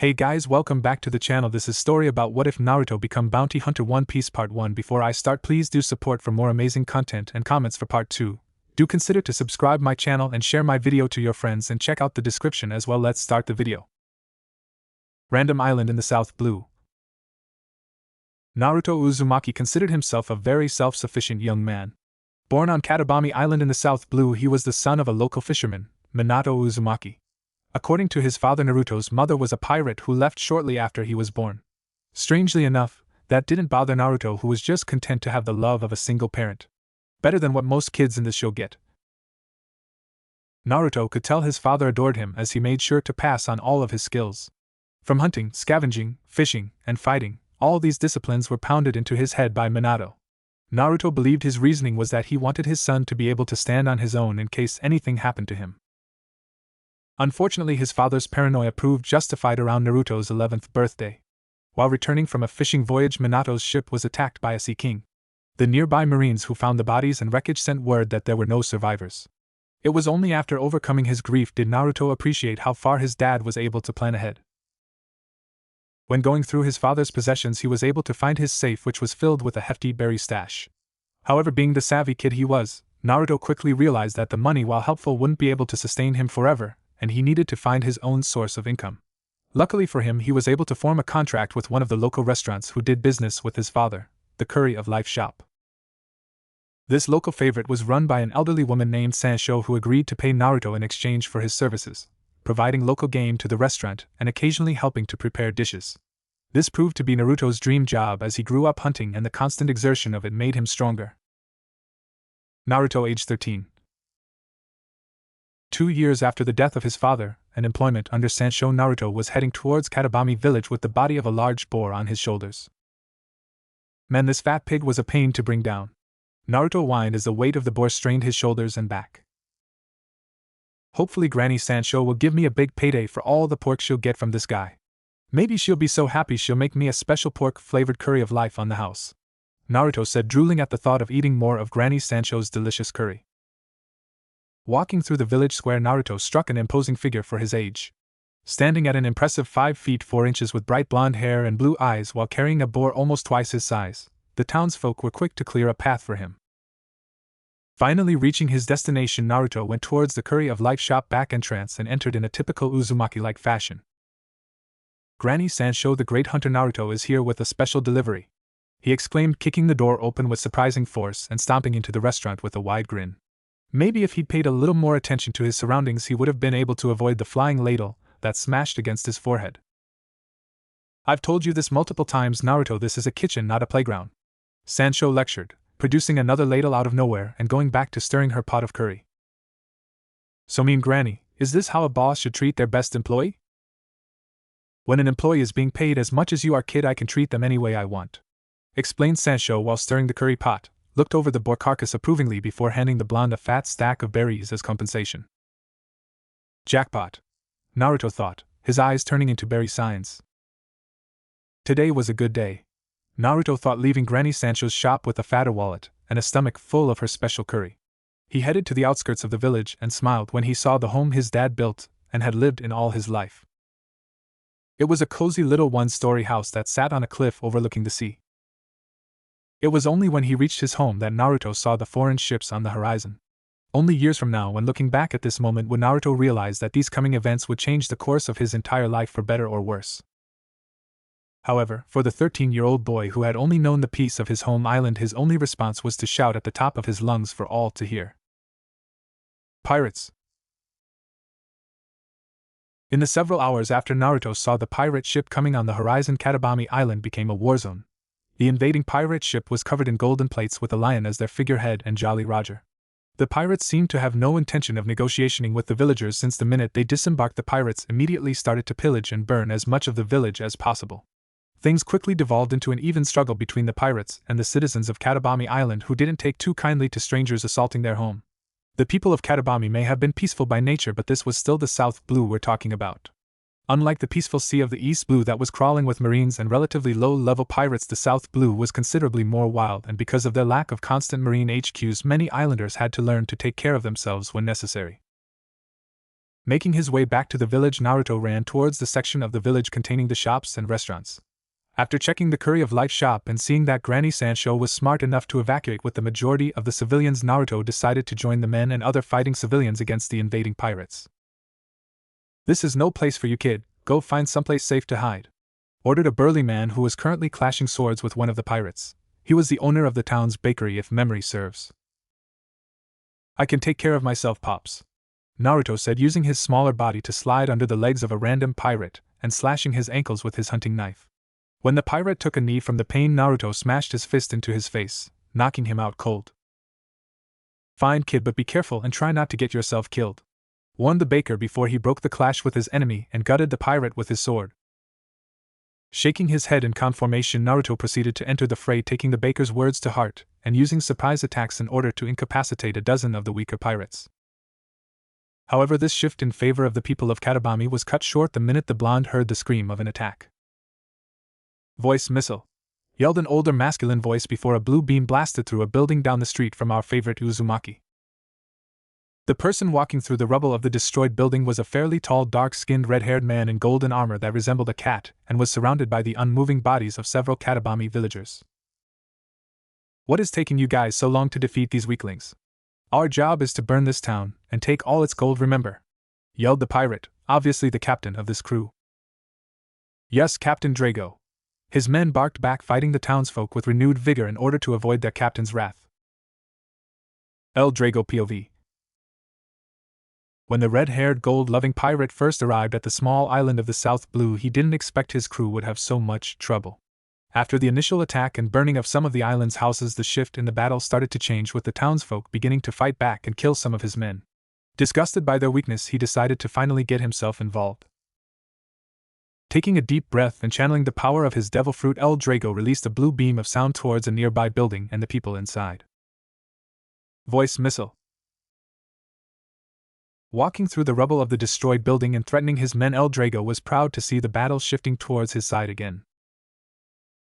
Hey guys, welcome back to the channel. This is story about what if Naruto become bounty hunter One Piece part 1. Before I start, please do support for more amazing content and comments for part 2. Do consider to subscribe my channel and share my video to your friends and check out the description as well. Let's start the video. Random Island in the South Blue. Naruto Uzumaki considered himself a very self-sufficient young man. Born on Katabami Island in the South Blue, he was the son of a local fisherman, Minato Uzumaki. According to his father, Naruto's mother was a pirate who left shortly after he was born. Strangely enough, that didn't bother Naruto, who was just content to have the love of a single parent. Better than what most kids in this show get. Naruto could tell his father adored him, as he made sure to pass on all of his skills. From hunting, scavenging, fishing, and fighting, all these disciplines were pounded into his head by Minato. Naruto believed his reasoning was that he wanted his son to be able to stand on his own in case anything happened to him. Unfortunately, his father's paranoia proved justified around Naruto's 11th birthday. While returning from a fishing voyage, Minato's ship was attacked by a sea king. The nearby Marines who found the bodies and wreckage sent word that there were no survivors. It was only after overcoming his grief did Naruto appreciate how far his dad was able to plan ahead. When going through his father's possessions, he was able to find his safe, which was filled with a hefty berry stash. However, being the savvy kid he was, Naruto quickly realized that the money, while helpful, wouldn't be able to sustain him forever, and he needed to find his own source of income. Luckily for him, he was able to form a contract with one of the local restaurants who did business with his father, the Curry of Life shop. This local favorite was run by an elderly woman named Sansho, who agreed to pay Naruto in exchange for his services, providing local game to the restaurant and occasionally helping to prepare dishes. This proved to be Naruto's dream job, as he grew up hunting and the constant exertion of it made him stronger. Naruto, age 13. 2 years after the death of his father and employment under Sansho, Naruto was heading towards Katabami village with the body of a large boar on his shoulders. Man, this fat pig was a pain to bring down. Naruto whined as the weight of the boar strained his shoulders and back. Hopefully Granny Sansho will give me a big payday for all the pork she'll get from this guy. Maybe she'll be so happy she'll make me a special pork-flavored curry of life on the house, Naruto said, drooling at the thought of eating more of Granny Sansho's delicious curry. Walking through the village square, Naruto struck an imposing figure for his age. Standing at an impressive 5 feet 4 inches with bright blonde hair and blue eyes while carrying a boar almost twice his size, the townsfolk were quick to clear a path for him. Finally reaching his destination, Naruto went towards the Curry of Life shop back entrance and entered in a typical Uzumaki-like fashion. Granny Sansho, the great hunter, Naruto is here with a special delivery, he exclaimed, kicking the door open with surprising force and stomping into the restaurant with a wide grin. Maybe if he'd paid a little more attention to his surroundings, he would have been able to avoid the flying ladle that smashed against his forehead. I've told you this multiple times, Naruto, this is a kitchen, not a playground, Sansho lectured, producing another ladle out of nowhere and going back to stirring her pot of curry. So mean, Granny, is this how a boss should treat their best employee? When an employee is being paid as much as you are, kid, I can treat them any way I want, explained Sansho while stirring the curry pot, looked over the boar carcass approvingly before handing the blonde a fat stack of berries as compensation. Jackpot, Naruto thought, his eyes turning into berry signs. Today was a good day, Naruto thought, leaving Granny Sansho's shop with a fatter wallet and a stomach full of her special curry. He headed to the outskirts of the village and smiled when he saw the home his dad built and had lived in all his life. It was a cozy little one-story house that sat on a cliff overlooking the sea. It was only when he reached his home that Naruto saw the foreign ships on the horizon. Only years from now, when looking back at this moment, would Naruto realize that these coming events would change the course of his entire life for better or worse. However, for the 13-year-old boy who had only known the peace of his home island, his only response was to shout at the top of his lungs for all to hear. Pirates! In the several hours after Naruto saw the pirate ship coming on the horizon, Katabami Island became a war zone. The invading pirate ship was covered in golden plates with a lion as their figurehead and Jolly Roger. The pirates seemed to have no intention of negotiating with the villagers, since the minute they disembarked, the pirates immediately started to pillage and burn as much of the village as possible. Things quickly devolved into an even struggle between the pirates and the citizens of Katabami Island, who didn't take too kindly to strangers assaulting their home. The people of Katabami may have been peaceful by nature, but this was still the South Blue we're talking about. Unlike the peaceful sea of the East Blue that was crawling with Marines and relatively low-level pirates, the South Blue was considerably more wild, and because of their lack of constant Marine HQs, many islanders had to learn to take care of themselves when necessary. Making his way back to the village, Naruto ran towards the section of the village containing the shops and restaurants. After checking the Curry of Life shop and seeing that Granny Sancho was smart enough to evacuate with the majority of the civilians, Naruto decided to join the men and other fighting civilians against the invading pirates. "This is no place for you, kid. Go find someplace safe to hide," ordered a burly man who was currently clashing swords with one of the pirates. He was the owner of the town's bakery, if memory serves. "I can take care of myself, Pops," Naruto said, using his smaller body to slide under the legs of a random pirate and slashing his ankles with his hunting knife. When the pirate took a knee from the pain, Naruto smashed his fist into his face, knocking him out cold. "Fine, kid, but be careful and try not to get yourself killed," warned the baker before he broke the clash with his enemy and gutted the pirate with his sword. Shaking his head in conformation, Naruto proceeded to enter the fray, taking the baker's words to heart and using surprise attacks in order to incapacitate a dozen of the weaker pirates. However, this shift in favor of the people of Katabami was cut short the minute the blonde heard the scream of an attack. "Voice missile!" yelled an older masculine voice before a blue beam blasted through a building down the street from our favorite Uzumaki. The person walking through the rubble of the destroyed building was a fairly tall, dark-skinned, red-haired man in golden armor that resembled a cat and was surrounded by the unmoving bodies of several Katabami villagers. "What is taking you guys so long to defeat these weaklings? Our job is to burn this town and take all its gold, remember?" yelled the pirate, obviously the captain of this crew. "Yes, Captain Drago." His men barked back, fighting the townsfolk with renewed vigor in order to avoid their captain's wrath. El Drago POV. When the red-haired, gold-loving pirate first arrived at the small island of the South Blue, he didn't expect his crew would have so much trouble. After the initial attack and burning of some of the island's houses, the shift in the battle started to change, with the townsfolk beginning to fight back and kill some of his men. Disgusted by their weakness, he decided to finally get himself involved. Taking a deep breath and channeling the power of his devil fruit, El Drago released a blue beam of sound towards a nearby building and the people inside. Voice missile. Walking through the rubble of the destroyed building and threatening his men, El Drago was proud to see the battle shifting towards his side again.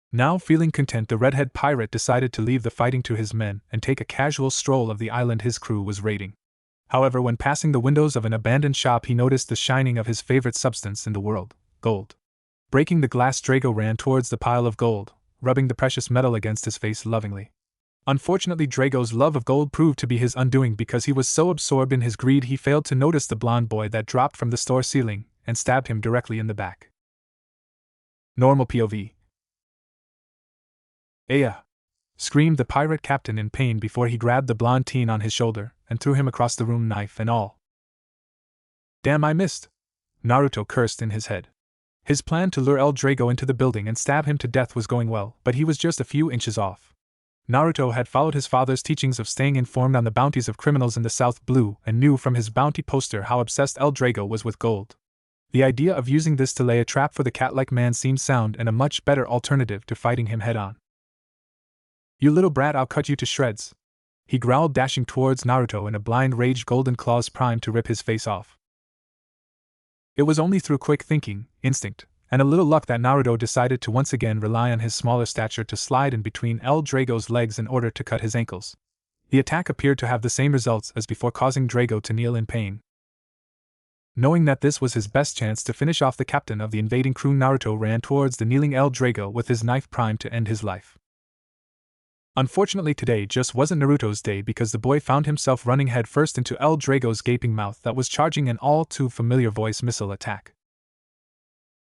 Now, feeling content, the redhead pirate decided to leave the fighting to his men and take a casual stroll of the island his crew was raiding. However, when passing the windows of an abandoned shop, he noticed the shining of his favorite substance in the world, gold. Breaking the glass, Drago ran towards the pile of gold, rubbing the precious metal against his face lovingly. Unfortunately, Drago's love of gold proved to be his undoing because he was so absorbed in his greed he failed to notice the blonde boy that dropped from the store ceiling and stabbed him directly in the back. Normal POV. "Aya!" screamed the pirate captain in pain before he grabbed the blonde teen on his shoulder and threw him across the room, knife and all. "Damn, I missed!" Naruto cursed in his head. His plan to lure El Drago into the building and stab him to death was going well, but he was just a few inches off. Naruto had followed his father's teachings of staying informed on the bounties of criminals in the South Blue and knew from his bounty poster how obsessed El Drago was with gold. The idea of using this to lay a trap for the cat-like man seemed sound and a much better alternative to fighting him head-on. "You little brat, I'll cut you to shreds," he growled, dashing towards Naruto in a blind rage, golden claws primed to rip his face off. It was only through quick thinking, instinct, and a little luck that Naruto decided to once again rely on his smaller stature to slide in between El Drago's legs in order to cut his ankles. The attack appeared to have the same results as before, causing Drago to kneel in pain. Knowing that this was his best chance to finish off the captain of the invading crew, Naruto ran towards the kneeling El Drago with his knife primed to end his life. Unfortunately, today just wasn't Naruto's day because the boy found himself running headfirst into El Drago's gaping mouth that was charging an all-too-familiar voice missile attack.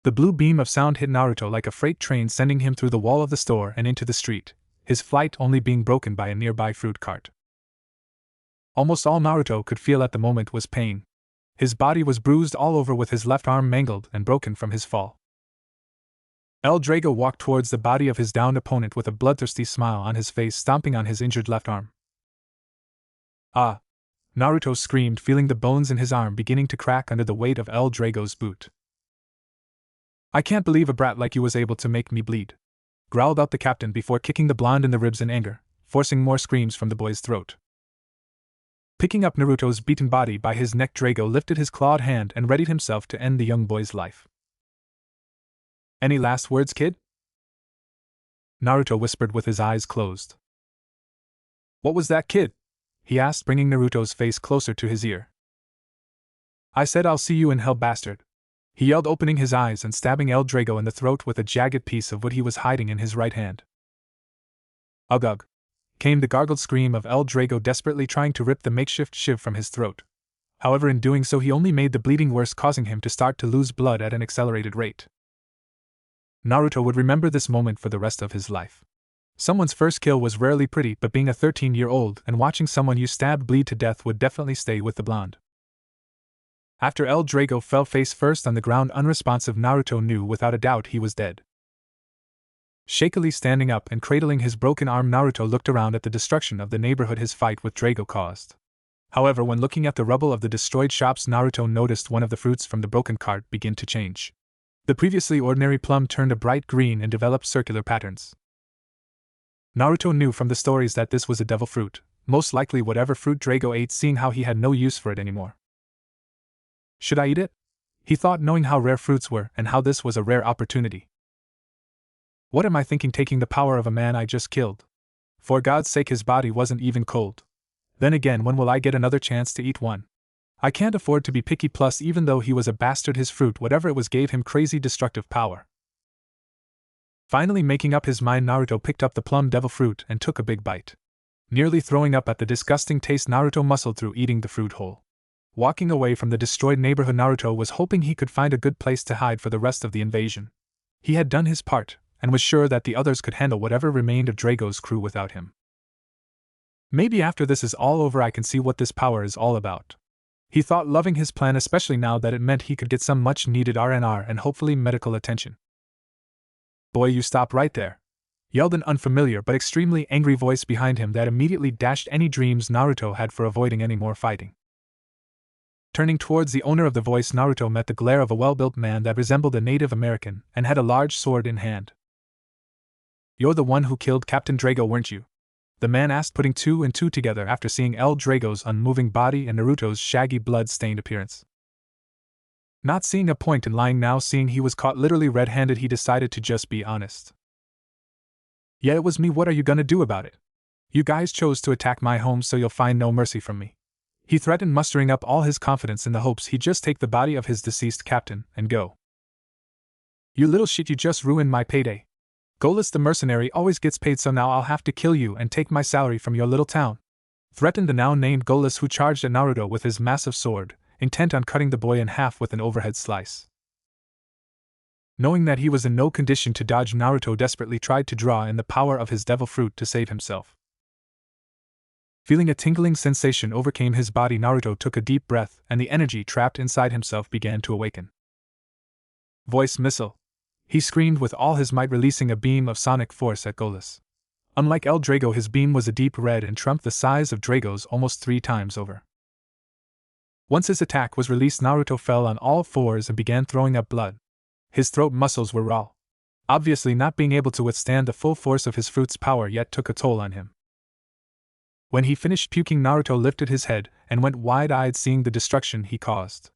The blue beam of sound hit Naruto like a freight train, sending him through the wall of the store and into the street, his flight only being broken by a nearby fruit cart. Almost all Naruto could feel at the moment was pain. His body was bruised all over, with his left arm mangled and broken from his fall. El Drago walked towards the body of his downed opponent with a bloodthirsty smile on his face, stomping on his injured left arm. "Ah!" Naruto screamed, feeling the bones in his arm beginning to crack under the weight of El Drago's boot. "I can't believe a brat like you was able to make me bleed," growled out the captain before kicking the blonde in the ribs in anger, forcing more screams from the boy's throat. Picking up Naruto's beaten body by his neck, Drago lifted his clawed hand and readied himself to end the young boy's life. "Any last words, kid?" Naruto whispered with his eyes closed. "What was that, kid?" he asked, bringing Naruto's face closer to his ear. I said I'll see you in hell, bastard, he yelled, opening his eyes and stabbing El Drago in the throat with a jagged piece of wood he was hiding in his right hand. Ugh ugh, came the gargled scream of El Drago, desperately trying to rip the makeshift shiv from his throat. However, in doing so he only made the bleeding worse, causing him to start to lose blood at an accelerated rate. Naruto would remember this moment for the rest of his life. Someone's first kill was rarely pretty, but being a 13-year-old and watching someone you stabbed bleed to death would definitely stay with the blonde. After El Drago fell face first on the ground unresponsive, Naruto knew without a doubt he was dead. Shakily standing up and cradling his broken arm, Naruto looked around at the destruction of the neighborhood his fight with Drago caused. However, when looking at the rubble of the destroyed shops, Naruto noticed one of the fruits from the broken cart begin to change. The previously ordinary plum turned a bright green and developed circular patterns. Naruto knew from the stories that this was a devil fruit, most likely whatever fruit Drago ate, seeing how he had no use for it anymore. Should I eat it? He thought, knowing how rare fruits were and how this was a rare opportunity. What am I thinking, taking the power of a man I just killed? For God's sake, his body wasn't even cold. Then again, when will I get another chance to eat one? I can't afford to be picky, plus even though he was a bastard, his fruit, whatever it was, gave him crazy destructive power. Finally making up his mind, Naruto picked up the plum devil fruit and took a big bite. Nearly throwing up at the disgusting taste, Naruto muscled through, eating the fruit whole. Walking away from the destroyed neighborhood, Naruto was hoping he could find a good place to hide for the rest of the invasion. He had done his part, and was sure that the others could handle whatever remained of Drago's crew without him. Maybe after this is all over I can see what this power is all about, he thought, loving his plan, especially now that it meant he could get some much-needed R&R and hopefully medical attention. Boy, you stop right there, yelled an unfamiliar but extremely angry voice behind him that immediately dashed any dreams Naruto had for avoiding any more fighting. Turning towards the owner of the voice, Naruto met the glare of a well-built man that resembled a Native American and had a large sword in hand. You're the one who killed Captain Drago, weren't you? The man asked, putting two and two together after seeing El Drago's unmoving body and Naruto's shaggy blood-stained appearance. Not seeing a point in lying now, seeing he was caught literally red-handed, he decided to just be honest. Yeah, it was me. What are you gonna do about it? You guys chose to attack my home, so you'll find no mercy from me, he threatened, mustering up all his confidence in the hopes he'd just take the body of his deceased captain and go. You little shit, you just ruined my payday. Golis the mercenary always gets paid, so now I'll have to kill you and take my salary from your little town, threatened the now named Golis, who charged at Naruto with his massive sword, intent on cutting the boy in half with an overhead slice. Knowing that he was in no condition to dodge, Naruto desperately tried to draw in the power of his devil fruit to save himself. Feeling a tingling sensation overcame his body, Naruto took a deep breath and the energy trapped inside himself began to awaken. Voice missile, he screamed with all his might, releasing a beam of sonic force at Golis. Unlike El Drago, his beam was a deep red and trumped the size of Drago's almost 3 times over. Once his attack was released, Naruto fell on all fours and began throwing up blood. His throat muscles were raw. Obviously not being able to withstand the full force of his fruit's power yet took a toll on him. When he finished puking, Naruto lifted his head and went wide-eyed, seeing the destruction he caused.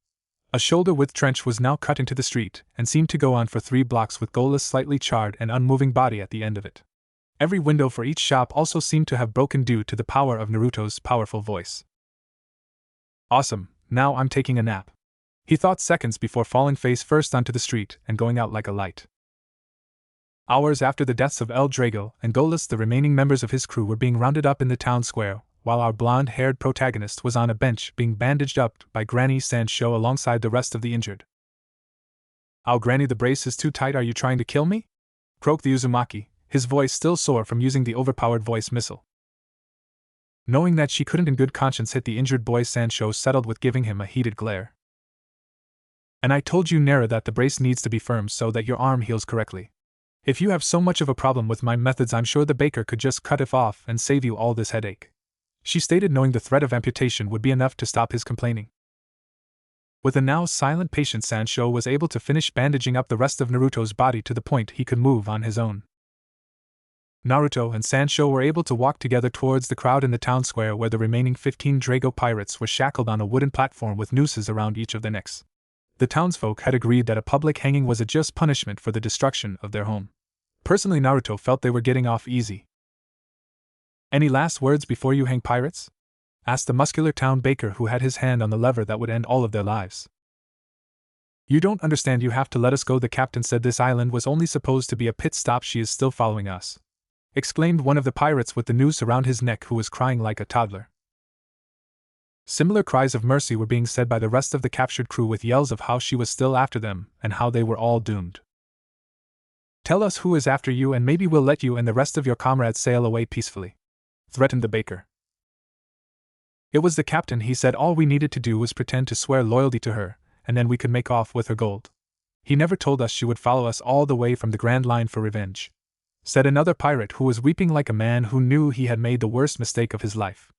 A shoulder-width trench was now cut into the street and seemed to go on for 3 blocks, with Golis' slightly charred and unmoving body at the end of it. Every window for each shop also seemed to have broken due to the power of Naruto's powerful voice. Awesome, now I'm taking a nap, he thought seconds before falling face first onto the street and going out like a light. Hours after the deaths of El Drago and Golis, the remaining members of his crew were being rounded up in the town square, while our blonde-haired protagonist was on a bench being bandaged up by Granny Sancho alongside the rest of the injured. "Ow, Granny, the brace is too tight. Are you trying to kill me?" croaked the Uzumaki, his voice still sore from using the overpowered voice missile. Knowing that she couldn't in good conscience hit the injured boy, Sancho settled with giving him a heated glare. "And I told you, Nara, that the brace needs to be firm so that your arm heals correctly. If you have so much of a problem with my methods, I'm sure the baker could just cut it off and save you all this headache," she stated, knowing the threat of amputation would be enough to stop his complaining. With a now silent patient, Sancho was able to finish bandaging up the rest of Naruto's body to the point he could move on his own. Naruto and Sancho were able to walk together towards the crowd in the town square, where the remaining 15 Drago pirates were shackled on a wooden platform with nooses around each of their necks. The townsfolk had agreed that a public hanging was a just punishment for the destruction of their home. Personally, Naruto felt they were getting off easy. "Any last words before you hang, pirates?" asked the muscular town baker who had his hand on the lever that would end all of their lives. You don't understand, you have to let us go, the captain said. This island was only supposed to be a pit stop. She is still following us, exclaimed one of the pirates with the noose around his neck, who was crying like a toddler. Similar cries of mercy were being said by the rest of the captured crew, with yells of how she was still after them and how they were all doomed. Tell us who is after you and maybe we'll let you and the rest of your comrades sail away peacefully, threatened the baker. It was the captain, he said. All we needed to do was pretend to swear loyalty to her, and then we could make off with her gold. He never told us she would follow us all the way from the Grand Line for revenge, said another pirate who was weeping like a man who knew he had made the worst mistake of his life.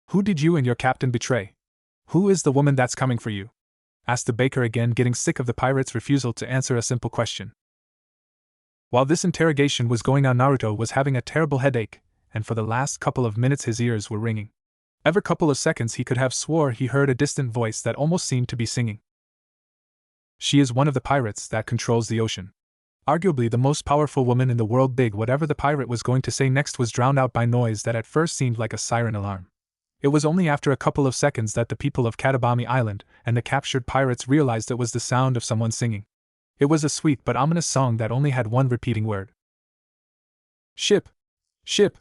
Who did you and your captain betray? Who is the woman that's coming for you? Asked the baker again, getting sick of the pirate's refusal to answer a simple question. While this interrogation was going on, Naruto was having a terrible headache, and for the last couple of minutes his ears were ringing. Every couple of seconds he could have swore he heard a distant voice that almost seemed to be singing. She is one of the pirates that controls the ocean. Arguably the most powerful woman in the world. Big whatever the pirate was going to say next was drowned out by noise that at first seemed like a siren alarm. It was only after a couple of seconds that the people of Katabami Island and the captured pirates realized it was the sound of someone singing. It was a sweet but ominous song that only had one repeating word. Ship! Ship!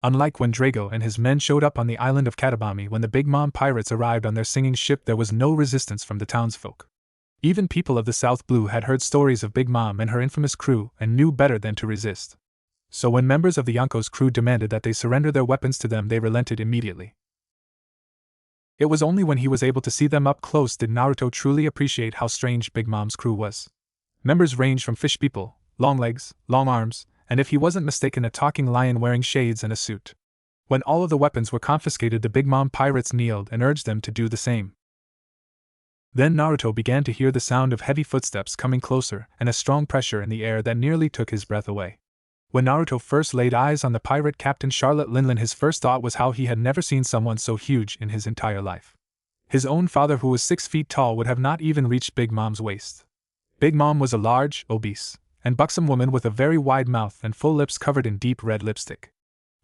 Unlike when Drago and his men showed up on the island of Katabami, when the Big Mom pirates arrived on their singing ship, there was no resistance from the townsfolk. Even people of the South Blue had heard stories of Big Mom and her infamous crew and knew better than to resist. So when members of the Yonko's crew demanded that they surrender their weapons to them, they relented immediately. It was only when he was able to see them up close did Naruto truly appreciate how strange Big Mom's crew was. Members ranged from fish people, long legs, long arms, and if he wasn't mistaken, a talking lion wearing shades and a suit. When all of the weapons were confiscated, the Big Mom pirates kneeled and urged them to do the same. Then Naruto began to hear the sound of heavy footsteps coming closer and a strong pressure in the air that nearly took his breath away. When Naruto first laid eyes on the pirate captain Charlotte Linlin, his first thought was how he had never seen someone so huge in his entire life. His own father, who was 6 feet tall, would have not even reached Big Mom's waist. Big Mom was a large, obese, and buxom woman with a very wide mouth and full lips covered in deep red lipstick.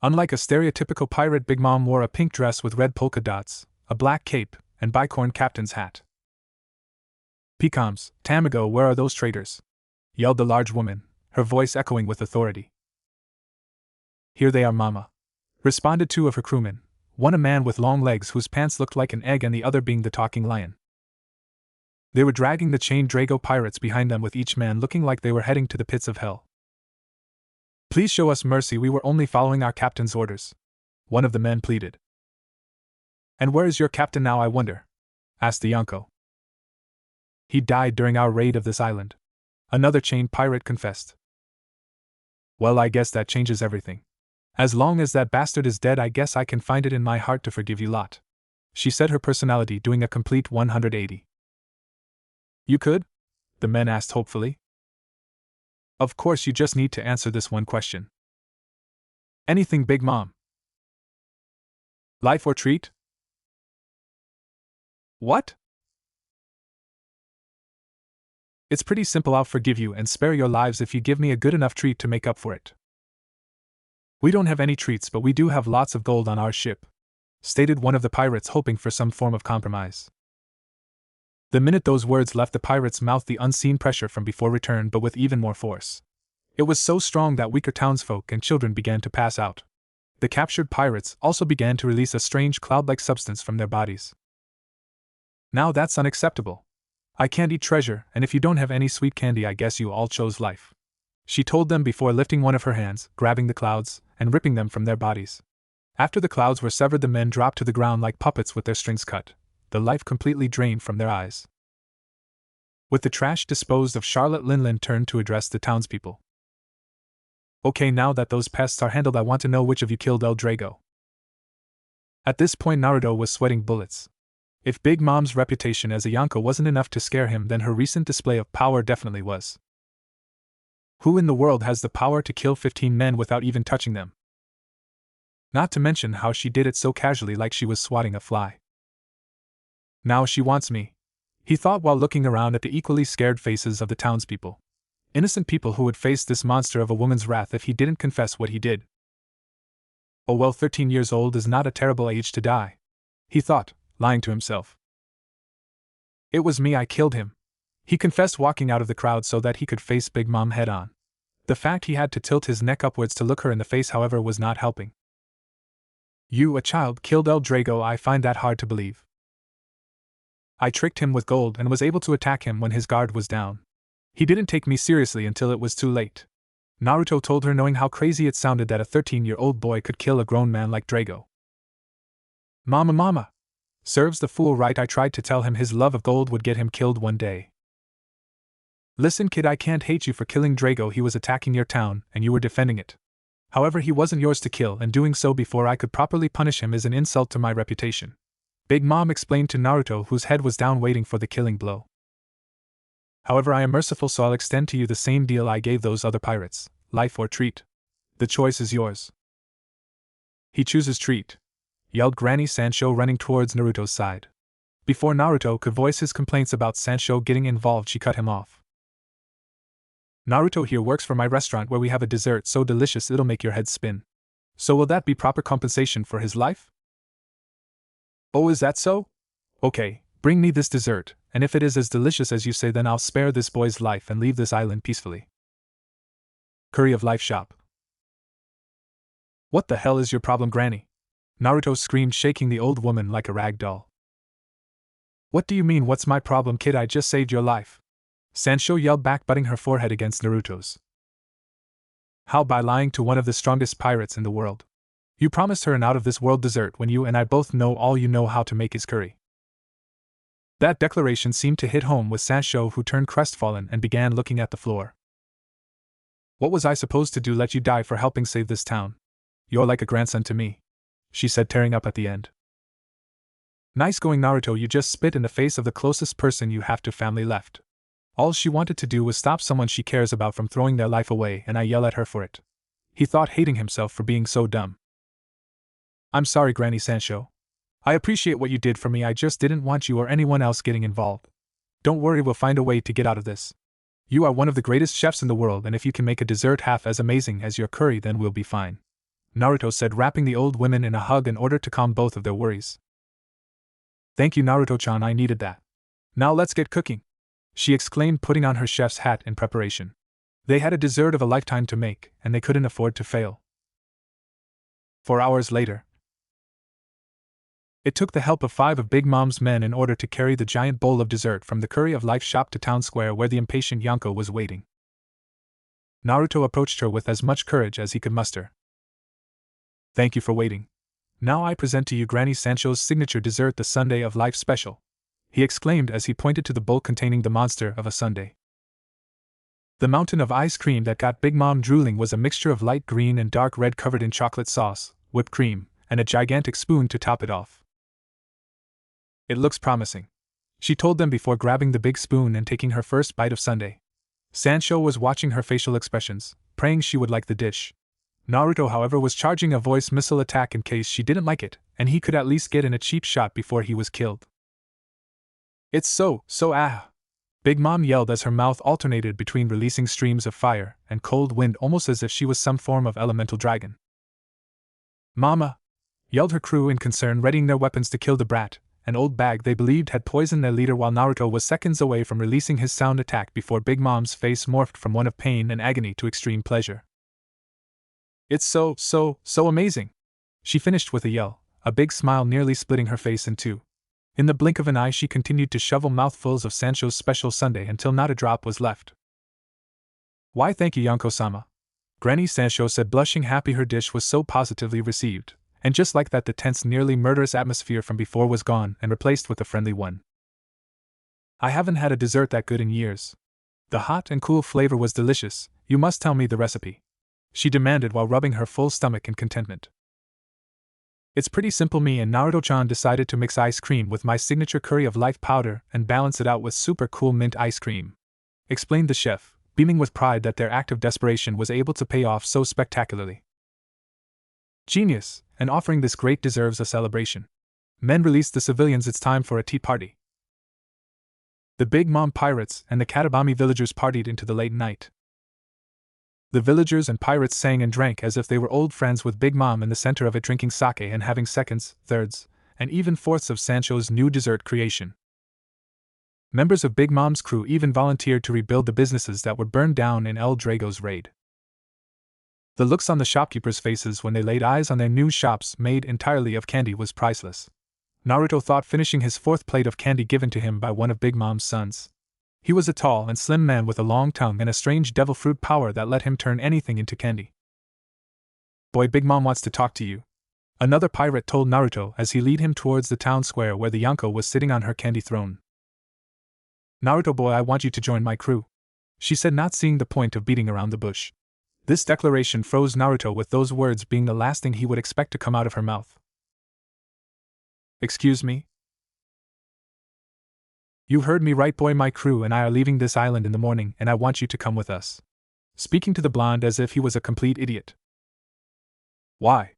Unlike a stereotypical pirate, Big Mom wore a pink dress with red polka dots, a black cape, and bicorn captain's hat. Pecoms, Tamago, where are those traitors? Yelled the large woman, her voice echoing with authority. Here they are, Mama, responded two of her crewmen, one a man with long legs whose pants looked like an egg and the other being the talking lion. They were dragging the chained Drago pirates behind them, with each man looking like they were heading to the pits of hell. Please show us mercy, we were only following our captain's orders, one of the men pleaded. And where is your captain now, I wonder? Asked the Yonko. He died during our raid of this island, another chained pirate confessed. Well, I guess that changes everything. As long as that bastard is dead, I guess I can find it in my heart to forgive you lot, she said, her personality doing a complete 180. You could? The men asked hopefully. Of course, you just need to answer this one question. Anything, Big Mom? Life or treat? What? It's pretty simple. I'll forgive you and spare your lives if you give me a good enough treat to make up for it. We don't have any treats, but we do have lots of gold on our ship, stated one of the pirates, hoping for some form of compromise. The minute those words left the pirate's mouth, the unseen pressure from before returned, but with even more force. It was so strong that weaker townsfolk and children began to pass out. The captured pirates also began to release a strange cloud-like substance from their bodies. Now that's unacceptable. I can't eat treasure, and if you don't have any sweet candy, I guess you all chose life, she told them before lifting one of her hands, grabbing the clouds, and ripping them from their bodies. After the clouds were severed, the men dropped to the ground like puppets with their strings cut, the life completely drained from their eyes. With the trash disposed of, Charlotte Linlin turned to address the townspeople. Okay, now that those pests are handled, I want to know which of you killed El Drago. At this point, Naruto was sweating bullets. If Big Mom's reputation as a Yonko wasn't enough to scare him, then her recent display of power definitely was. Who in the world has the power to kill 15 men without even touching them? Not to mention how she did it so casually, like she was swatting a fly. Now she wants me, he thought while looking around at the equally scared faces of the townspeople. Innocent people who would face this monster of a woman's wrath if he didn't confess what he did. Oh well, 13 years old is not a terrible age to die, he thought, lying to himself. It was me, I killed him, he confessed, walking out of the crowd so that he could face Big Mom head on. The fact he had to tilt his neck upwards to look her in the face, however, was not helping. You, a child, killed El Drago? I find that hard to believe. I tricked him with gold and was able to attack him when his guard was down. He didn't take me seriously until it was too late, Naruto told her, knowing how crazy it sounded that a 13-year-old boy could kill a grown man like Drago. Mama. Serves the fool right. I tried to tell him his love of gold would get him killed one day. Listen, kid, I can't hate you for killing Drago. He was attacking your town, and you were defending it. However, he wasn't yours to kill, and doing so before I could properly punish him is an insult to my reputation, Big Mom explained to Naruto, whose head was down waiting for the killing blow. However, I am merciful, so I'll extend to you the same deal I gave those other pirates, life or treat. The choice is yours. He chooses treat, yelled Granny Sancho, running towards Naruto's side. Before Naruto could voice his complaints about Sancho getting involved, she cut him off. Naruto here works for my restaurant where we have a dessert so delicious it'll make your head spin. So will that be proper compensation for his life? Oh, is that so? Okay, bring me this dessert, and if it is as delicious as you say, then I'll spare this boy's life and leave this island peacefully. Curry of Life shop. What the hell is your problem, Granny? Naruto screamed, shaking the old woman like a rag doll. What do you mean, what's my problem, kid? I just saved your life, Sancho yelled back, butting her forehead against Naruto's. How? By lying to one of the strongest pirates in the world. You promised her an out-of-this-world dessert when you and I both know all you know how to make is curry. That declaration seemed to hit home with Sancho, who turned crestfallen and began looking at the floor. What was I supposed to do? Let you die for helping save this town? You're like a grandson to me, she said, tearing up at the end. Nice going, Naruto. You just spit in the face of the closest person you have to family left. All she wanted to do was stop someone she cares about from throwing their life away, and I yell at her for it. He thought, hating himself for being so dumb. I'm sorry, Granny Sancho. I appreciate what you did for me. I just didn't want you or anyone else getting involved. Don't worry, we'll find a way to get out of this. You are one of the greatest chefs in the world, and if you can make a dessert half as amazing as your curry, then we'll be fine, Naruto said, wrapping the old women in a hug in order to calm both of their worries. Thank you, Naruto-chan, I needed that. Now let's get cooking, she exclaimed, putting on her chef's hat in preparation. They had a dessert of a lifetime to make, and they couldn't afford to fail. 4 hours later. It took the help of 5 of Big Mom's men in order to carry the giant bowl of dessert from the Curry of Life shop to town square, where the impatient Yonko was waiting. Naruto approached her with as much courage as he could muster. Thank you for waiting. Now I present to you Granny Sancho's signature dessert, the Sundae of Life Special, he exclaimed as he pointed to the bowl containing the monster of a sundae. The mountain of ice cream that got Big Mom drooling was a mixture of light green and dark red, covered in chocolate sauce, whipped cream, and a gigantic spoon to top it off. It looks promising, she told them before grabbing the big spoon and taking her first bite of sundae. Sancho was watching her facial expressions, praying she would like the dish. Naruto, however, was charging a voice missile attack in case she didn't like it, and he could at least get in a cheap shot before he was killed. It's so ah! Big Mom yelled as her mouth alternated between releasing streams of fire and cold wind, almost as if she was some form of elemental dragon. Mama! Yelled her crew in concern, readying their weapons to kill the brat, an old bag they believed had poisoned their leader, while Naruto was seconds away from releasing his sound attack before Big Mom's face morphed from one of pain and agony to extreme pleasure. It's so amazing! She finished with a yell, a big smile nearly splitting her face in two. In the blink of an eye, she continued to shovel mouthfuls of Sancho's special sundae until not a drop was left. Why, thank you, Yonko-sama, Granny Sancho said, blushing happy her dish was so positively received, and just like that the tense, nearly murderous atmosphere from before was gone and replaced with a friendly one. I haven't had a dessert that good in years. The hot and cool flavor was delicious. You must tell me the recipe, she demanded while rubbing her full stomach in contentment. It's pretty simple. Me and Naruto-chan decided to mix ice cream with my signature Curry of Life powder and balance it out with super cool mint ice cream, explained the chef, beaming with pride that their act of desperation was able to pay off so spectacularly. Genius, and offering this great deserves a celebration. Men, release the civilians, it's time for a tea party. The Big Mom pirates and the Katabami villagers partied into the late night. The villagers and pirates sang and drank as if they were old friends, with Big Mom in the center of it drinking sake and having seconds, thirds, and even fourths of Sancho's new dessert creation. Members of Big Mom's crew even volunteered to rebuild the businesses that were burned down in El Drago's raid. The looks on the shopkeepers' faces when they laid eyes on their new shops made entirely of candy was priceless. Naruto thought finishing his fourth plate of candy given to him by one of Big Mom's sons. He was a tall and slim man with a long tongue and a strange devil fruit power that let him turn anything into candy. "Boy, Big Mom wants to talk to you," another pirate told Naruto as he led him towards the town square where the Yonko was sitting on her candy throne. "Naruto boy, I want you to join my crew," she said, not seeing the point of beating around the bush. This declaration froze Naruto, with those words being the last thing he would expect to come out of her mouth. "Excuse me?" "You heard me right, boy. My crew and I are leaving this island in the morning, and I want you to come with us." Speaking to the blonde as if he was a complete idiot. "Why?"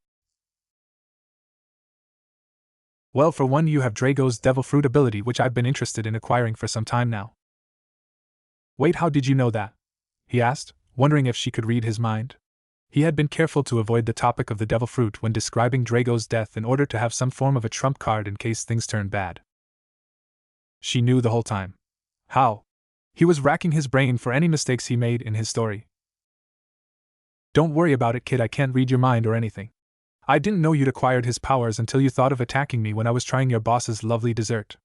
"Well, for one, you have Drago's devil fruit ability, which I've been interested in acquiring for some time now." "Wait, how did you know that?" he asked, wondering if she could read his mind. He had been careful to avoid the topic of the devil fruit when describing Drago's death in order to have some form of a trump card in case things turned bad. She knew the whole time. How? He was racking his brain for any mistakes he made in his story. "Don't worry about it, kid. I can't read your mind or anything. I didn't know you'd acquired his powers until you thought of attacking me when I was trying your boss's lovely dessert,"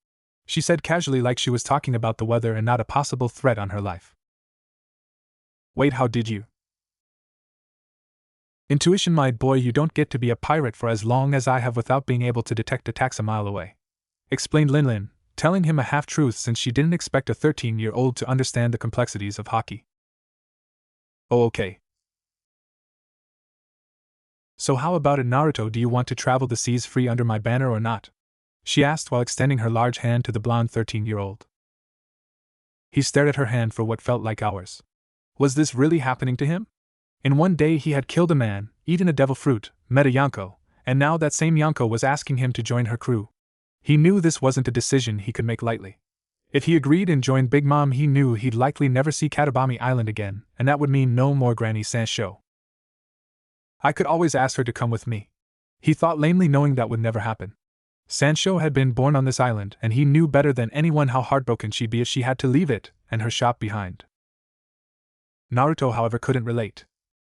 she said casually, like she was talking about the weather and not a possible threat on her life. "Wait, how did you?" "Intuition, my boy. You don't get to be a pirate for as long as I have without being able to detect attacks a mile away," explained Lin, telling him a half-truth since she didn't expect a 13-year-old to understand the complexities of hockey. "Oh, okay. So how about it, Naruto? Do you want to travel the seas free under my banner or not?" she asked while extending her large hand to the blonde 13-year-old. He stared at her hand for what felt like hours. Was this really happening to him? In one day he had killed a man, eaten a devil fruit, met a Yonko, and now that same Yonko was asking him to join her crew. He knew this wasn't a decision he could make lightly. If he agreed and joined Big Mom, he knew he'd likely never see Katabami Island again, and that would mean no more Granny Sancho. I could always ask her to come with me, he thought lamely, knowing that would never happen. Sancho had been born on this island, and he knew better than anyone how heartbroken she'd be if she had to leave it and her shop behind. Naruto, however, couldn't relate.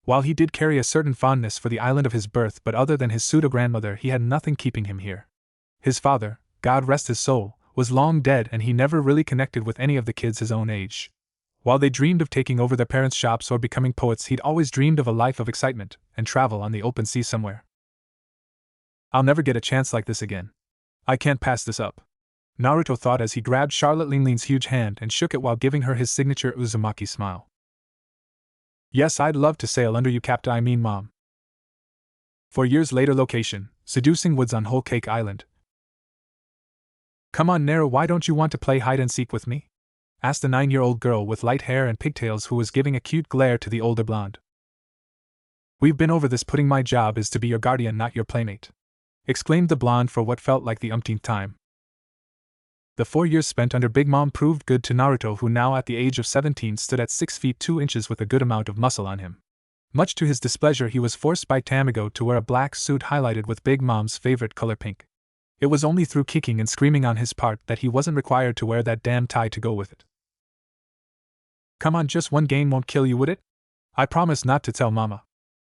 While he did carry a certain fondness for the island of his birth, but other than his pseudo-grandmother, he had nothing keeping him here. His father, God rest his soul, was long dead, and he never really connected with any of the kids his own age. While they dreamed of taking over their parents' shops or becoming poets, he'd always dreamed of a life of excitement and travel on the open sea somewhere. "I'll never get a chance like this again. I can't pass this up," Naruto thought as he grabbed Charlotte Linglin's huge hand and shook it while giving her his signature Uzumaki smile. "Yes, I'd love to sail under you, Captain. I mean, Mom." 4 years later, location: Seducing Woods on Whole Cake Island. "Come on, Naru, why don't you want to play hide-and-seek with me?" asked a 9-year-old girl with light hair and pigtails who was giving a cute glare to the older blonde. "We've been over this. Pudding, my job is to be your guardian, not your playmate," exclaimed the blonde for what felt like the umpteenth time. The 4 years spent under Big Mom proved good to Naruto, who now at the age of 17 stood at 6 feet 2 inches with a good amount of muscle on him. Much to his displeasure, he was forced by Tamago to wear a black suit highlighted with Big Mom's favorite color, pink. It was only through kicking and screaming on his part that he wasn't required to wear that damn tie to go with it. "Come on, just one game won't kill you, would it? I promise not to tell Mama,"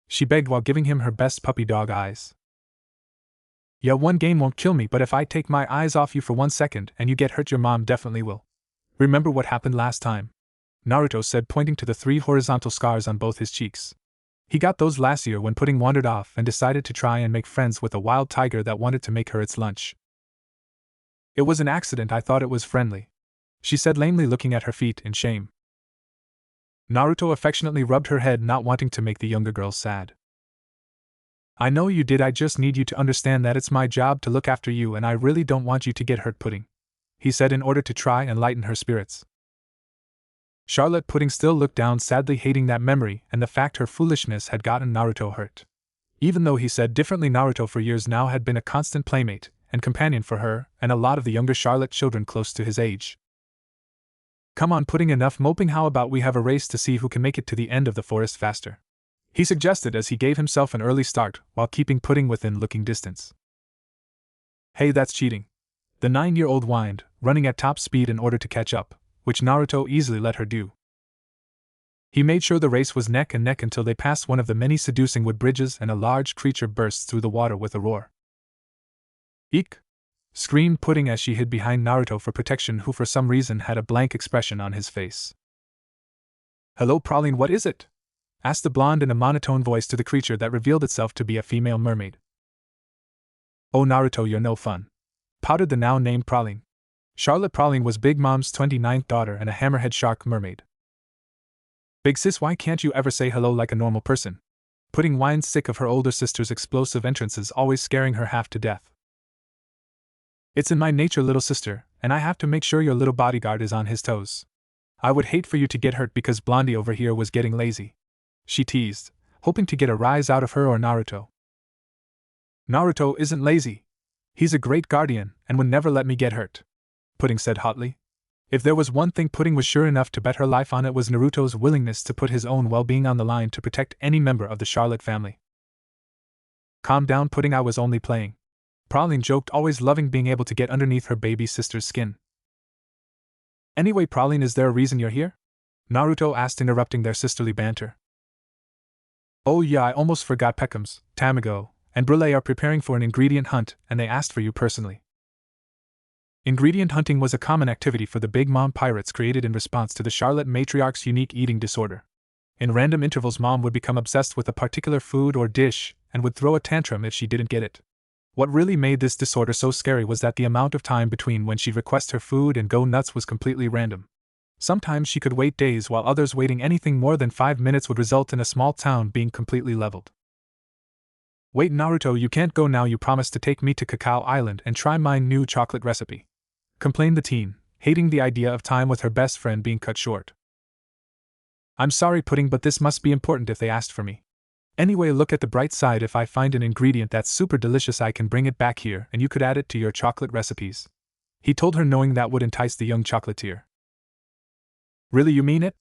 she begged while giving him her best puppy dog eyes. "Yeah, one game won't kill me, but if I take my eyes off you for 1 second and you get hurt, your mom definitely will. Remember what happened last time?" Naruto said, pointing to the 3 horizontal scars on both his cheeks. He got those last year when Pudding wandered off and decided to try and make friends with a wild tiger that wanted to make her its lunch. "It was an accident. I thought it was friendly," she said lamely, looking at her feet in shame. Naruto affectionately rubbed her head, not wanting to make the younger girl sad. "I know you did. I just need you to understand that it's my job to look after you, and I really don't want you to get hurt, Pudding," he said in order to try and lighten her spirits. Charlotte Pudding still looked down sadly, hating that memory and the fact her foolishness had gotten Naruto hurt. Even though he said differently, Naruto for years now had been a constant playmate and companion for her and a lot of the younger Charlotte children close to his age. Come on, putting enough moping, how about we have a race to see who can make it to the end of the forest faster? He suggested as he gave himself an early start while keeping Pudding within looking distance. Hey, that's cheating. The 9-year-old whined, running at top speed in order to catch up, which Naruto easily let her do. He made sure the race was neck and neck until they passed one of the many seducing wood bridges and a large creature burst through the water with a roar. Eek! Screamed Pudding as she hid behind Naruto for protection, who for some reason had a blank expression on his face. Hello, Praline, what is it? Asked the blonde in a monotone voice to the creature that revealed itself to be a female mermaid. Oh, Naruto, you're no fun, pouted the now named Praline. Charlotte Praline was Big Mom's 29th daughter and a hammerhead shark mermaid. Big sis, why can't you ever say hello like a normal person? Pudding whined, sick of her older sister's explosive entrances always scaring her half to death. It's in my nature, little sister, and I have to make sure your little bodyguard is on his toes. I would hate for you to get hurt because Blondie over here was getting lazy, she teased, hoping to get a rise out of her or Naruto. Naruto isn't lazy. He's a great guardian and would never let me get hurt, Pudding said hotly. If there was one thing Pudding was sure enough to bet her life on, it was Naruto's willingness to put his own well-being on the line to protect any member of the Charlotte family. Calm down, Pudding, I was only playing, Praline joked, always loving being able to get underneath her baby sister's skin. Anyway, Praline, is there a reason you're here? Naruto asked, interrupting their sisterly banter. Oh yeah, I almost forgot. Peckham's, Tamago, and Brule are preparing for an ingredient hunt, and they asked for you personally. Ingredient hunting was a common activity for the Big Mom pirates, created in response to the Charlotte matriarch's unique eating disorder. In random intervals, Mom would become obsessed with a particular food or dish, and would throw a tantrum if she didn't get it. What really made this disorder so scary was that the amount of time between when she'd request her food and go nuts was completely random. Sometimes she could wait days, while others waiting anything more than 5 minutes would result in a small town being completely leveled. Wait, Naruto, you can't go now. You promised to take me to Cacao Island and try my new chocolate recipe, complained the teen, hating the idea of time with her best friend being cut short. I'm sorry, Pudding, but this must be important if they asked for me. Anyway, look at the bright side. If I find an ingredient that's super delicious, I can bring it back here and you could add it to your chocolate recipes, he told her, knowing that would entice the young chocolatier. Really, you mean it?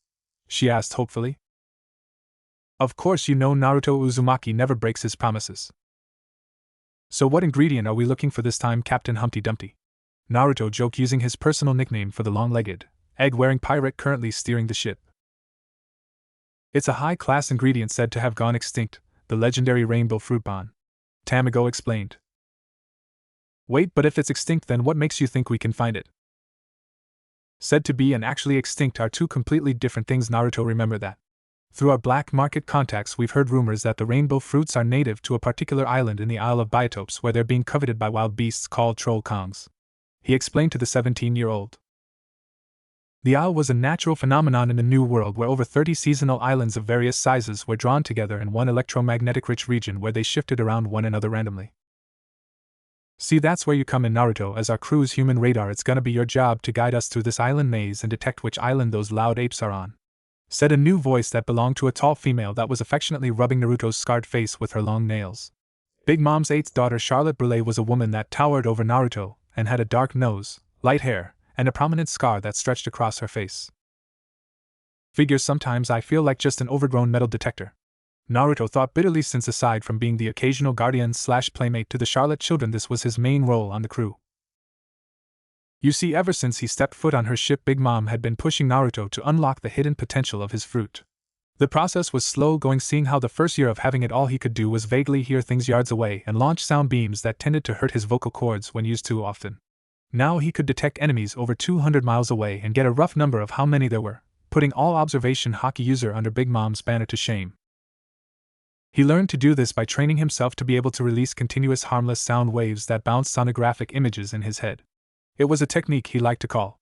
She asked hopefully. Of course, you know Naruto Uzumaki never breaks his promises. So what ingredient are we looking for this time, Captain Humpty Dumpty? Naruto joked, using his personal nickname for the long-legged, egg-wearing pirate currently steering the ship. It's a high-class ingredient said to have gone extinct, the legendary rainbow fruit bon, Tamago explained. Wait, but if it's extinct, then what makes you think we can find it? Said to be and actually extinct are two completely different things, Naruto. Remember that. Through our black market contacts, we've heard rumors that the rainbow fruits are native to a particular island in the Isle of Biotopes, where they're being coveted by wild beasts called troll kongs, he explained to the 17-year-old. The isle was a natural phenomenon in the New World, where over 30 seasonal islands of various sizes were drawn together in one electromagnetic-rich region where they shifted around one another randomly. See, that's where you come in, Naruto. As our crew's human radar, it's gonna be your job to guide us through this island maze and detect which island those loud apes are on, said a new voice that belonged to a tall female that was affectionately rubbing Naruto's scarred face with her long nails. Big Mom's 8th daughter, Charlotte Brule, was a woman that towered over Naruto and had a dark nose, light hair, and a prominent scar that stretched across her face. Figures, sometimes I feel like just an overgrown metal detector, Naruto thought bitterly, since aside from being the occasional guardian/playmate to the Charlotte children, this was his main role on the crew. You see, ever since he stepped foot on her ship, Big Mom had been pushing Naruto to unlock the hidden potential of his fruit. The process was slow going, seeing how the first year of having it all he could do was vaguely hear things yards away and launch sound beams that tended to hurt his vocal cords when used too often. Now he could detect enemies over 200 miles away and get a rough number of how many there were, putting all observation hockey user under Big Mom's banner to shame. He learned to do this by training himself to be able to release continuous harmless sound waves that bounced sonographic images in his head. It was a technique he liked to call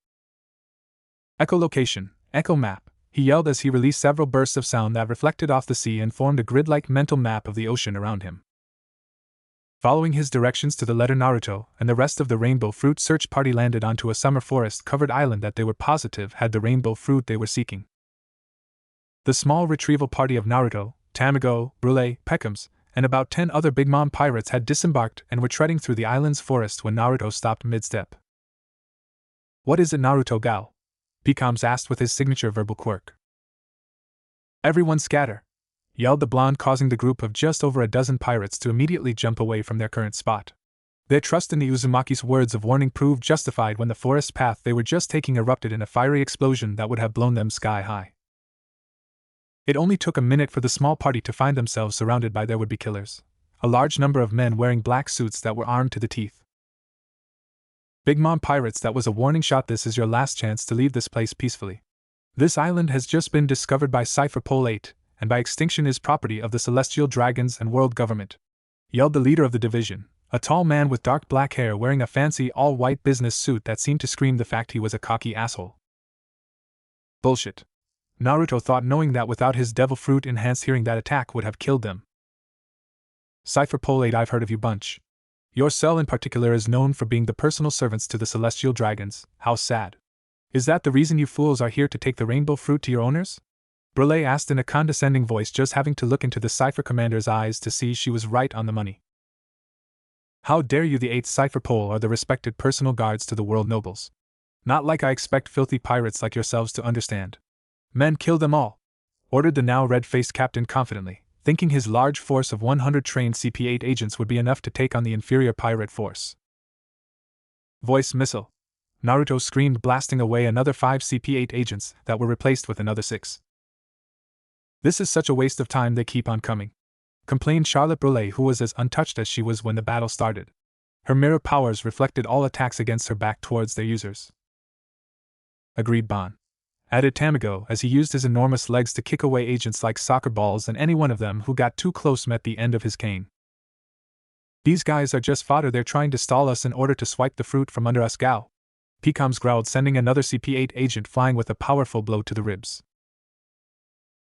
echolocation, echo map, he yelled as he released several bursts of sound that reflected off the sea and formed a grid-like mental map of the ocean around him. Following his directions to the letter, Naruto and the rest of the rainbow fruit search party landed onto a summer forest-covered island that they were positive had the rainbow fruit they were seeking. The small retrieval party of Naruto, Tamago, Brule, Peckham's, and about 10 other Big Mom pirates had disembarked and were treading through the island's forest when Naruto stopped mid-step. What is it, Naruto gal? Picams asked with his signature verbal quirk. Everyone scatter! Yelled the blonde, causing the group of just over a dozen pirates to immediately jump away from their current spot. Their trust in the Uzumaki's words of warning proved justified when the forest path they were just taking erupted in a fiery explosion that would have blown them sky high. It only took a minute for the small party to find themselves surrounded by their would-be killers, a large number of men wearing black suits that were armed to the teeth. Big Mom Pirates, that was a warning shot. This is your last chance to leave this place peacefully. This island has just been discovered by Cypher Pole 8, and by extinction is property of the Celestial Dragons and world government, yelled the leader of the division, a tall man with dark black hair wearing a fancy all-white business suit that seemed to scream the fact he was a cocky asshole. Bullshit. Naruto thought, knowing that without his devil fruit enhanced hearing that attack would have killed them. Cypher Pole 8, I've heard of you bunch. Your cell in particular is known for being the personal servants to the Celestial Dragons. How sad. Is that the reason you fools are here, to take the rainbow fruit to your owners? Brule asked in a condescending voice, just having to look into the Cypher Commander's eyes to see she was right on the money. How dare you! The 8th Cypher Pole are the respected personal guards to the world nobles. Not like I expect filthy pirates like yourselves to understand. Men, kill them all, ordered the now red-faced captain confidently, thinking his large force of 100 trained CP8 agents would be enough to take on the inferior pirate force. Voice missile! Naruto screamed, blasting away another 5 CP8 agents that were replaced with another 6. This is such a waste of time, they keep on coming, complained Charlotte Brule, who was as untouched as she was when the battle started. Her mirror powers reflected all attacks against her back towards their users. Agreed, Bon, added Tamago as he used his enormous legs to kick away agents like soccer balls, and any one of them who got too close met the end of his cane. These guys are just fodder, they're trying to stall us in order to swipe the fruit from under us, Gao. Picams growled, sending another CP8 agent flying with a powerful blow to the ribs.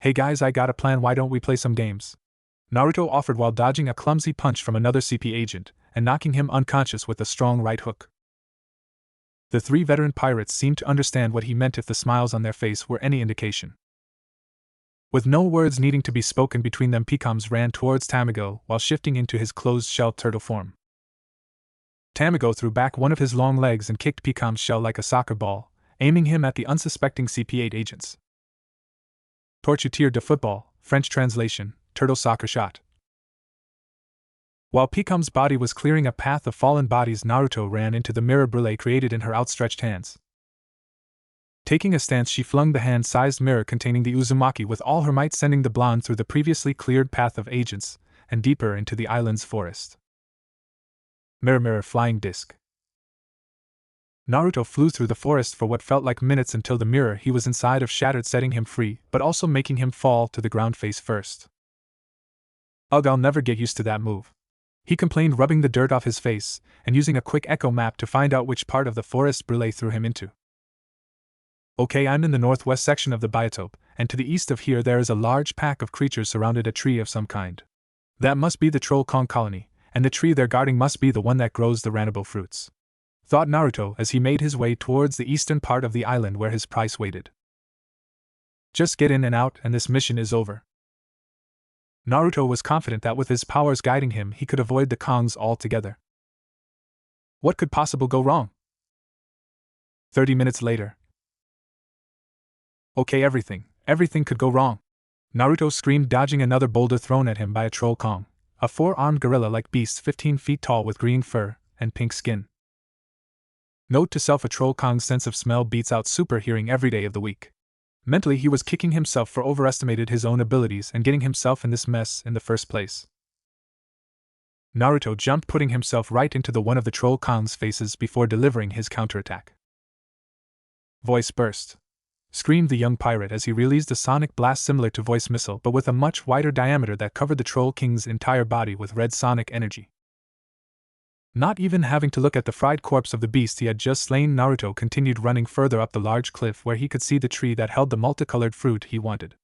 Hey guys, I got a plan, why don't we play some games? Naruto offered while dodging a clumsy punch from another CP agent and knocking him unconscious with a strong right hook. The 3 veteran pirates seemed to understand what he meant if the smiles on their face were any indication. With no words needing to be spoken between them, Picams ran towards Tamago while shifting into his closed-shell turtle form. Tamago threw back one of his long legs and kicked Picams' shell like a soccer ball, aiming him at the unsuspecting CP8 agents. Torture de football, French translation, turtle soccer shot. While Picam's body was clearing a path of fallen bodies, Naruto ran into the mirror Brule created in her outstretched hands. Taking a stance, she flung the hand-sized mirror containing the Uzumaki with all her might, sending the blonde through the previously cleared path of agents and deeper into the island's forest. Mirror, mirror, flying disc. Naruto flew through the forest for what felt like minutes until the mirror he was inside of shattered, setting him free, but also making him fall to the ground face first. Ugh, I'll never get used to that move, he complained, rubbing the dirt off his face and using a quick echo map to find out which part of the forest Brule threw him into. Okay, I'm in the northwest section of the biotope, and to the east of here there is a large pack of creatures surrounded a tree of some kind. That must be the Troll Kong colony, and the tree they're guarding must be the one that grows the Ranabo fruits, thought Naruto as he made his way towards the eastern part of the island where his prize waited. Just get in and out and this mission is over. Naruto was confident that with his powers guiding him he could avoid the Kongs altogether. What could possibly go wrong? 30 minutes later. Okay, everything could go wrong. Naruto screamed, dodging another boulder thrown at him by a Troll Kong, a 4-armed gorilla-like beast 15 feet tall with green fur and pink skin. Note to self: a Troll Kong's sense of smell beats out super hearing every day of the week. Mentally, he was kicking himself for overestimated his own abilities and getting himself in this mess in the first place. Naruto jumped, putting himself right into the one of the Troll Kong's faces before delivering his counterattack. Voice burst! Screamed the young pirate as he released a sonic blast similar to voice missile but with a much wider diameter that covered the Troll King's entire body with red sonic energy. Not even having to look at the fried corpse of the beast he had just slain, Naruto continued running further up the large cliff where he could see the tree that held the multicolored fruit he wanted.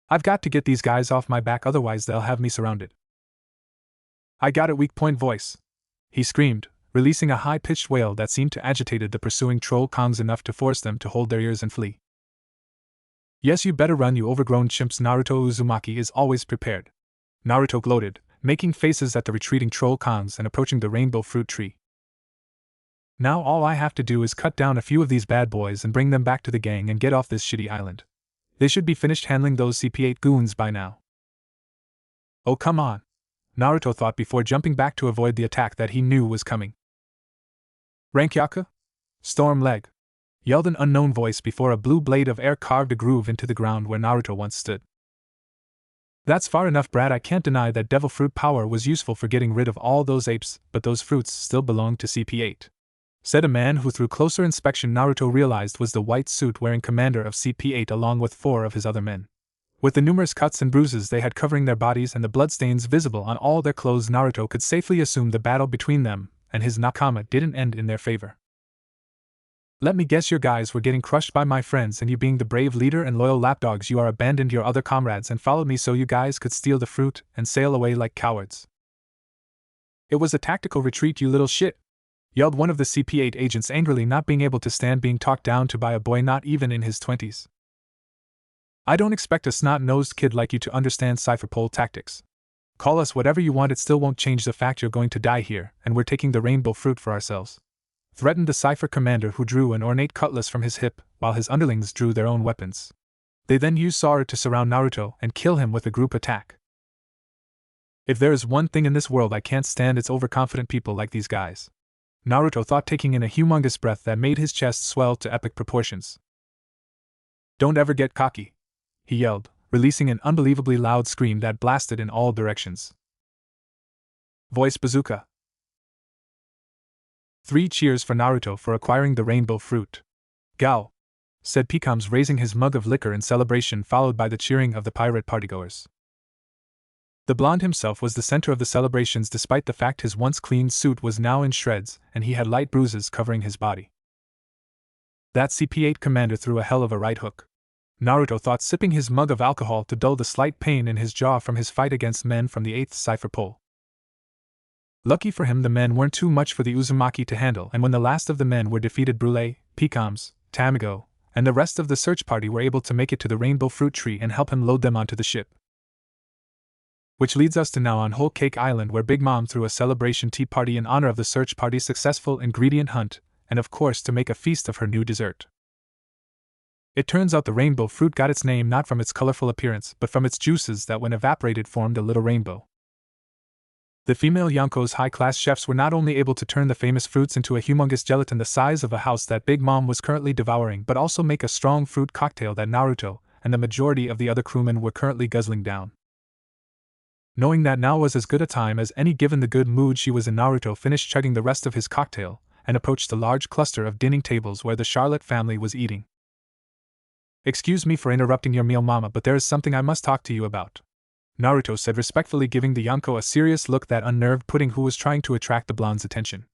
I've got to get these guys off my back, otherwise they'll have me surrounded. I got it, weak point voice, he screamed, releasing a high-pitched wail that seemed to agitated the pursuing Troll Kongs enough to force them to hold their ears and flee. Yes, you better run, you overgrown chimps. Naruto Uzumaki is always prepared. Naruto gloated, making faces at the retreating Troll Kongs and approaching the rainbow fruit tree. Now all I have to do is cut down a few of these bad boys and bring them back to the gang and get off this shitty island. They should be finished handling those CP8 goons by now. Oh come on, Naruto thought before jumping back to avoid the attack that he knew was coming. Rankyaka? Storm leg! Yelled an unknown voice before a blue blade of air carved a groove into the ground where Naruto once stood. That's far enough, Brad. I can't deny that devil fruit power was useful for getting rid of all those apes, but those fruits still belonged to CP8. Said a man who through closer inspection Naruto realized was the white suit wearing commander of CP8 along with 4 of his other men. With the numerous cuts and bruises they had covering their bodies and the bloodstains visible on all their clothes, Naruto could safely assume the battle between them and his nakama didn't end in their favor. Let me guess, your guys were getting crushed by my friends, and you, being the brave leader and loyal lapdogs you are, abandoned your other comrades and followed me so you guys could steal the fruit and sail away like cowards. It was a tactical retreat, you little shit! Yelled one of the CP8 agents angrily, not being able to stand being talked down to by a boy not even in his 20s. I don't expect a snot-nosed kid like you to understand cipher pole tactics. Call us whatever you want, it still won't change the fact you're going to die here, and we're taking the rainbow fruit for ourselves. Threatened the cipher commander, who drew an ornate cutlass from his hip, while his underlings drew their own weapons. They then used Sora to surround Naruto and kill him with a group attack. If there is one thing in this world I can't stand, it's overconfident people like these guys. Naruto thought, taking in a humongous breath that made his chest swell to epic proportions. Don't ever get cocky, he yelled, releasing an unbelievably loud scream that blasted in all directions. Voice bazooka. 3 cheers for Naruto for acquiring the rainbow fruit. Gao, said Picams, raising his mug of liquor in celebration, followed by the cheering of the pirate partygoers. The blonde himself was the center of the celebrations, despite the fact his once clean suit was now in shreds and he had light bruises covering his body. That CP8 commander threw a hell of a right hook, Naruto thought, sipping his mug of alcohol to dull the slight pain in his jaw from his fight against men from the 8th cipher pole. Lucky for him, the men weren't too much for the Uzumaki to handle, and when the last of the men were defeated, Brule, Picams, Tamago, and the rest of the search party were able to make it to the rainbow fruit tree and help him load them onto the ship. Which leads us to now on Whole Cake Island, where Big Mom threw a celebration tea party in honor of the search party's successful ingredient hunt, and of course to make a feast of her new dessert. It turns out the rainbow fruit got its name not from its colorful appearance, but from its juices that when evaporated formed a little rainbow. The female Yonko's high-class chefs were not only able to turn the famous fruits into a humongous gelatin the size of a house that Big Mom was currently devouring, but also make a strong fruit cocktail that Naruto and the majority of the other crewmen were currently guzzling down. Knowing that now was as good a time as any given the good mood she was in, Naruto finished chugging the rest of his cocktail and approached the large cluster of dining tables where the Charlotte family was eating. Excuse me for interrupting your meal, Mama, but there is something I must talk to you about, Naruto said respectfully, giving the Yonko a serious look that unnerved Pudding, who was trying to attract the blonde's attention.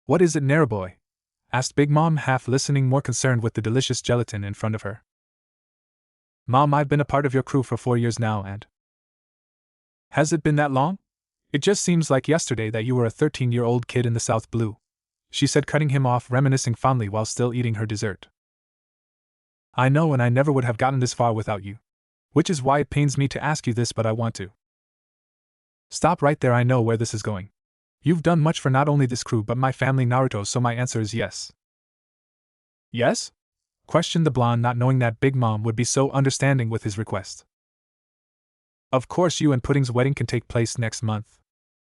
What is it, Naraboy? Asked Big Mom, half listening, more concerned with the delicious gelatin in front of her. Mom, I've been a part of your crew for 4 years now, and... Has it been that long? It just seems like yesterday that you were a 13-year-old kid in the South Blue, she said, cutting him off, reminiscing fondly while still eating her dessert. I know, and I never would have gotten this far without you. Which is why it pains me to ask you this, but I want to. Stop right there, I know where this is going. You've done much for not only this crew but my family, Naruto, so my answer is yes. Yes? Questioned the blonde, not knowing that Big Mom would be so understanding with his request. Of course, you and Pudding's wedding can take place next month,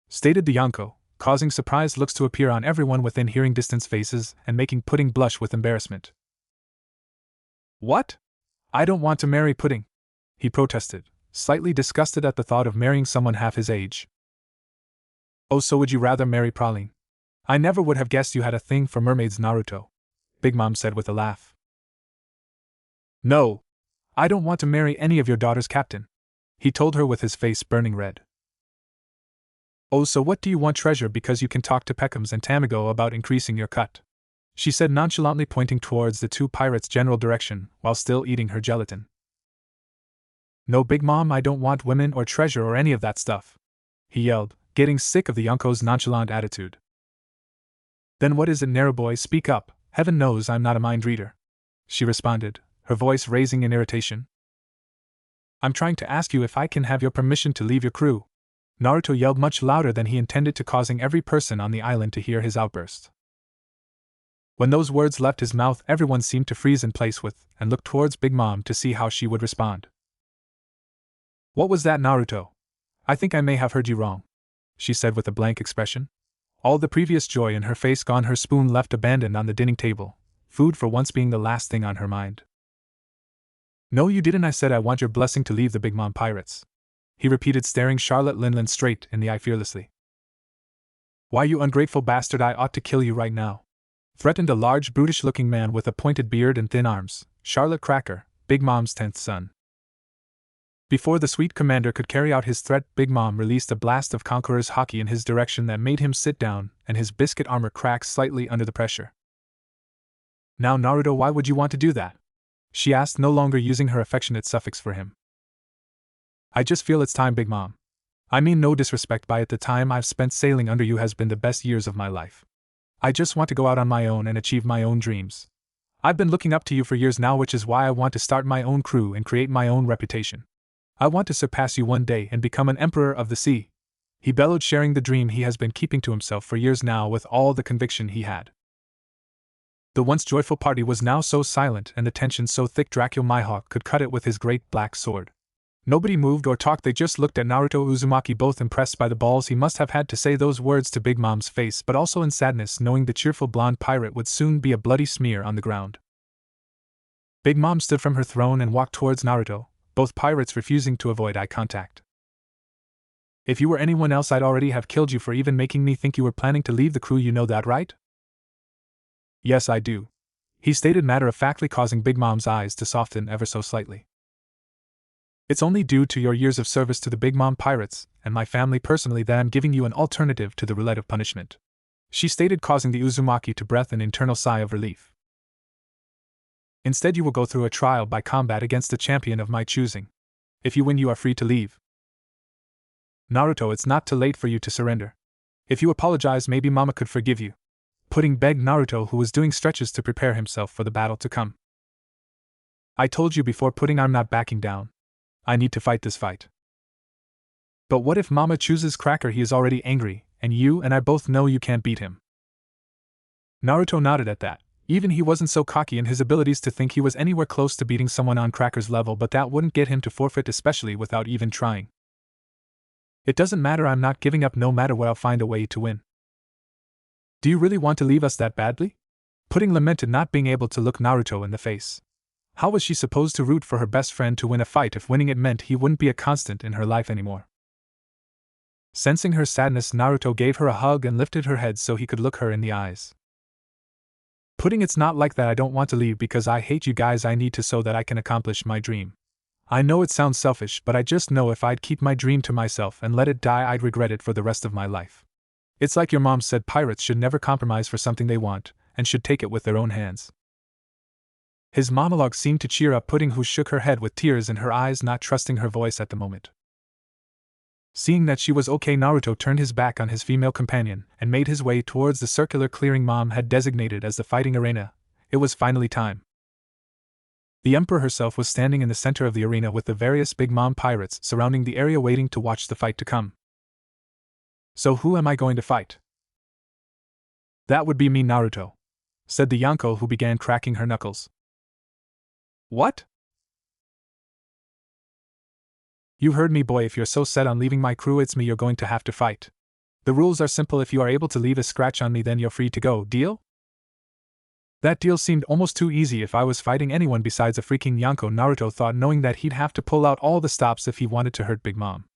stated the Yonko, causing surprised looks to appear on everyone within hearing distance faces and making Pudding blush with embarrassment. What? I don't want to marry Pudding, he protested, slightly disgusted at the thought of marrying someone half his age. Oh, so would you rather marry Praline? I never would have guessed you had a thing for mermaids, Naruto, Big Mom said with a laugh. No, I don't want to marry any of your daughters, Captain, he told her with his face burning red. Oh, so what do you want, Treasure, because you can talk to Peckham's and Tamago about increasing your cut, she said nonchalantly, pointing towards the 2 pirates' general direction while still eating her gelatin. No, Big Mom, I don't want women or treasure or any of that stuff, he yelled, getting sick of the Yonko's nonchalant attitude. Then what is it, Naraboy? Speak up, heaven knows I'm not a mind reader, she responded, her voice raising in irritation. I'm trying to ask you if I can have your permission to leave your crew, Naruto yelled much louder than he intended to, causing every person on the island to hear his outburst. When those words left his mouth, everyone seemed to freeze in place and looked towards Big Mom to see how she would respond. "What was that, Naruto? I think I may have heard you wrong," she said with a blank expression. All the previous joy in her face gone, her spoon left abandoned on the dining table, food for once being the last thing on her mind. "No, you didn't. I said I want your blessing to leave the Big Mom Pirates," he repeated, staring Charlotte Linlin straight in the eye fearlessly. "Why, you ungrateful bastard, I ought to kill you right now," threatened a large, brutish-looking man with a pointed beard and thin arms, Charlotte Cracker, Big Mom's 10th son. Before the sweet commander could carry out his threat, Big Mom released a blast of Conqueror's Haki in his direction that made him sit down, and his biscuit armor cracked slightly under the pressure. "Now, Naruto, why would you want to do that?" she asked, no longer using her affectionate suffix for him. "I just feel it's time, Big Mom. I mean no disrespect by it, the time I've spent sailing under you has been the best years of my life. I just want to go out on my own and achieve my own dreams. I've been looking up to you for years now, which is why I want to start my own crew and create my own reputation. I want to surpass you one day and become an emperor of the sea," he bellowed, sharing the dream he has been keeping to himself for years now with all the conviction he had. The once joyful party was now so silent and the tension so thick Dracula Mihawk could cut it with his great black sword. Nobody moved or talked, they just looked at Naruto Uzumaki, both impressed by the balls he must have had to say those words to Big Mom's face, but also in sadness knowing the cheerful blonde pirate would soon be a bloody smear on the ground. Big Mom stood from her throne and walked towards Naruto, both pirates refusing to avoid eye contact. "If you were anyone else, I'd already have killed you for even making me think you were planning to leave the crew, you know that, right?" "Yes, I do," he stated matter-of-factly, causing Big Mom's eyes to soften ever so slightly. "It's only due to your years of service to the Big Mom Pirates, and my family personally, that I'm giving you an alternative to the roulette of punishment," she stated, causing the Uzumaki to breathe an internal sigh of relief. "Instead, you will go through a trial by combat against a champion of my choosing. If you win, you are free to leave. Naruto, it's not too late for you to surrender. If you apologize, maybe Mama could forgive you," begged Naruto, who was doing stretches to prepare himself for the battle to come. "I told you before, I'm not backing down. I need to fight this fight." "But what if Mama chooses Cracker? He is already angry, and you and I both know you can't beat him." Naruto nodded at that. Even he wasn't so cocky in his abilities to think he was anywhere close to beating someone on Cracker's level, but that wouldn't get him to forfeit, especially without even trying. "It doesn't matter, I'm not giving up. No matter what, I'll find a way to win." "Do you really want to leave us that badly?" lamented, not being able to look Naruto in the face. How was she supposed to root for her best friend to win a fight if winning it meant he wouldn't be a constant in her life anymore? Sensing her sadness, Naruto gave her a hug and lifted her head so he could look her in the eyes. "It's not like that. I don't want to leave because I hate you guys. I need to so that I can accomplish my dream. I know it sounds selfish, but I just know if I'd keep my dream to myself and let it die, I'd regret it for the rest of my life. It's like your mom said, pirates should never compromise for something they want, and should take it with their own hands." His monologue seemed to cheer up Pudding, who shook her head with tears in her eyes, not trusting her voice at the moment. Seeing that she was okay, Naruto turned his back on his female companion and made his way towards the circular clearing Mom had designated as the fighting arena. It was finally time. The Emperor herself was standing in the center of the arena with the various Big Mom pirates surrounding the area waiting to watch the fight to come. "So who am I going to fight?" "That would be me, Naruto," said the Yonko, who began cracking her knuckles. "What?" "You heard me, boy. If you're so set on leaving my crew, it's me you're going to have to fight. The rules are simple. If you are able to leave a scratch on me, then you're free to go. Deal?" That deal seemed almost too easy. If I was fighting anyone besides a freaking Yonko, Naruto thought, knowing that he'd have to pull out all the stops if he wanted to hurt Big Mom.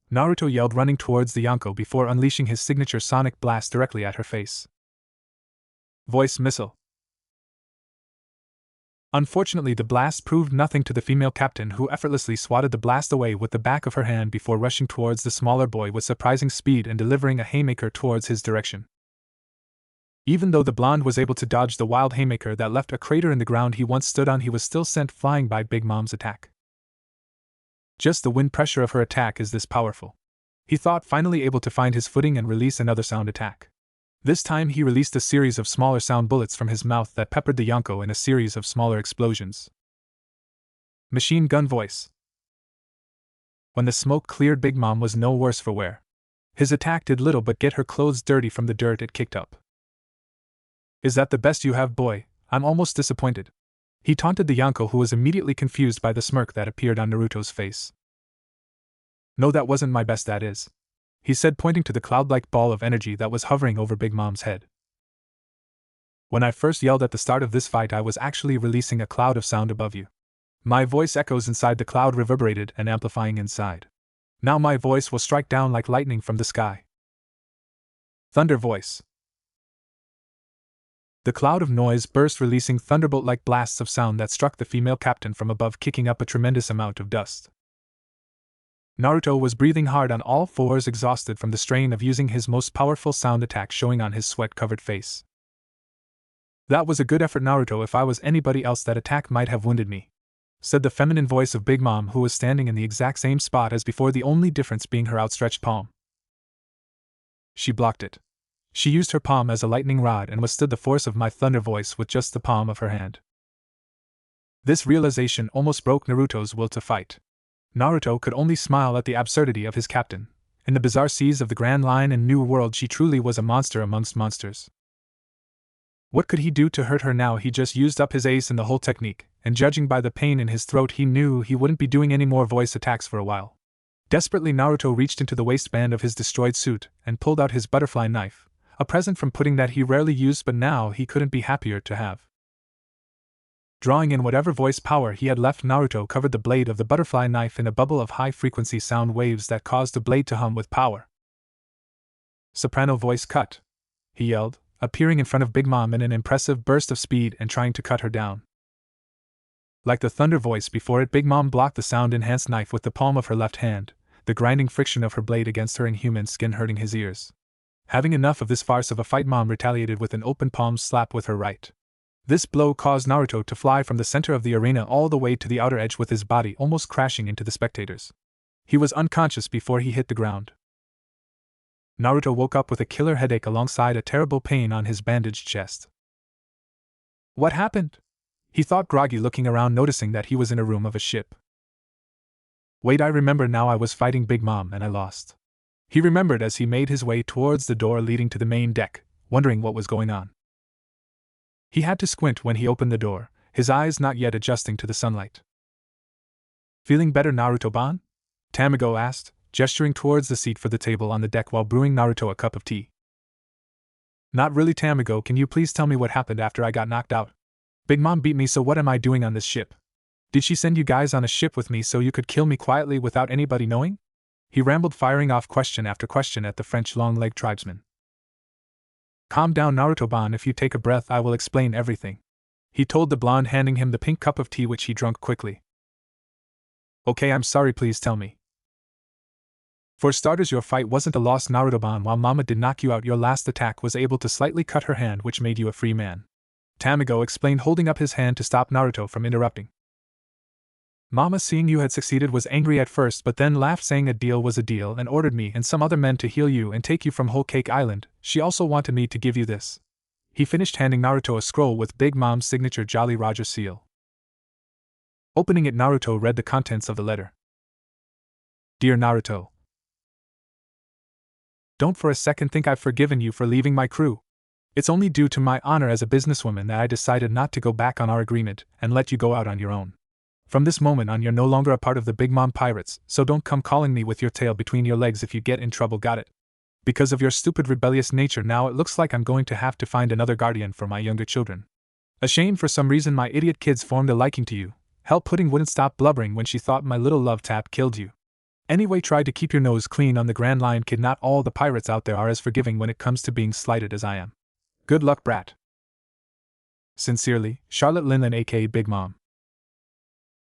Naruto yelled, running towards the Yonko before unleashing his signature sonic blast directly at her face. Voice missile. Unfortunately, the blast proved nothing to the female captain, who effortlessly swatted the blast away with the back of her hand before rushing towards the smaller boy with surprising speed and delivering a haymaker towards his direction. Even though the blonde was able to dodge the wild haymaker that left a crater in the ground he once stood on, he was still sent flying by Big Mom's attack. Just the wind pressure of her attack is this powerful, he thought, finally able to find his footing and release another sound attack. This time he released a series of smaller sound bullets from his mouth that peppered the Yonko in a series of smaller explosions. Machine gun voice. When the smoke cleared, Big Mom was no worse for wear. His attack did little but get her clothes dirty from the dirt it kicked up. Is that the best you have, boy? I'm almost disappointed. He taunted the Yonko, who was immediately confused by the smirk that appeared on Naruto's face. No, that wasn't my best, that is, he said, pointing to the cloud-like ball of energy that was hovering over Big Mom's head. When I first yelled at the start of this fight, I was actually releasing a cloud of sound above you. My voice echoes inside the cloud, reverberated and amplifying inside. Now my voice will strike down like lightning from the sky. Thunder voice. The cloud of noise burst, releasing thunderbolt-like blasts of sound that struck the female captain from above, kicking up a tremendous amount of dust. Naruto was breathing hard on all fours, exhausted from the strain of using his most powerful sound attack, showing on his sweat-covered face. That was a good effort, Naruto. If I was anybody else, that attack might have wounded me, said the feminine voice of Big Mom, who was standing in the exact same spot as before, the only difference being her outstretched palm. She blocked it. She used her palm as a lightning rod and withstood the force of my thunder voice with just the palm of her hand. This realization almost broke Naruto's will to fight. Naruto could only smile at the absurdity of his captain. In the bizarre seas of the Grand Line and New World, she truly was a monster amongst monsters. What could he do to hurt her now? He just used up his ace in the whole technique, and judging by the pain in his throat, he knew he wouldn't be doing any more voice attacks for a while. Desperately, Naruto reached into the waistband of his destroyed suit and pulled out his butterfly knife, a present from Pudding that he rarely used, but now he couldn't be happier to have. Drawing in whatever voice power he had left, Naruto covered the blade of the butterfly knife in a bubble of high-frequency sound waves that caused the blade to hum with power. Soprano voice cut, he yelled, appearing in front of Big Mom in an impressive burst of speed and trying to cut her down. Like the thunder voice before it, Big Mom blocked the sound-enhanced knife with the palm of her left hand, the grinding friction of her blade against her inhuman skin hurting his ears. Having enough of this farce of a fight, Mom retaliated with an open palm slap with her right. This blow caused Naruto to fly from the center of the arena all the way to the outer edge, with his body almost crashing into the spectators. He was unconscious before he hit the ground. Naruto woke up with a killer headache alongside a terrible pain on his bandaged chest. What happened? He thought, groggy, looking around, noticing that he was in a room of a ship. Wait, I remember now, I was fighting Big Mom and I lost. He remembered as he made his way towards the door leading to the main deck, wondering what was going on. He had to squint when he opened the door, his eyes not yet adjusting to the sunlight. Feeling better, Naruto-ban? Tamago asked, gesturing towards the seat for the table on the deck while brewing Naruto a cup of tea. Not really, Tamago. Can you please tell me what happened after I got knocked out? Big Mom beat me, so what am I doing on this ship? Did she send you guys on a ship with me so you could kill me quietly without anybody knowing? He rambled, firing off question after question at the French long-legged tribesman. Calm down, Naruto-ban. If you take a breath, I will explain everything, he told the blonde, handing him the pink cup of tea, which he drank quickly. Okay, I'm sorry, please tell me. For starters, your fight wasn't a loss, Naruto-ban. While Mama did knock you out, your last attack was able to slightly cut her hand, which made you a free man, Tamago explained, holding up his hand to stop Naruto from interrupting. Mama, seeing you had succeeded, was angry at first, but then laughed, saying a deal was a deal, and ordered me and some other men to heal you and take you from Whole Cake Island. She also wanted me to give you this. He finished, handing Naruto a scroll with Big Mom's signature Jolly Roger seal. Opening it, Naruto read the contents of the letter. Dear Naruto, don't for a second think I've forgiven you for leaving my crew. It's only due to my honor as a businesswoman that I decided not to go back on our agreement and let you go out on your own. From this moment on, you're no longer a part of the Big Mom Pirates, so don't come calling me with your tail between your legs if you get in trouble, got it? Because of your stupid rebellious nature, now it looks like I'm going to have to find another guardian for my younger children. Ashamed, for some reason my idiot kids formed a liking to you. Hell, Pudding wouldn't stop blubbering when she thought my little love tap killed you. Anyway, try to keep your nose clean on the Grand Line, kid. Not all the pirates out there are as forgiving when it comes to being slighted as I am. Good luck, brat. Sincerely, Charlotte Linlin, aka Big Mom.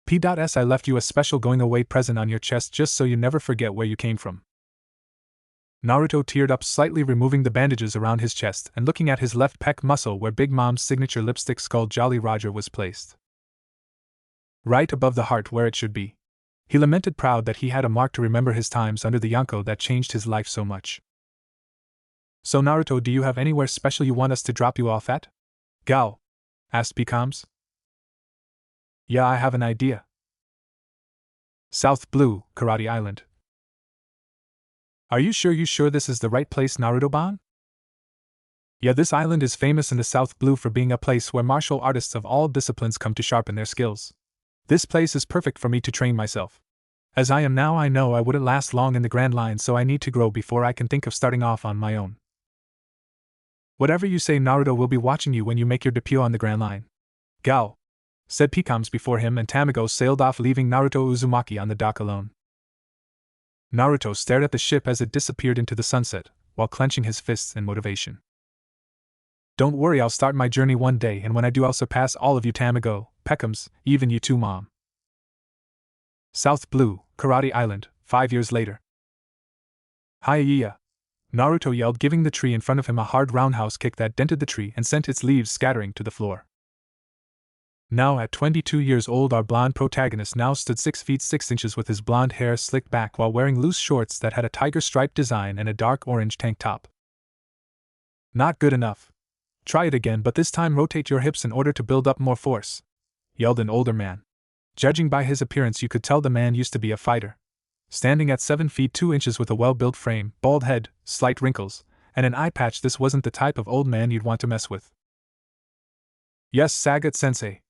P.S. I left you a special going away present on your chest just so you never forget where you came from. Naruto teared up slightly, removing the bandages around his chest and looking at his left pec muscle where Big Mom's signature lipstick skull Jolly Roger was placed. Right above the heart, where it should be. He lamented, proud that he had a mark to remember his times under the Yonko that changed his life so much. So Naruto, do you have anywhere special you want us to drop you off at? Gao asked Becomes. Yeah, I have an idea. South Blue, Karate Island. Are you sure this is the right place, Naruto-ban? Yeah, this island is famous in the South Blue for being a place where martial artists of all disciplines come to sharpen their skills. This place is perfect for me to train myself. As I am now, I know I wouldn't last long in the Grand Line, so I need to grow before I can think of starting off on my own. Whatever you say, Naruto will be watching you when you make your debut on the Grand Line. Gao, said Picams before him, and Tamago sailed off, leaving Naruto Uzumaki on the dock alone. Naruto stared at the ship as it disappeared into the sunset, while clenching his fists in motivation. Don't worry, I'll start my journey one day, and when I do I'll surpass all of you, Tamago, Peckhams, even you too, Mom. South Blue, Karate Island, 5 years later. Hi-ya! Naruto yelled, giving the tree in front of him a hard roundhouse kick that dented the tree and sent its leaves scattering to the floor. Now at 22 years old, our blonde protagonist now stood 6 feet 6 inches with his blonde hair slicked back while wearing loose shorts that had a tiger stripe design and a dark orange tank top. Not good enough. Try it again, but this time rotate your hips in order to build up more force, yelled an older man. Judging by his appearance, you could tell the man used to be a fighter. Standing at 7 feet 2 inches with a well-built frame, bald head, slight wrinkles, and an eye patch, this wasn't the type of old man you'd want to mess with. Yes, Sagat-sensei.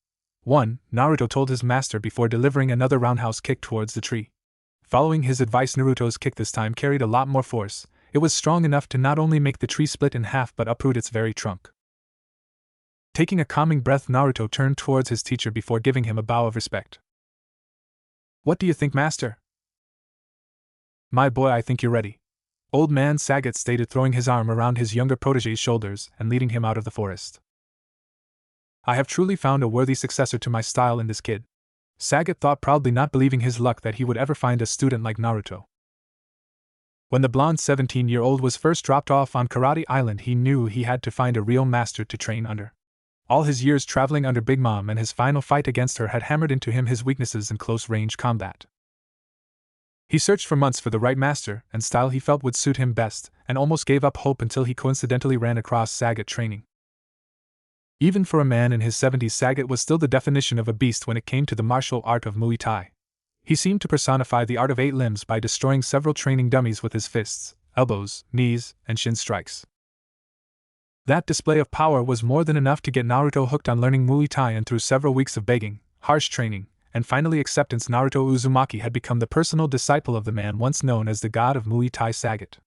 1. Naruto told his master before delivering another roundhouse kick towards the tree. Following his advice, Naruto's kick this time carried a lot more force. It was strong enough to not only make the tree split in half but uproot its very trunk. Taking a calming breath, Naruto turned towards his teacher before giving him a bow of respect. What do you think, master? My boy, I think you're ready. Old man Sagat stated, throwing his arm around his younger protege's shoulders and leading him out of the forest. I have truly found a worthy successor to my style in this kid. Sagat thought proudly, not believing his luck that he would ever find a student like Naruto. When the blonde 17-year-old was first dropped off on Karate Island, he knew he had to find a real master to train under. All his years traveling under Big Mom and his final fight against her had hammered into him his weaknesses in close-range combat. He searched for months for the right master and style he felt would suit him best, and almost gave up hope until he coincidentally ran across Sagat training. Even for a man in his 70s, Sagat was still the definition of a beast when it came to the martial art of Muay Thai. He seemed to personify the art of 8 limbs by destroying several training dummies with his fists, elbows, knees, and shin strikes. That display of power was more than enough to get Naruto hooked on learning Muay Thai, and through several weeks of begging, harsh training, and finally acceptance, Naruto Uzumaki had become the personal disciple of the man once known as the god of Muay Thai, Sagat.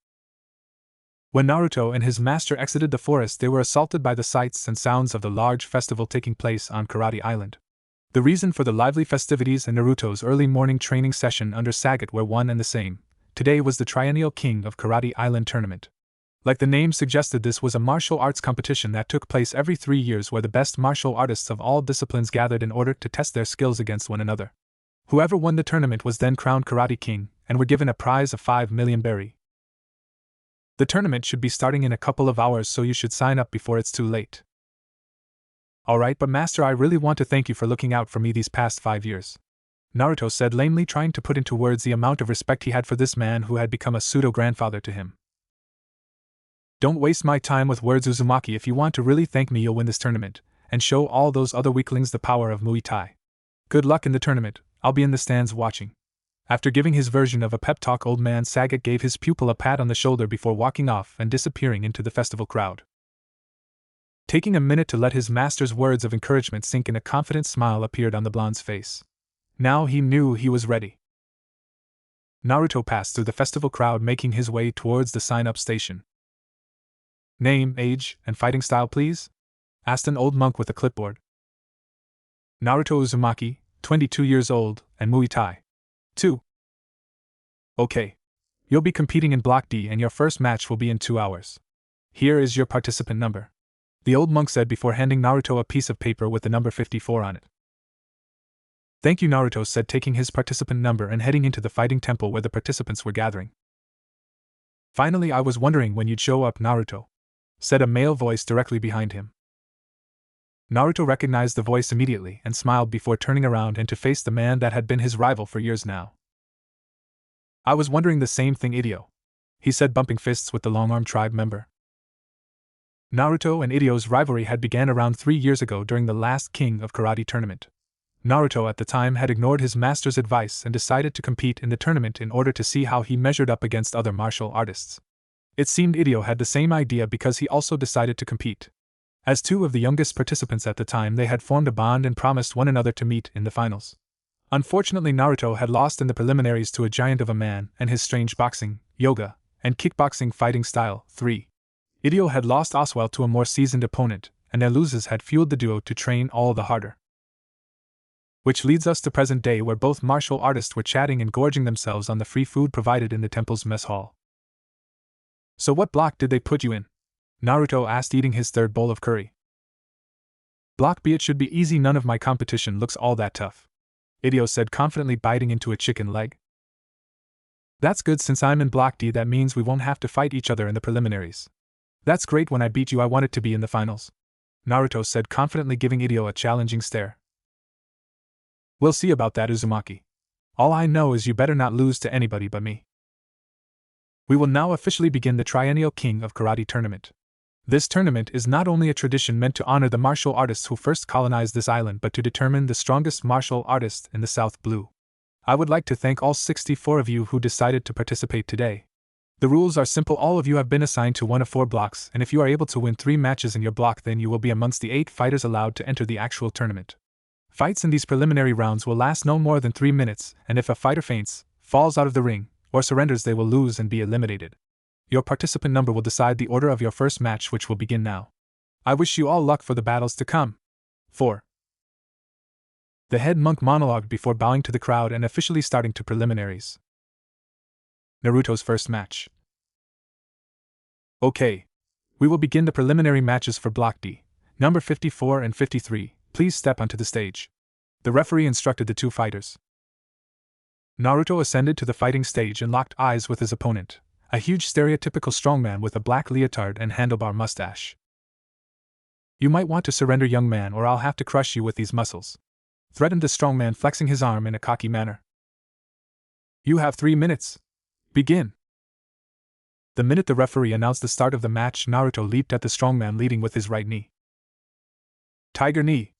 When Naruto and his master exited the forest, they were assaulted by the sights and sounds of the large festival taking place on Karate Island. The reason for the lively festivities and Naruto's early morning training session under Sagat were one and the same. Today was the Triennial King of Karate Island tournament. Like the name suggested, this was a martial arts competition that took place every 3 years where the best martial artists of all disciplines gathered in order to test their skills against one another. Whoever won the tournament was then crowned Karate King, and were given a prize of 5 million berry. The tournament should be starting in a couple of hours, so you should sign up before it's too late. Alright, but master, I really want to thank you for looking out for me these past 5 years. Naruto said lamely, trying to put into words the amount of respect he had for this man who had become a pseudo-grandfather to him. Don't waste my time with words, Uzumaki. If you want to really thank me, you'll win this tournament, and show all those other weaklings the power of Muay Thai. Good luck in the tournament, I'll be in the stands watching. After giving his version of a pep talk, old man Sagat gave his pupil a pat on the shoulder before walking off and disappearing into the festival crowd. Taking a minute to let his master's words of encouragement sink in, a confident smile appeared on the blonde's face. Now he knew he was ready. Naruto passed through the festival crowd, making his way towards the sign-up station. Name, age, and fighting style, please? Asked an old monk with a clipboard. Naruto Uzumaki, 22 years old, and Muay Thai. 2. Okay. You'll be competing in Block D and your first match will be in 2 hours. Here is your participant number, the old monk said before handing Naruto a piece of paper with the number 54 on it. Thank you, Naruto said, taking his participant number and heading into the fighting temple where the participants were gathering. Finally, I was wondering when you'd show up, Naruto, said a male voice directly behind him. Naruto recognized the voice immediately and smiled before turning around and to face the man that had been his rival for years now. I was wondering the same thing, Idio, he said, bumping fists with the long-arm tribe member. Naruto and Idio's rivalry had began around 3 years ago during the last King of Karate tournament. Naruto at the time had ignored his master's advice and decided to compete in the tournament in order to see how he measured up against other martial artists. It seemed Hideo had the same idea because he also decided to compete. As two of the youngest participants at the time, they had formed a bond and promised one another to meet in the finals. Unfortunately, Naruto had lost in the preliminaries to a giant of a man and his strange boxing, yoga, and kickboxing fighting style. 3. Hideo had lost Oswell to a more seasoned opponent, and their losses had fueled the duo to train all the harder. Which leads us to present day, where both martial artists were chatting and gorging themselves on the free food provided in the temple's mess hall. "So what block did they put you in?" Naruto asked, eating his third bowl of curry. "Block B, it should be easy, none of my competition looks all that tough," Hideo said, confidently biting into a chicken leg. "That's good, since I'm in Block D, that means we won't have to fight each other in the preliminaries." "That's great, when I beat you I want it to be in the finals," Naruto said, confidently giving Hideo a challenging stare. "We'll see about that, Uzumaki. All I know is you better not lose to anybody but me." We will now officially begin the Triennial King of Karate tournament. This tournament is not only a tradition meant to honor the martial artists who first colonized this island, but to determine the strongest martial artist in the South Blue. I would like to thank all 64 of you who decided to participate today. The rules are simple. All of you have been assigned to one of 4 blocks, and if you are able to win 3 matches in your block, then you will be amongst the 8 fighters allowed to enter the actual tournament. Fights in these preliminary rounds will last no more than 3 minutes, and if a fighter faints, falls out of the ring, or surrenders, they will lose and be eliminated. Your participant number will decide the order of your first match, which will begin now. I wish you all luck for the battles to come. 4. The head monk monologued before bowing to the crowd and officially starting to preliminaries. Naruto's first match. Okay. We will begin the preliminary matches for Block D. Number 54 and 53, please step onto the stage. The referee instructed the 2 fighters. Naruto ascended to the fighting stage and locked eyes with his opponent, a huge stereotypical strongman with a black leotard and handlebar mustache. "You might want to surrender, young man, or I'll have to crush you with these muscles," threatened the strongman, flexing his arm in a cocky manner. "You have 3 minutes. Begin." The minute the referee announced the start of the match, Naruto leaped at the strongman, leading with his right knee. Tiger knee.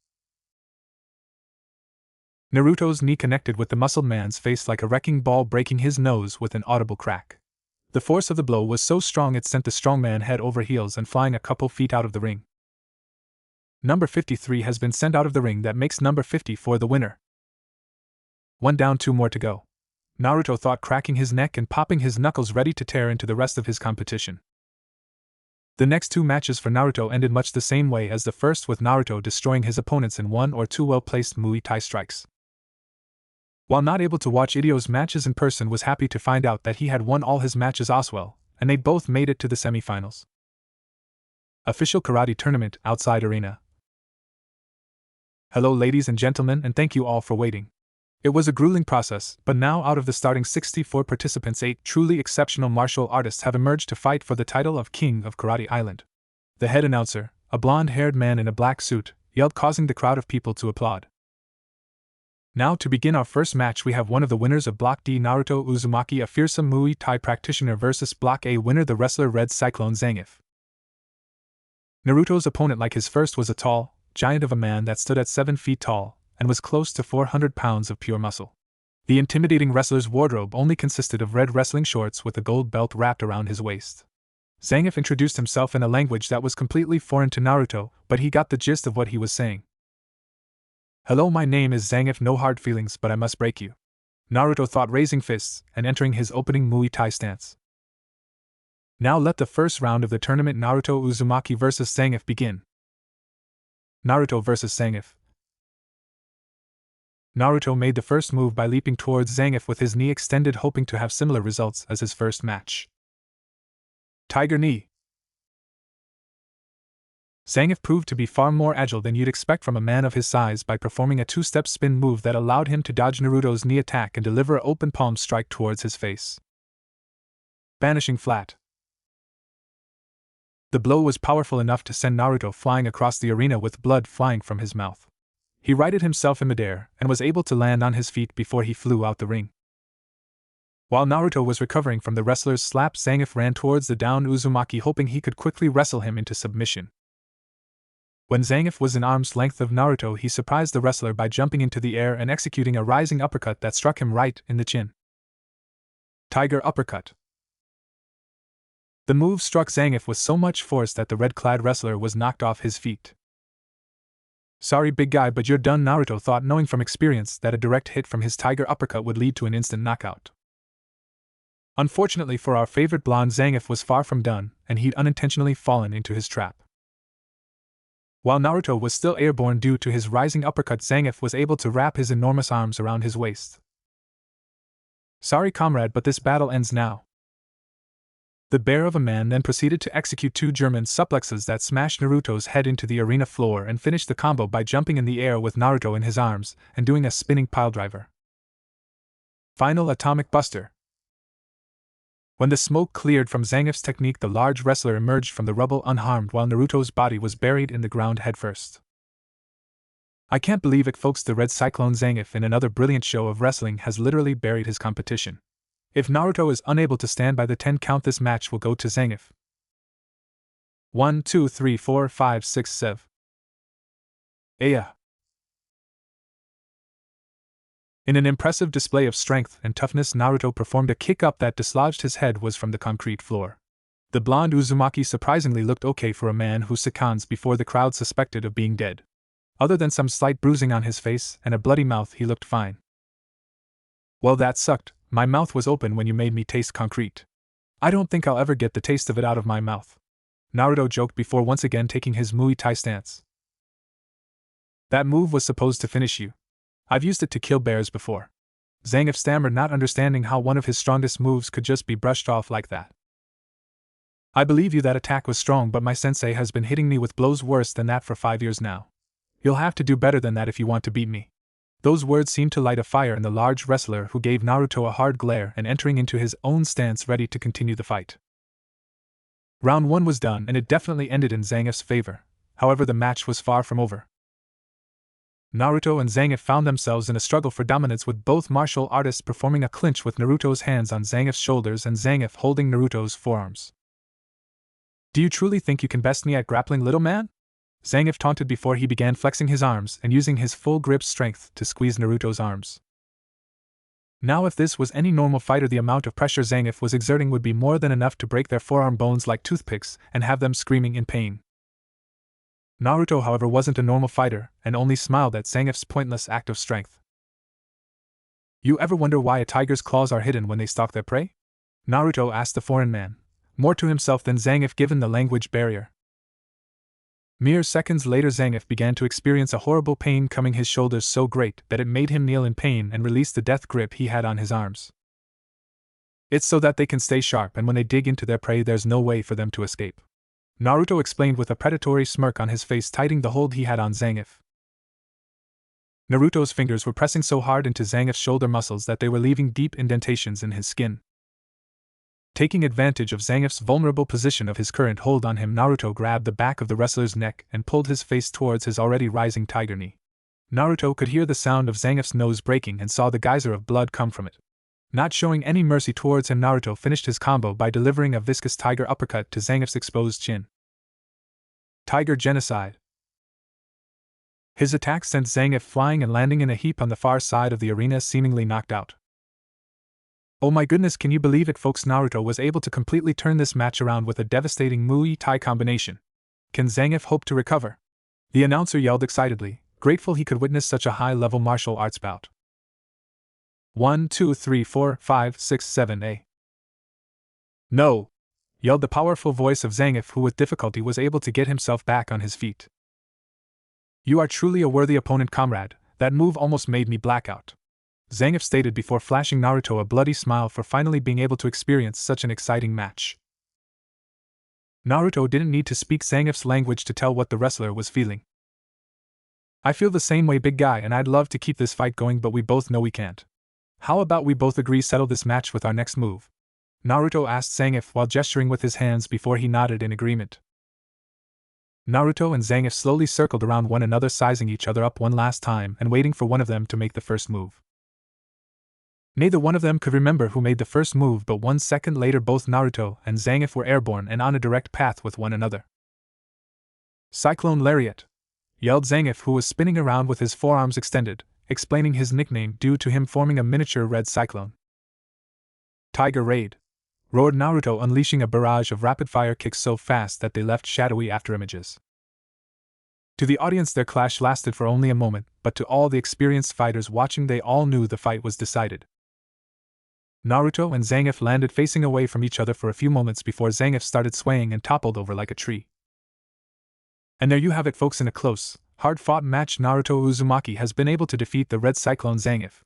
Naruto's knee connected with the muscled man's face like a wrecking ball, breaking his nose with an audible crack. The force of the blow was so strong it sent the strongman head over heels and flying a couple feet out of the ring. Number 53 has been sent out of the ring. That makes number 54 the winner. 1 down, 2 more to go, Naruto thought, cracking his neck and popping his knuckles, ready to tear into the rest of his competition. The next 2 matches for Naruto ended much the same way as the first, with Naruto destroying his opponents in 1 or 2 well-placed Muay Thai strikes. While not able to watch Hideo's matches in person, was happy to find out that he had won all his matches as well, and they both made it to the semifinals. Official Karate Tournament, outside arena. Hello ladies and gentlemen, and thank you all for waiting. It was a grueling process, but now out of the starting 64 participants, 8 truly exceptional martial artists have emerged to fight for the title of King of Karate Island. The head announcer, a blonde-haired man in a black suit, yelled, causing the crowd of people to applaud. Now to begin our first match, we have one of the winners of Block D, Naruto Uzumaki, a fearsome Muay Thai practitioner, versus Block A winner, the wrestler Red Cyclone Zangief. Naruto's opponent, like his first, was a tall giant of a man that stood at 7 feet tall and was close to 400 pounds of pure muscle. The intimidating wrestler's wardrobe only consisted of red wrestling shorts with a gold belt wrapped around his waist. Zangief introduced himself in a language that was completely foreign to Naruto, but he got the gist of what he was saying. "Hello, my name is Zangief, no hard feelings, but I must break you," Naruto thought, raising fists and entering his opening Muay Thai stance. Now let the first round of the tournament, Naruto Uzumaki vs Zangief, begin. Naruto vs Zangief. Naruto made the first move by leaping towards Zangief with his knee extended, hoping to have similar results as his first match. Tiger knee. Zangief proved to be far more agile than you'd expect from a man of his size by performing a 2-step spin move that allowed him to dodge Naruto's knee attack and deliver an open palm strike towards his face. Banishing flat. The blow was powerful enough to send Naruto flying across the arena with blood flying from his mouth. He righted himself in midair and was able to land on his feet before he flew out the ring. While Naruto was recovering from the wrestler's slap, Zangief ran towards the downed Uzumaki, hoping he could quickly wrestle him into submission. When Zangief was in arm's length of Naruto, he surprised the wrestler by jumping into the air and executing a rising uppercut that struck him right in the chin. Tiger uppercut. The move struck Zangief with so much force that the red-clad wrestler was knocked off his feet. Sorry big guy, but you're done, Naruto thought, knowing from experience that a direct hit from his tiger uppercut would lead to an instant knockout. Unfortunately for our favorite blonde, Zangief was far from done, and he'd unintentionally fallen into his trap. While Naruto was still airborne due to his rising uppercut, Zangief was able to wrap his enormous arms around his waist. Sorry comrade, but this battle ends now. The bear of a man then proceeded to execute 2 German suplexes that smashed Naruto's head into the arena floor and finished the combo by jumping in the air with Naruto in his arms and doing a spinning piledriver. Final Atomic Buster. When the smoke cleared from Zangief's technique, the large wrestler emerged from the rubble unharmed while Naruto's body was buried in the ground headfirst. I can't believe it, folks. The Red Cyclone Zangief, in another brilliant show of wrestling, has literally buried his competition. If Naruto is unable to stand by the 10 count, this match will go to Zangief. 1, 2, 3, 4, 5, 6, 7. Aya. In an impressive display of strength and toughness, Naruto performed a kick-up that dislodged his head was from the concrete floor. The blonde Uzumaki surprisingly looked okay for a man who seconds before the crowd suspected of being dead. Other than some slight bruising on his face and a bloody mouth, he looked fine. Well, that sucked. My mouth was open when you made me taste concrete. I don't think I'll ever get the taste of it out of my mouth, Naruto joked before once again taking his Muay Thai stance. That move was supposed to finish you. I've used it to kill bears before. Zangief stammered, not understanding how one of his strongest moves could just be brushed off like that. I believe you, that attack was strong, but my sensei has been hitting me with blows worse than that for 5 years now. You'll have to do better than that if you want to beat me. Those words seemed to light a fire in the large wrestler, who gave Naruto a hard glare and entering into his own stance ready to continue the fight. Round 1 was done, and it definitely ended in Zangief's favor. However, the match was far from over. Naruto and Zangief found themselves in a struggle for dominance, with both martial artists performing a clinch with Naruto's hands on Zangief's shoulders and Zangief holding Naruto's forearms. Do you truly think you can best me at grappling, little man? Zangief taunted before he began flexing his arms and using his full grip strength to squeeze Naruto's arms. Now, if this was any normal fighter, the amount of pressure Zangief was exerting would be more than enough to break their forearm bones like toothpicks and have them screaming in pain. Naruto, however, wasn't a normal fighter and only smiled at Zangief's pointless act of strength. You ever wonder why a tiger's claws are hidden when they stalk their prey? Naruto asked the foreign man, more to himself than Zangief given the language barrier. Mere seconds later, Zangief began to experience a horrible pain coming his shoulders, so great that it made him kneel in pain and release the death grip he had on his arms. It's so that they can stay sharp, and when they dig into their prey there's no way for them to escape, Naruto explained with a predatory smirk on his face, tightening the hold he had on Zangief. Naruto's fingers were pressing so hard into Zangief's shoulder muscles that they were leaving deep indentations in his skin. Taking advantage of Zangief's vulnerable position of his current hold on him, Naruto grabbed the back of the wrestler's neck and pulled his face towards his already rising tiger knee. Naruto could hear the sound of Zangief's nose breaking and saw the geyser of blood come from it. Not showing any mercy towards him, Naruto finished his combo by delivering a viscous tiger uppercut to Zangief's exposed chin. Tiger genocide. His attack sent Zangief flying and landing in a heap on the far side of the arena, seemingly knocked out. Oh my goodness, can you believe it, folks? Naruto was able to completely turn this match around with a devastating Muay Thai combination. Can Zangief hope to recover? The announcer yelled excitedly, grateful he could witness such a high-level martial arts bout. 1, 2, 3, 4, 5, 6, 7, A. No! Yelled the powerful voice of Zangief, who with difficulty was able to get himself back on his feet. You are truly a worthy opponent, comrade. That move almost made me black out, Zangief stated before flashing Naruto a bloody smile for finally being able to experience such an exciting match. Naruto didn't need to speak Zangief's language to tell what the wrestler was feeling. I feel the same way, big guy, and I'd love to keep this fight going, but we both know we can't. How about we both agree settle this match with our next move? Naruto asked Zangief while gesturing with his hands before he nodded in agreement. Naruto and Zangief slowly circled around one another, sizing each other up one last time and waiting for one of them to make the first move. Neither one of them could remember who made the first move, but 1 second later both Naruto and Zangief were airborne and on a direct path with one another. Cyclone Lariat! Yelled Zangief, who was spinning around with his forearms extended, explaining his nickname due to him forming a miniature red cyclone. Tiger Raid! roared Naruto, unleashing a barrage of rapid-fire kicks so fast that they left shadowy afterimages. To the audience their clash lasted for only a moment, but to all the experienced fighters watching they all knew the fight was decided. Naruto and Zangief landed facing away from each other for a few moments before Zangief started swaying and toppled over like a tree. And there you have it, folks, in a close, hard-fought match Naruto Uzumaki has been able to defeat the Red Cyclone Zangief,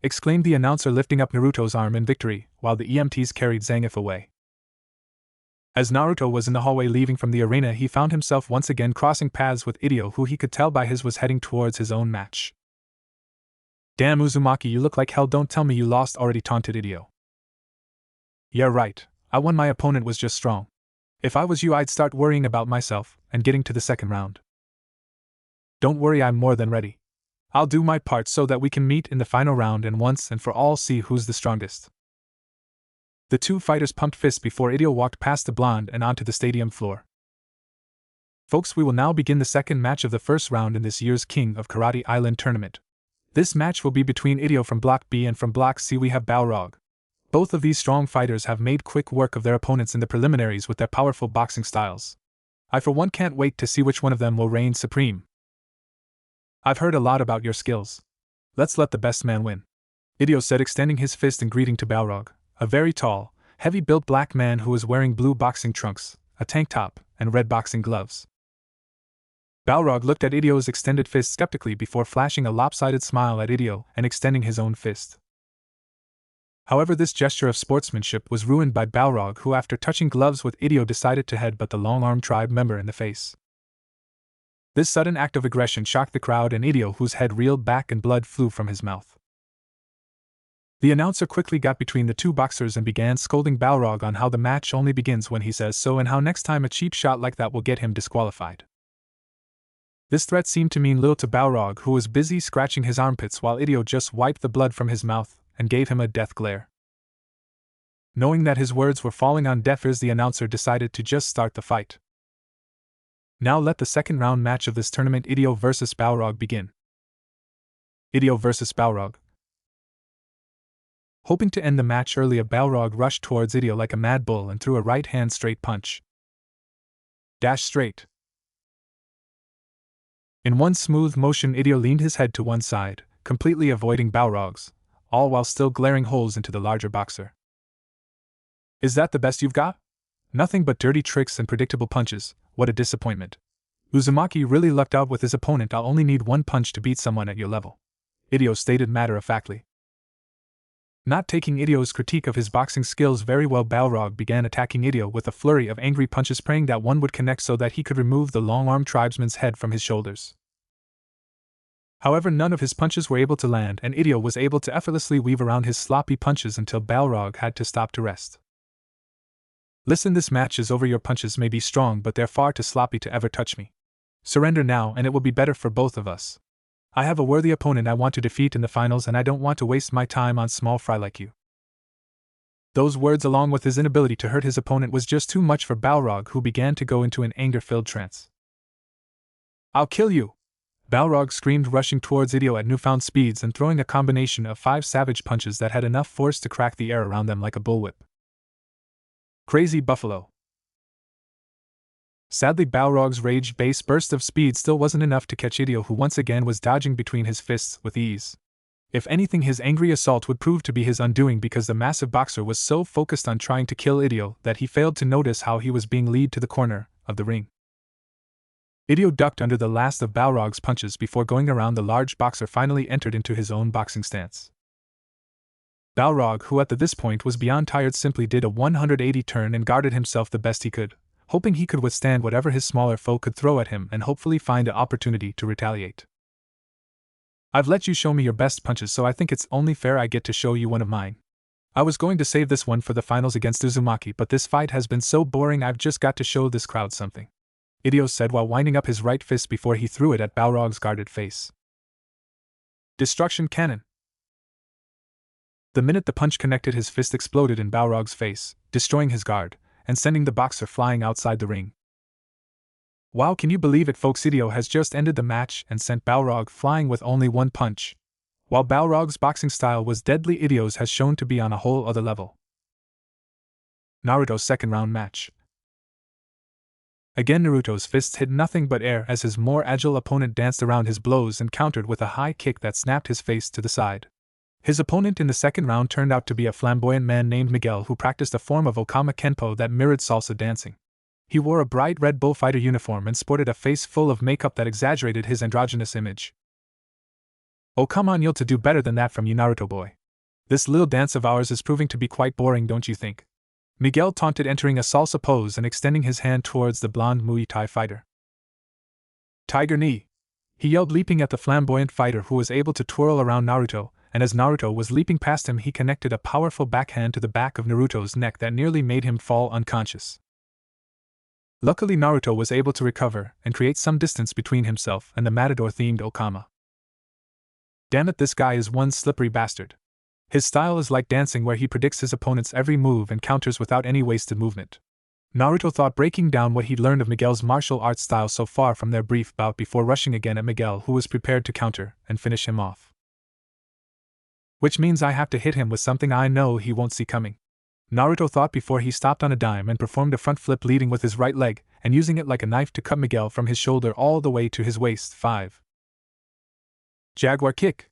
exclaimed the announcer, lifting up Naruto's arm in victory, while the EMTs carried Zangief away. As Naruto was in the hallway leaving from the arena, he found himself once again crossing paths with Idio, who he could tell by his was heading towards his own match. "Damn, Uzumaki, you look like hell, don't tell me you lost already," taunted Idio. "Yeah, right, I won, my opponent was just strong. If I was you, I'd start worrying about myself and getting to the second round." "Don't worry, I'm more than ready. I'll do my part so that we can meet in the final round and once and for all see who's the strongest." The two fighters pumped fists before Idio walked past the blonde and onto the stadium floor. "Folks, we will now begin the second match of the first round in this year's King of Karate Island tournament. This match will be between Idio from Block B and from Block C we have Balrog. Both of these strong fighters have made quick work of their opponents in the preliminaries with their powerful boxing styles. I for one can't wait to see which one of them will reign supreme. I've heard a lot about your skills. Let's let the best man win," Idio said, extending his fist in greeting to Balrog, a very tall, heavy-built black man who was wearing blue boxing trunks, a tank top, and red boxing gloves. Balrog looked at Idio's extended fist skeptically before flashing a lopsided smile at Idio and extending his own fist. However, this gesture of sportsmanship was ruined by Balrog, who after touching gloves with Idio decided to headbutt the long-armed tribe member in the face. This sudden act of aggression shocked the crowd and Idio, whose head reeled back and blood flew from his mouth. The announcer quickly got between the two boxers and began scolding Balrog on how the match only begins when he says so and how next time a cheap shot like that will get him disqualified. This threat seemed to mean little to Balrog, who was busy scratching his armpits while Idio just wiped the blood from his mouth and gave him a death glare. Knowing that his words were falling on deaf ears, the announcer decided to just start the fight. "Now let the second round match of this tournament, Idio vs. Balrog, begin." Idio vs. Balrog. Hoping to end the match early, Balrog rushed towards Idio like a mad bull and threw a right-hand straight punch. Dash straight. In one smooth motion, Idio leaned his head to one side, completely avoiding Balrog's, all while still glaring holes into the larger boxer. "Is that the best you've got? Nothing but dirty tricks and predictable punches, what a disappointment. Uzumaki really lucked out with his opponent. I'll only need one punch to beat someone at your level," Idio stated matter-of-factly. Not taking Idio's critique of his boxing skills very well, Balrog began attacking Idio with a flurry of angry punches, praying that one would connect so that he could remove the long-armed tribesman's head from his shoulders. However, none of his punches were able to land, and Idio was able to effortlessly weave around his sloppy punches until Balrog had to stop to rest. "Listen, this match is over. Your punches may be strong, but they're far too sloppy to ever touch me. Surrender now, and it will be better for both of us. I have a worthy opponent I want to defeat in the finals, and I don't want to waste my time on small fry like you." Those words, along with his inability to hurt his opponent, was just too much for Balrog, who began to go into an anger-filled trance. "I'll kill you!" Balrog screamed, rushing towards Idio at newfound speeds and throwing a combination of 5 savage punches that had enough force to crack the air around them like a bullwhip. Crazy buffalo. Sadly, Balrog's rage-based burst of speed still wasn't enough to catch Idio, who once again was dodging between his fists with ease. If anything, his angry assault would prove to be his undoing, because the massive boxer was so focused on trying to kill Idio that he failed to notice how he was being led to the corner of the ring. Idio ducked under the last of Balrog's punches before going around. The large boxer finally entered into his own boxing stance. Balrog, who at this point was beyond tired, simply did a 180 turn and guarded himself the best he could, hoping he could withstand whatever his smaller foe could throw at him and hopefully find an opportunity to retaliate. "I've let you show me your best punches, so I think it's only fair I get to show you one of mine. I was going to save this one for the finals against Uzumaki, but this fight has been so boring I've just got to show this crowd something," Idio said while winding up his right fist before he threw it at Balrog's guarded face. Destruction Cannon. The minute the punch connected, his fist exploded in Balrog's face, destroying his guard, and sending the boxer flying outside the ring. "Wow, can you believe it, folks? Idio has just ended the match and sent Balrog flying with only one punch. While Balrog's boxing style was deadly, Idio's has shown to be on a whole other level. Naruto's second round match. Again, Naruto's fists hit nothing but air as his more agile opponent danced around his blows and countered with a high kick that snapped his face to the side. His opponent in the second round turned out to be a flamboyant man named Miguel who practiced a form of Okama Kenpo that mirrored salsa dancing. He wore a bright red bullfighter uniform and sported a face full of makeup that exaggerated his androgynous image. "Oh, come on, you'll to do better than that from you, Naruto boy. This little dance of ours is proving to be quite boring, don't you think?" Miguel taunted, entering a salsa pose and extending his hand towards the blonde Muay Thai fighter. "Tiger knee!" he yelled, leaping at the flamboyant fighter who was able to twirl around Naruto, and as Naruto was leaping past him, he connected a powerful backhand to the back of Naruto's neck that nearly made him fall unconscious. Luckily, Naruto was able to recover and create some distance between himself and the matador-themed Okama. Damn it, this guy is one slippery bastard. His style is like dancing, where he predicts his opponent's every move and counters without any wasted movement. Naruto thought, breaking down what he'd learned of Miguel's martial arts style so far from their brief bout before rushing again at Miguel, who was prepared to counter and finish him off. Which means I have to hit him with something I know he won't see coming. Naruto thought before he stopped on a dime and performed a front flip, leading with his right leg and using it like a knife to cut Miguel from his shoulder all the way to his waist. 5. Jaguar kick.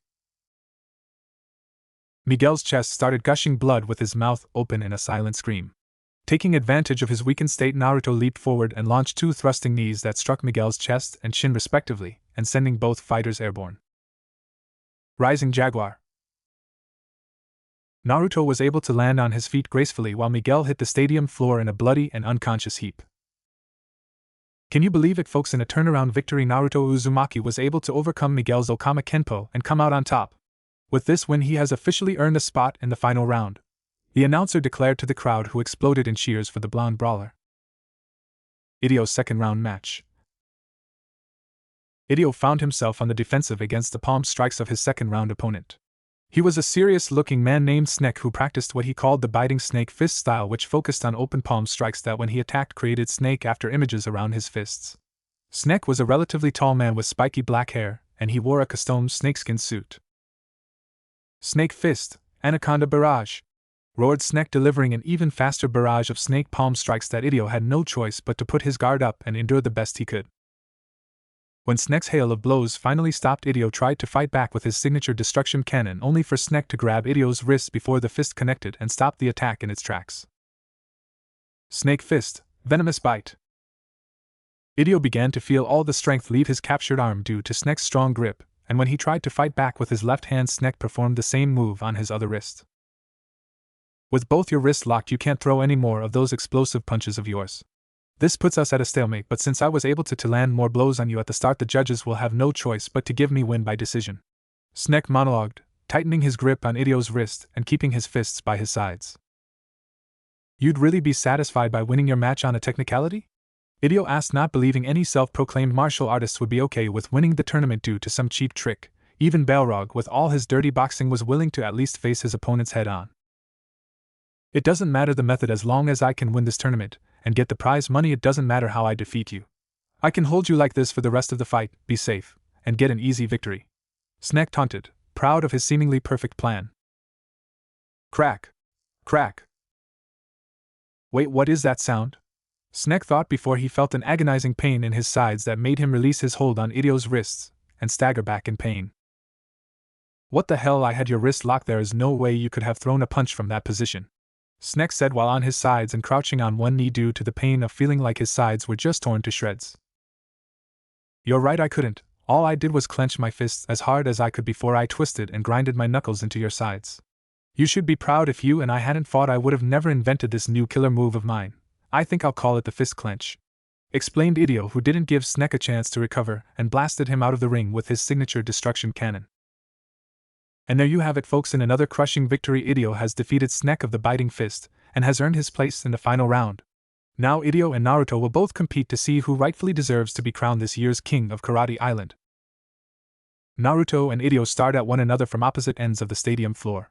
Miguel's chest started gushing blood with his mouth open in a silent scream. Taking advantage of his weakened state, Naruto leaped forward and launched two thrusting knees that struck Miguel's chest and chin respectively, and sending both fighters airborne. Rising Jaguar. Naruto was able to land on his feet gracefully while Miguel hit the stadium floor in a bloody and unconscious heap. Can you believe it, folks? In a turnaround victory, Naruto Uzumaki was able to overcome Miguel's Okama Kenpo and come out on top. With this win, he has officially earned a spot in the final round, the announcer declared to the crowd, who exploded in cheers for the blonde brawler. Idio's second round match. Idio found himself on the defensive against the palm strikes of his second round opponent. He was a serious-looking man named Snake who practiced what he called the biting snake fist style, which focused on open palm strikes that when he attacked created snake after images around his fists. Snake was a relatively tall man with spiky black hair, and he wore a custom snakeskin suit. "Snake fist, Anaconda barrage!" roared Snake, delivering an even faster barrage of snake palm strikes that Idio had no choice but to put his guard up and endure the best he could. When Snake's hail of blows finally stopped, Idio tried to fight back with his signature destruction cannon, only for Snake to grab Idio's wrist before the fist connected and stop the attack in its tracks. Snake fist, venomous bite. Idio began to feel all the strength leave his captured arm due to Snake's strong grip, and when he tried to fight back with his left hand, Snake performed the same move on his other wrist. "With both your wrists locked, you can't throw any more of those explosive punches of yours. This puts us at a stalemate, but since I was able to land more blows on you at the start, the judges will have no choice but to give me win by decision," Snake monologued, tightening his grip on Idio's wrist and keeping his fists by his sides. "You'd really be satisfied by winning your match on a technicality?" Idio asked, not believing any self-proclaimed martial artist would be okay with winning the tournament due to some cheap trick. Even Balrog, with all his dirty boxing, was willing to at least face his opponents head-on. "It doesn't matter the method, as long as I can win this tournament and get the prize money. It doesn't matter how I defeat you. I can hold you like this for the rest of the fight, be safe, and get an easy victory," Snake taunted, proud of his seemingly perfect plan. Crack! Crack! Wait, what is that sound? Snake thought before he felt an agonizing pain in his sides that made him release his hold on Idio's wrists and stagger back in pain. "What the hell, I had your wrist locked. There is no way you could have thrown a punch from that position," Snake said while on his sides and crouching on one knee due to the pain of feeling like his sides were just torn to shreds. "You're right, I couldn't. All I did was clench my fists as hard as I could before I twisted and grinded my knuckles into your sides. You should be proud. If you and I hadn't fought, I would have never invented this new killer move of mine. I think I'll call it the fist clench," explained Idio, who didn't give Snake a chance to recover and blasted him out of the ring with his signature destruction cannon. And there you have it, folks. In another crushing victory, Idio has defeated Snake of the biting fist and has earned his place in the final round. Now Idio and Naruto will both compete to see who rightfully deserves to be crowned this year's king of Karate Island. Naruto and Idio stared at one another from opposite ends of the stadium floor.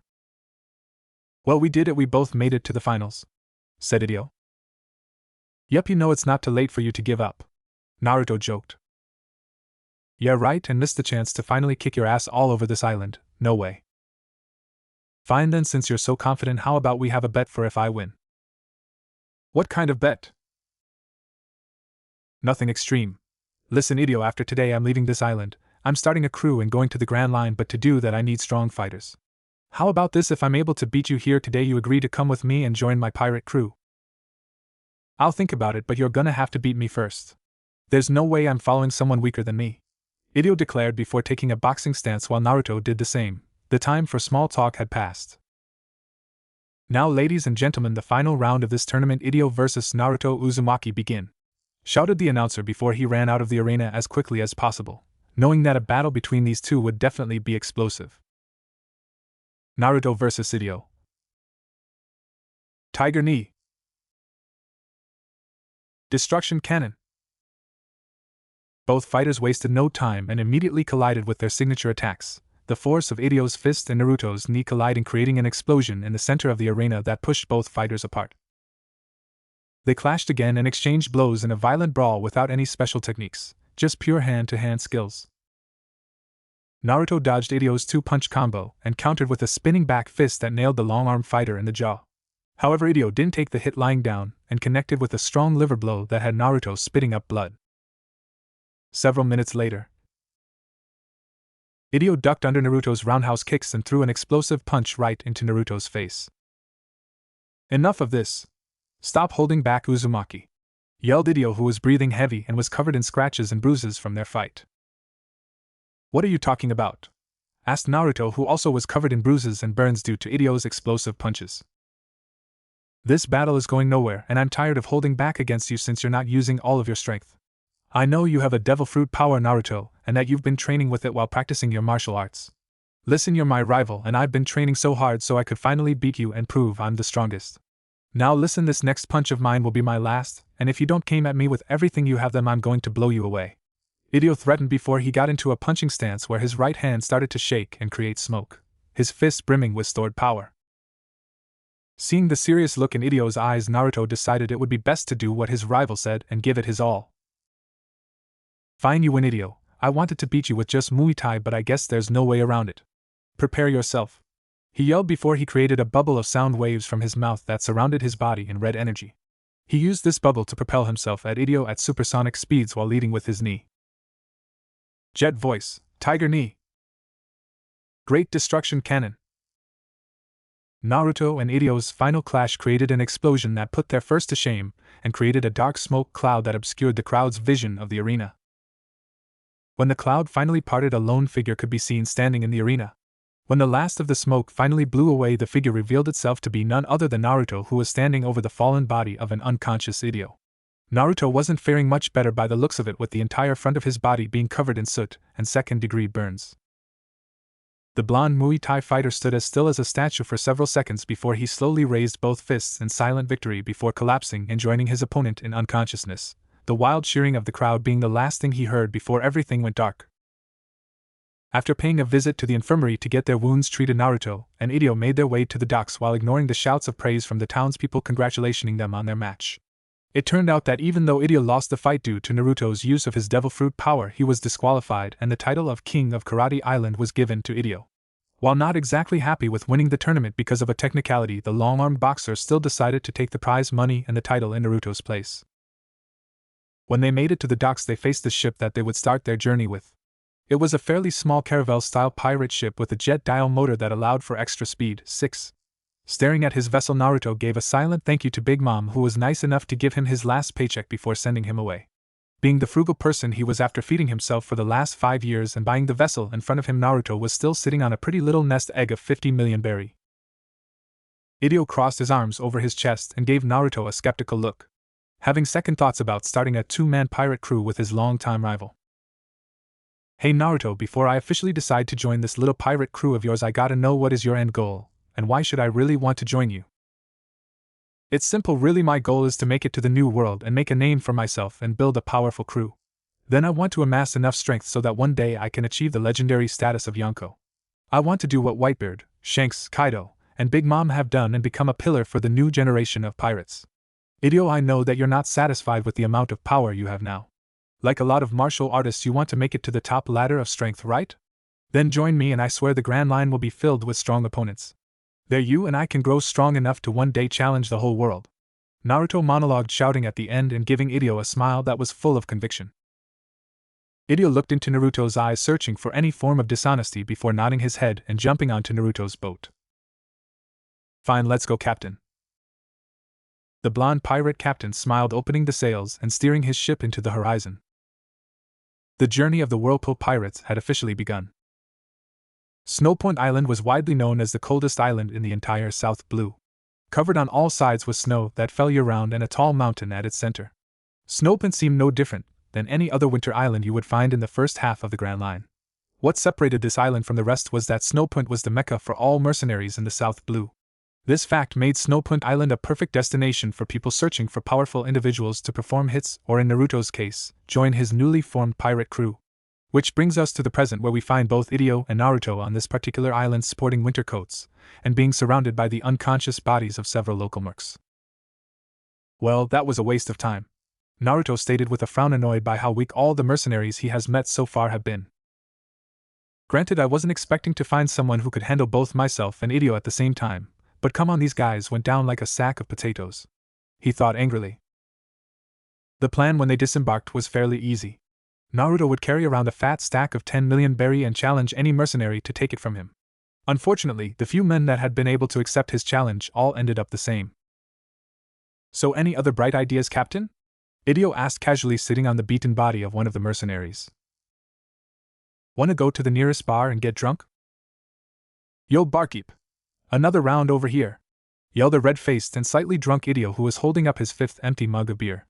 "Well, we did it. We both made it to the finals," said Idio. "Yep, you know it's not too late for you to give up," Naruto joked. "Yeah, right, and missed the chance to finally kick your ass all over this island. No way." "Fine then, since you're so confident, how about we have a bet for if I win?" What kind of bet? Nothing extreme. Listen, Idio, after today I'm leaving this island. I'm starting a crew and going to the Grand Line, but to do that I need strong fighters. How about this? If I'm able to beat you here today, you agree to come with me and join my pirate crew? I'll think about it, but you're gonna have to beat me first. There's no way I'm following someone weaker than me, Idio declared before taking a boxing stance while Naruto did the same. The time for small talk had passed. Now, ladies and gentlemen, the final round of this tournament, Idio vs Naruto Uzumaki, begin, shouted the announcer before he ran out of the arena as quickly as possible, knowing that a battle between these two would definitely be explosive. Naruto vs Idio. Tiger Knee. Destruction Cannon. Both fighters wasted no time and immediately collided with their signature attacks, the force of Idio's fist and Naruto's knee colliding, creating an explosion in the center of the arena that pushed both fighters apart. They clashed again and exchanged blows in a violent brawl without any special techniques, just pure hand-to-hand skills. Naruto dodged Idio's two-punch combo and countered with a spinning back fist that nailed the long-arm fighter in the jaw. However, Idio didn't take the hit lying down and connected with a strong liver blow that had Naruto spitting up blood. Several minutes later, Idio ducked under Naruto's roundhouse kicks and threw an explosive punch right into Naruto's face. Enough of this. Stop holding back, Uzumaki, yelled Idio, who was breathing heavy and was covered in scratches and bruises from their fight. What are you talking about? Asked Naruto, who also was covered in bruises and burns due to Idio's explosive punches. This battle is going nowhere, and I'm tired of holding back against you since you're not using all of your strength. I know you have a devil fruit power, Naruto, and that you've been training with it while practicing your martial arts. Listen, you're my rival, and I've been training so hard so I could finally beat you and prove I'm the strongest. Now listen, this next punch of mine will be my last, and if you don't came at me with everything you have, then I'm going to blow you away. Idio threatened before he got into a punching stance where his right hand started to shake and create smoke, his fist brimming with stored power. Seeing the serious look in Idio's eyes, Naruto decided it would be best to do what his rival said and give it his all. Fine, you win, Idio. I wanted to beat you with just Muay Thai, but I guess there's no way around it. Prepare yourself, he yelled before he created a bubble of sound waves from his mouth that surrounded his body in red energy. He used this bubble to propel himself at Idio at supersonic speeds while leading with his knee. Jet Voice, Tiger Knee. Great Destruction Cannon. Naruto and Idio's final clash created an explosion that put their first to shame and created a dark smoke cloud that obscured the crowd's vision of the arena. When the cloud finally parted, a lone figure could be seen standing in the arena. When the last of the smoke finally blew away, the figure revealed itself to be none other than Naruto, who was standing over the fallen body of an unconscious Idio. Naruto wasn't faring much better by the looks of it, with the entire front of his body being covered in soot and second-degree burns. The blonde Muay Thai fighter stood as still as a statue for several seconds before he slowly raised both fists in silent victory before collapsing and joining his opponent in unconsciousness, the wild cheering of the crowd being the last thing he heard before everything went dark. After paying a visit to the infirmary to get their wounds treated, Naruto and Idio made their way to the docks while ignoring the shouts of praise from the townspeople congratulating them on their match. It turned out that even though Idio lost the fight due to Naruto's use of his devil fruit power, he was disqualified and the title of King of Karate Island was given to Idio. While not exactly happy with winning the tournament because of a technicality, the long-armed boxer still decided to take the prize money and the title in Naruto's place. When they made it to the docks, they faced the ship that they would start their journey with. It was a fairly small caravel-style pirate ship with a jet dial motor that allowed for extra speed. 6. Staring at his vessel, Naruto gave a silent thank you to Big Mom, who was nice enough to give him his last paycheck before sending him away. Being the frugal person he was after feeding himself for the last 5 years and buying the vessel in front of him, Naruto was still sitting on a pretty little nest egg of 50 million berry. Idio crossed his arms over his chest and gave Naruto a skeptical look, having second thoughts about starting a two-man pirate crew with his longtime rival. Hey Naruto, before I officially decide to join this little pirate crew of yours, I gotta know, what is your end goal, and why should I really want to join you? It's simple, really. My goal is to make it to the New World and make a name for myself and build a powerful crew. Then I want to amass enough strength so that one day I can achieve the legendary status of Yonko. I want to do what Whitebeard, Shanks, Kaido, and Big Mom have done and become a pillar for the new generation of pirates. Idio, I know that you're not satisfied with the amount of power you have now. Like a lot of martial artists, you want to make it to the top ladder of strength, right? Then join me and I swear the Grand Line will be filled with strong opponents. There you and I can grow strong enough to one day challenge the whole world. Naruto monologued, shouting at the end and giving Idio a smile that was full of conviction. Idio looked into Naruto's eyes, searching for any form of dishonesty before nodding his head and jumping onto Naruto's boat. Fine, let's go, Captain. The blonde pirate captain smiled, opening the sails and steering his ship into the horizon. The journey of the Whirlpool Pirates had officially begun. Snowpoint Island was widely known as the coldest island in the entire South Blue. Covered on all sides with snow that fell year-round and a tall mountain at its center. Snowpoint seemed no different than any other winter island you would find in the first half of the Grand Line. What separated this island from the rest was that Snowpoint was the mecca for all mercenaries in the South Blue. This fact made Snowpoint Island a perfect destination for people searching for powerful individuals to perform hits, or in Naruto's case, join his newly formed pirate crew. Which brings us to the present, where we find both Idio and Naruto on this particular island sporting winter coats, and being surrounded by the unconscious bodies of several local mercs. Well, that was a waste of time, Naruto stated with a frown, annoyed by how weak all the mercenaries he has met so far have been. Granted, I wasn't expecting to find someone who could handle both myself and Idio at the same time, but come on, these guys went down like a sack of potatoes. He thought angrily. The plan when they disembarked was fairly easy. Naruto would carry around a fat stack of 10 million berry and challenge any mercenary to take it from him. Unfortunately, the few men that had been able to accept his challenge all ended up the same. So, any other bright ideas, Captain? Idio asked casually, sitting on the beaten body of one of the mercenaries. Wanna go to the nearest bar and get drunk? Yo, barkeep! Another round over here! Yelled a red-faced and slightly drunk Idio who was holding up his fifth empty mug of beer.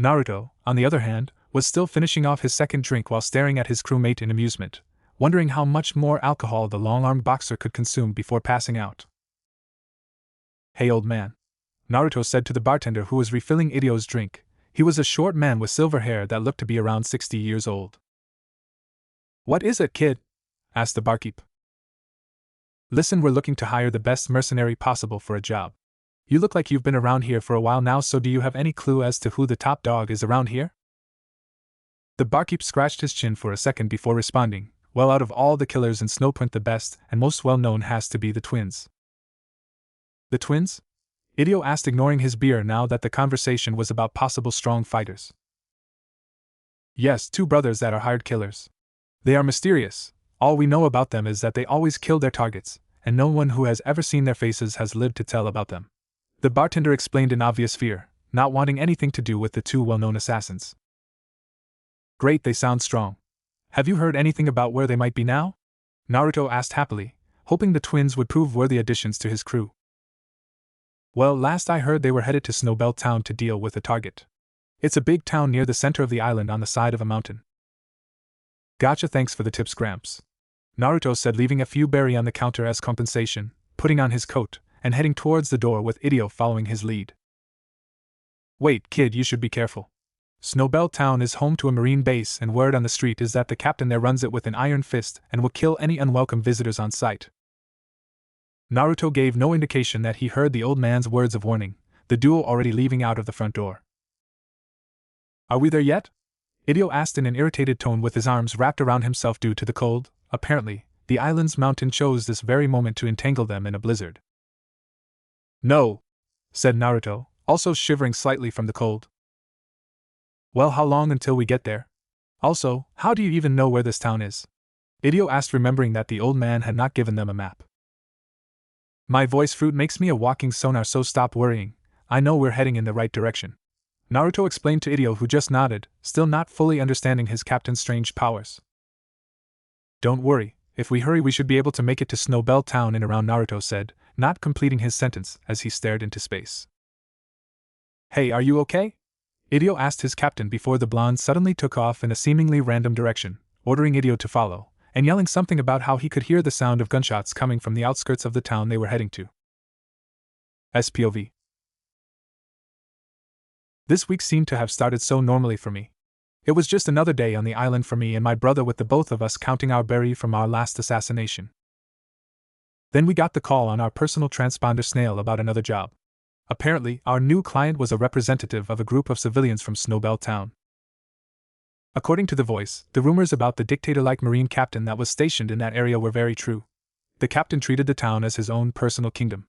Naruto, on the other hand, was still finishing off his second drink while staring at his crewmate in amusement, wondering how much more alcohol the long-armed boxer could consume before passing out. Hey, old man, Naruto said to the bartender who was refilling Idio's drink. He was a short man with silver hair that looked to be around 60 years old. What is it, kid? Asked the barkeep. Listen, we're looking to hire the best mercenary possible for a job. You look like you've been around here for a while now, so do you have any clue as to who the top dog is around here? The barkeep scratched his chin for a second before responding. Well, out of all the killers in Snowpoint, the best and most well-known has to be the twins. The twins? Idio asked, ignoring his beer now that the conversation was about possible strong fighters. Yes, two brothers that are hired killers. They are mysterious. All we know about them is that they always kill their targets, and no one who has ever seen their faces has lived to tell about them. The bartender explained in obvious fear, not wanting anything to do with the two well-known assassins. Great, they sound strong. Have you heard anything about where they might be now? Naruto asked happily, hoping the twins would prove worthy additions to his crew. Well, last I heard they were headed to Snowbell Town to deal with the target. It's a big town near the center of the island on the side of a mountain. Gotcha, thanks for the tips, Gramps, Naruto said, leaving a few berry on the counter as compensation, putting on his coat, and heading towards the door with Idio following his lead. Wait, kid, you should be careful. Snowbell Town is home to a marine base, and word on the street is that the captain there runs it with an iron fist and will kill any unwelcome visitors on sight. Naruto gave no indication that he heard the old man's words of warning, the duo already leaving out of the front door. Are we there yet? Idio asked in an irritated tone, with his arms wrapped around himself due to the cold. Apparently, the island's mountain chose this very moment to entangle them in a blizzard. No, said Naruto, also shivering slightly from the cold. Well, how long until we get there? Also, how do you even know where this town is? Idio asked, remembering that the old man had not given them a map. My voice fruit makes me a walking sonar, so stop worrying. I know we're heading in the right direction, Naruto explained to Idio, who just nodded, still not fully understanding his captain's strange powers. Don't worry, if we hurry we should be able to make it to Snowbell Town in around, Naruto said, not completing his sentence as he stared into space. Hey, are you okay? Idio asked his captain before the blonde suddenly took off in a seemingly random direction, ordering Idio to follow, and yelling something about how he could hear the sound of gunshots coming from the outskirts of the town they were heading to. SPOV. This week seemed to have started so normally for me. It was just another day on the island for me and my brother, with the both of us counting our berry from our last assassination. Then we got the call on our personal transponder snail about another job. Apparently, our new client was a representative of a group of civilians from Snowbell Town. According to the voice, the rumors about the dictator-like marine captain that was stationed in that area were very true. The captain treated the town as his own personal kingdom.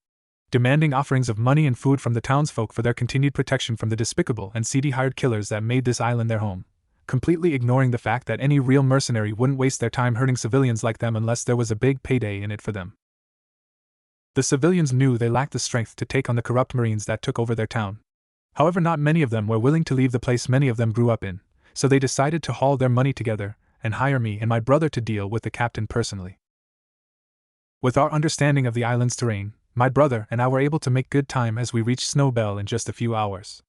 demanding offerings of money and food from the townsfolk for their continued protection from the despicable and seedy hired killers that made this island their home, completely ignoring the fact that any real mercenary wouldn't waste their time hurting civilians like them unless there was a big payday in it for them. The civilians knew they lacked the strength to take on the corrupt Marines that took over their town. However, not many of them were willing to leave the place many of them grew up in, so they decided to haul their money together and hire me and my brother to deal with the captain personally. With our understanding of the island's terrain, my brother and I were able to make good time as we reached Snowbell in just a few hours.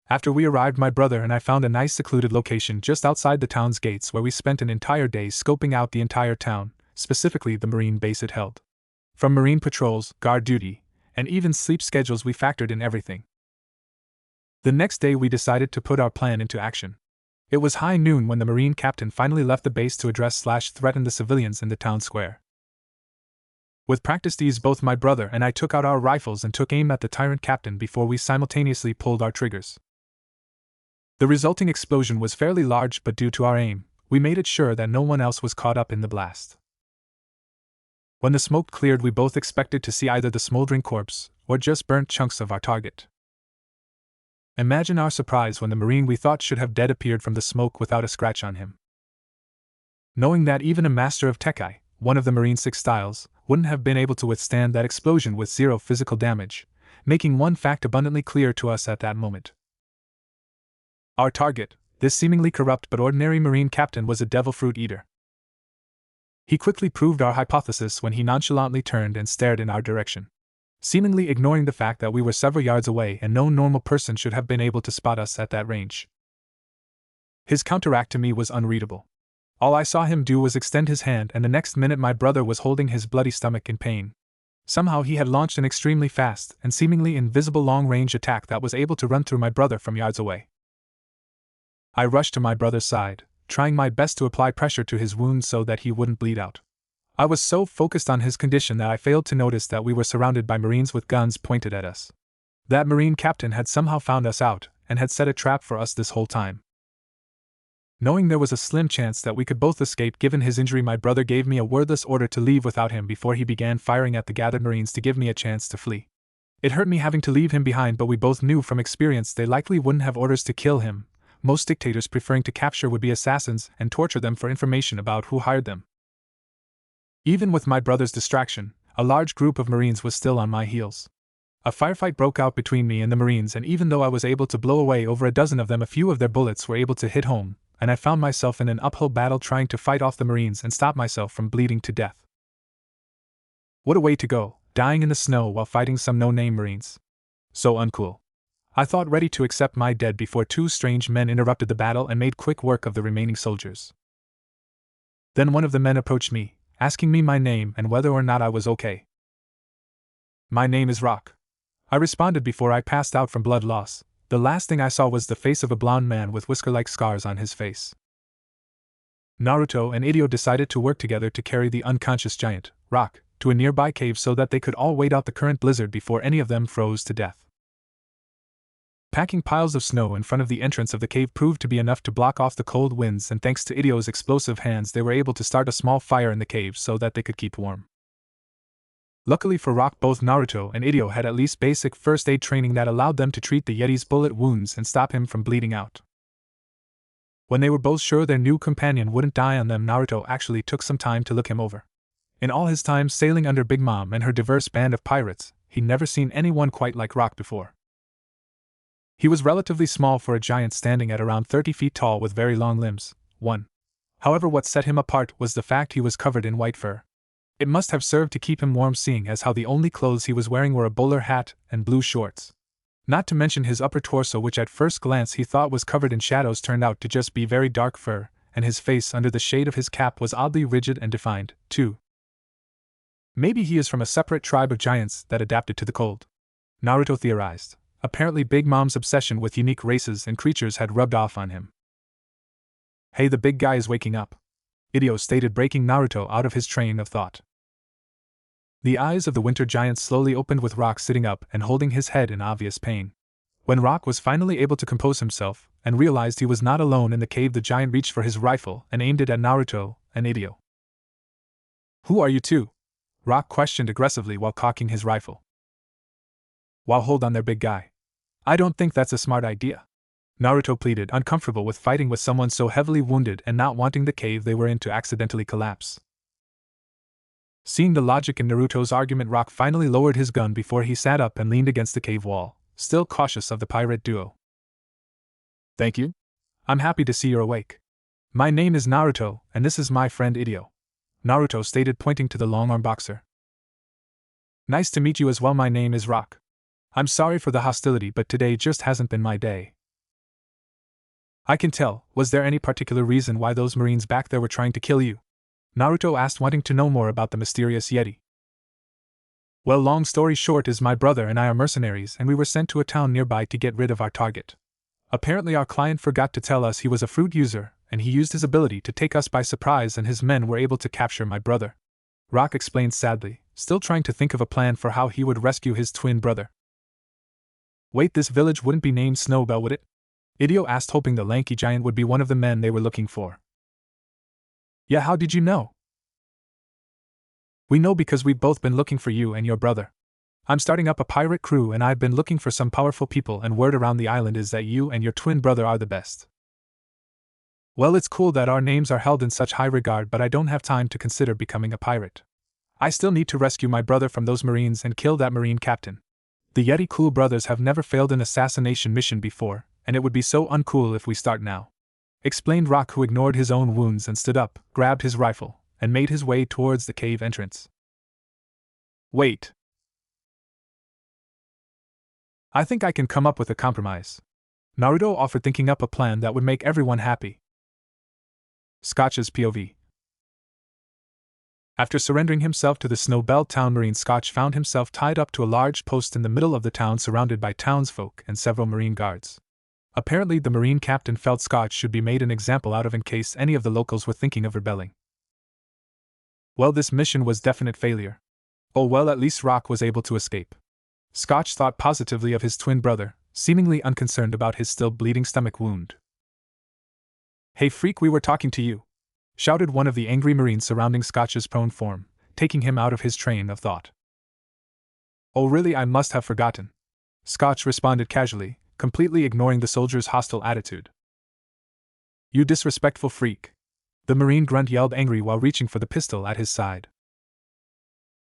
After we arrived, my brother and I found a nice secluded location just outside the town's gates where we spent an entire day scoping out the entire town, specifically the Marine base it held. From Marine patrols, guard duty, and even sleep schedules, we factored in everything. The next day we decided to put our plan into action. It was high noon when the Marine captain finally left the base to address/threaten the civilians in the town square. With practiced ease, both my brother and I took out our rifles and took aim at the tyrant captain before we simultaneously pulled our triggers. The resulting explosion was fairly large, but due to our aim, we made it sure that no one else was caught up in the blast. When the smoke cleared, we both expected to see either the smoldering corpse or just burnt chunks of our target. Imagine our surprise when the Marine we thought should have dead appeared from the smoke without a scratch on him. Knowing that even a master of Tekai, one of the Marine 6 styles, wouldn't have been able to withstand that explosion with zero physical damage, making one fact abundantly clear to us at that moment. Our target, this seemingly corrupt but ordinary Marine captain, was a devil fruit eater. He quickly proved our hypothesis when he nonchalantly turned and stared in our direction, seemingly ignoring the fact that we were several yards away and no normal person should have been able to spot us at that range. His counteract to me was unreadable. All I saw him do was extend his hand, and the next minute my brother was holding his bloody stomach in pain. Somehow he had launched an extremely fast and seemingly invisible long-range attack that was able to run through my brother from yards away. I rushed to my brother's side, trying my best to apply pressure to his wound so that he wouldn't bleed out. I was so focused on his condition that I failed to notice that we were surrounded by Marines with guns pointed at us. That Marine captain had somehow found us out and had set a trap for us this whole time. Knowing there was a slim chance that we could both escape given his injury, my brother gave me a wordless order to leave without him before he began firing at the gathered Marines to give me a chance to flee. It hurt me having to leave him behind, but we both knew from experience they likely wouldn't have orders to kill him, most dictators preferring to capture would-be assassins and torture them for information about who hired them. Even with my brother's distraction, a large group of Marines was still on my heels. A firefight broke out between me and the Marines, and even though I was able to blow away over a dozen of them, a few of their bullets were able to hit home, and I found myself in an uphill battle trying to fight off the Marines and stop myself from bleeding to death. What a way to go, dying in the snow while fighting some no-name Marines. So uncool. I thought, ready to accept my death before two strange men interrupted the battle and made quick work of the remaining soldiers. Then one of the men approached me, asking me my name and whether or not I was okay. "My name is Rock," I responded before I passed out from blood loss. The last thing I saw was the face of a blonde man with whisker-like scars on his face. Naruto and Idio decided to work together to carry the unconscious giant, Rock, to a nearby cave so that they could all wait out the current blizzard before any of them froze to death. Packing piles of snow in front of the entrance of the cave proved to be enough to block off the cold winds, and thanks to Idio's explosive hands they were able to start a small fire in the cave so that they could keep warm. Luckily for Rock, both Naruto and Idio had at least basic first aid training that allowed them to treat the Yeti's bullet wounds and stop him from bleeding out. When they were both sure their new companion wouldn't die on them, Naruto actually took some time to look him over. In all his time sailing under Big Mom and her diverse band of pirates, he'd never seen anyone quite like Rock before. He was relatively small for a giant, standing at around 30 feet tall with very long limbs. However, what set him apart was the fact he was covered in white fur. It must have served to keep him warm, seeing as how the only clothes he was wearing were a bowler hat and blue shorts. Not to mention his upper torso, which at first glance he thought was covered in shadows, turned out to just be very dark fur, and his face under the shade of his cap was oddly rigid and defined, too. Maybe he is from a separate tribe of giants that adapted to the cold, Naruto theorized. Apparently Big Mom's obsession with unique races and creatures had rubbed off on him. "Hey, the big guy is waking up," Idio stated, breaking Naruto out of his train of thought. The eyes of the winter giant slowly opened, with Rock sitting up and holding his head in obvious pain. When Rock was finally able to compose himself and realized he was not alone in the cave, the giant reached for his rifle and aimed it at Naruto and Idio. "Who are you two?" Rock questioned aggressively while cocking his rifle. Wow, hold on there, big guy. I don't think that's a smart idea. Naruto pleaded, uncomfortable with fighting with someone so heavily wounded and not wanting the cave they were in to accidentally collapse. Seeing the logic in Naruto's argument, Rock finally lowered his gun before he sat up and leaned against the cave wall, still cautious of the pirate duo. Thank you. I'm happy to see you're awake. My name is Naruto, and this is my friend Idio. Naruto stated, pointing to the long-arm boxer. Nice to meet you as well. My name is Rock. I'm sorry for the hostility, but today just hasn't been my day. I can tell. Was there any particular reason why those Marines back there were trying to kill you? Naruto asked, wanting to know more about the mysterious Yeti. Well, long story short is my brother and I are mercenaries, and we were sent to a town nearby to get rid of our target. Apparently our client forgot to tell us he was a fruit user, and he used his ability to take us by surprise, and his men were able to capture my brother. Rock explained sadly, still trying to think of a plan for how he would rescue his twin brother. Wait, this village wouldn't be named Snowbell, would it? Idio asked, hoping the lanky giant would be one of the men they were looking for. Yeah, how did you know? We know because we've both been looking for you and your brother. I'm starting up a pirate crew and I've been looking for some powerful people, and word around the island is that you and your twin brother are the best. Well, it's cool that our names are held in such high regard, but I don't have time to consider becoming a pirate. I still need to rescue my brother from those Marines and kill that Marine captain. The Yeti Cool brothers have never failed an assassination mission before, and it would be so uncool if we start now. Explained Rock, who ignored his own wounds and stood up, grabbed his rifle, and made his way towards the cave entrance. Wait. I think I can come up with a compromise. Naruto offered, thinking up a plan that would make everyone happy. Scotch's POV. After surrendering himself to the Snowbell town Marine, Scotch found himself tied up to a large post in the middle of the town, surrounded by townsfolk and several Marine guards. Apparently the Marine captain felt Scotch should be made an example out of in case any of the locals were thinking of rebelling. Well, this mission was definite failure. Oh well, at least Rock was able to escape. Scotch thought positively of his twin brother, seemingly unconcerned about his still bleeding stomach wound. Hey freak, we were talking to you! Shouted one of the angry Marines surrounding Scotch's prone form, taking him out of his train of thought. Oh really, I must have forgotten. Scotch responded casually, completely ignoring the soldier's hostile attitude. You disrespectful freak! The Marine grunt yelled, angry while reaching for the pistol at his side.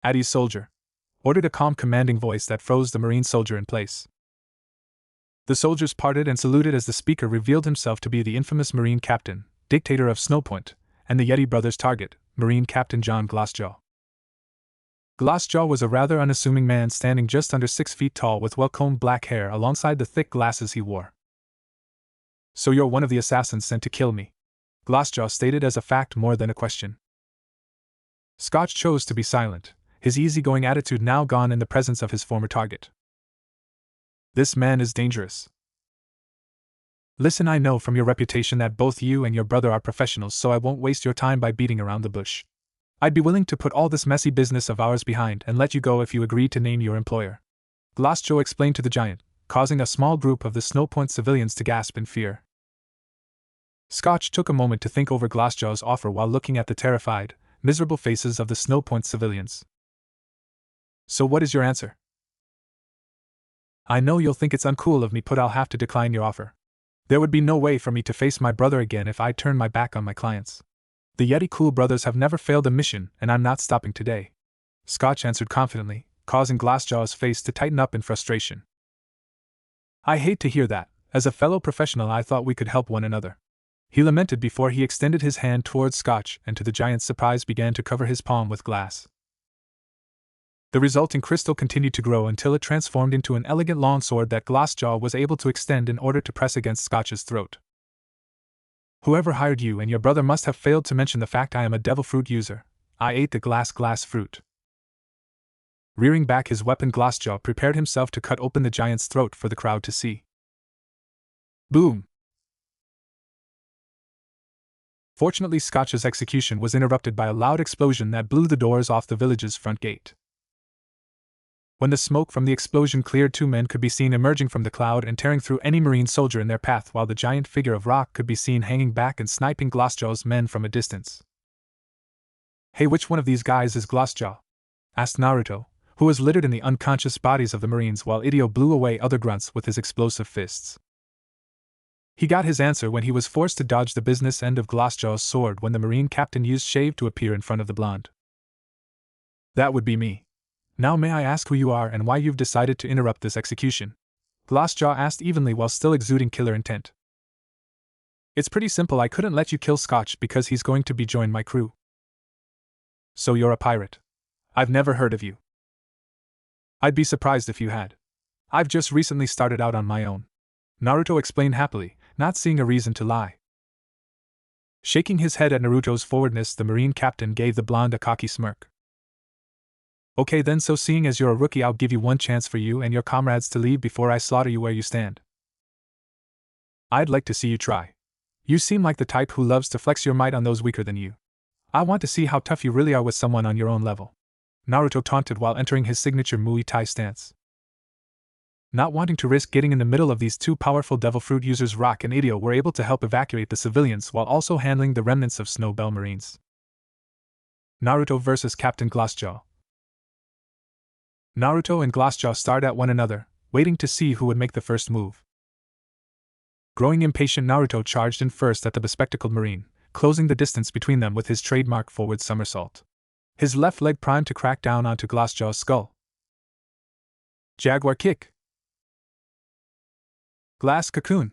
At ease, soldier! Ordered a calm, commanding voice that froze the Marine soldier in place. The soldiers parted and saluted as the speaker revealed himself to be the infamous Marine captain, dictator of Snowpoint, and the Yeti brothers' target, Marine Captain John Glassjaw. Glassjaw was a rather unassuming man, standing just under 6 feet tall with well-combed black hair alongside the thick glasses he wore. So you're one of the assassins sent to kill me? Glassjaw stated as a fact more than a question. Scotch chose to be silent, his easygoing attitude now gone in the presence of his former target. This man is dangerous. Listen, I know from your reputation that both you and your brother are professionals, so I won't waste your time by beating around the bush. I'd be willing to put all this messy business of ours behind and let you go if you agree to name your employer. Glassjaw explained to the giant, causing a small group of the Snowpoint civilians to gasp in fear. Scotch took a moment to think over Glassjaw's offer while looking at the terrified, miserable faces of the Snowpoint civilians. So what is your answer? I know you'll think it's uncool of me, but I'll have to decline your offer. There would be no way for me to face my brother again if I turn my back on my clients. The Yeti Cool brothers have never failed a mission, and I'm not stopping today. Scotch answered confidently, causing Glassjaw's face to tighten up in frustration. I hate to hear that. As a fellow professional, I thought we could help one another. He lamented before he extended his hand towards Scotch, and to the giant's surprise began to cover his palm with glass. The resulting crystal continued to grow until it transformed into an elegant long sword that Glassjaw was able to extend in order to press against Scotch's throat. Whoever hired you and your brother must have failed to mention the fact I am a devil fruit user. I ate the glass fruit. Rearing back his weapon, Glassjaw prepared himself to cut open the giant's throat for the crowd to see. Boom! Fortunately, Scotch's execution was interrupted by a loud explosion that blew the doors off the village's front gate. When the smoke from the explosion cleared, 2 men could be seen emerging from the cloud and tearing through any Marine soldier in their path, while the giant figure of Rock could be seen hanging back and sniping Glassjaw's men from a distance. Hey, which one of these guys is Glassjaw? Asked Naruto, who was littered in the unconscious bodies of the Marines while Idio blew away other grunts with his explosive fists. He got his answer when he was forced to dodge the business end of Glassjaw's sword when the Marine captain used Shave to appear in front of the blonde. That would be me. Now may I ask who you are and why you've decided to interrupt this execution? Glassjaw asked evenly while still exuding killer intent. It's pretty simple, I couldn't let you kill Scotch because he's going to be join my crew. So you're a pirate. I've never heard of you. I'd be surprised if you had. I've just recently started out on my own. Naruto explained happily, not seeing a reason to lie. Shaking his head at Naruto's forwardness, the Marine captain gave the blonde a cocky smirk. Okay then, so seeing as you're a rookie, I'll give you one chance for you and your comrades to leave before I slaughter you where you stand. I'd like to see you try. You seem like the type who loves to flex your might on those weaker than you. I want to see how tough you really are with someone on your own level. Naruto taunted while entering his signature Muay Thai stance. Not wanting to risk getting in the middle of these two powerful devil fruit users, Rock and Idio were able to help evacuate the civilians while also handling the remnants of Snow Bell Marines. Naruto vs. Captain Glassjaw. Naruto and Glassjaw stared at one another, waiting to see who would make the first move. Growing impatient, Naruto charged in first at the bespectacled Marine, closing the distance between them with his trademark forward somersault. His left leg primed to crack down onto Glassjaw's skull. Jaguar kick. Glass cocoon.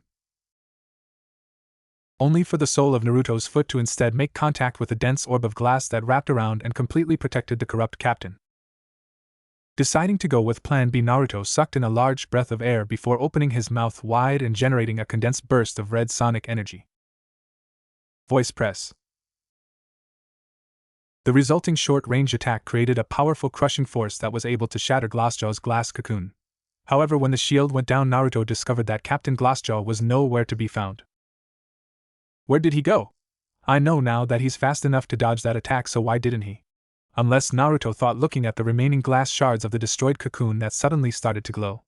Only for the sole of Naruto's foot to instead make contact with a dense orb of glass that wrapped around and completely protected the corrupt captain. Deciding to go with Plan B, Naruto sucked in a large breath of air before opening his mouth wide and generating a condensed burst of red sonic energy. Voice press. The resulting short-range attack created a powerful crushing force that was able to shatter Glassjaw's glass cocoon. However, when the shield went down, Naruto discovered that Captain Glassjaw was nowhere to be found. Where did he go? I know now that he's fast enough to dodge that attack, so why didn't he? Unless, Naruto thought, looking at the remaining glass shards of the destroyed cocoon that suddenly started to glow.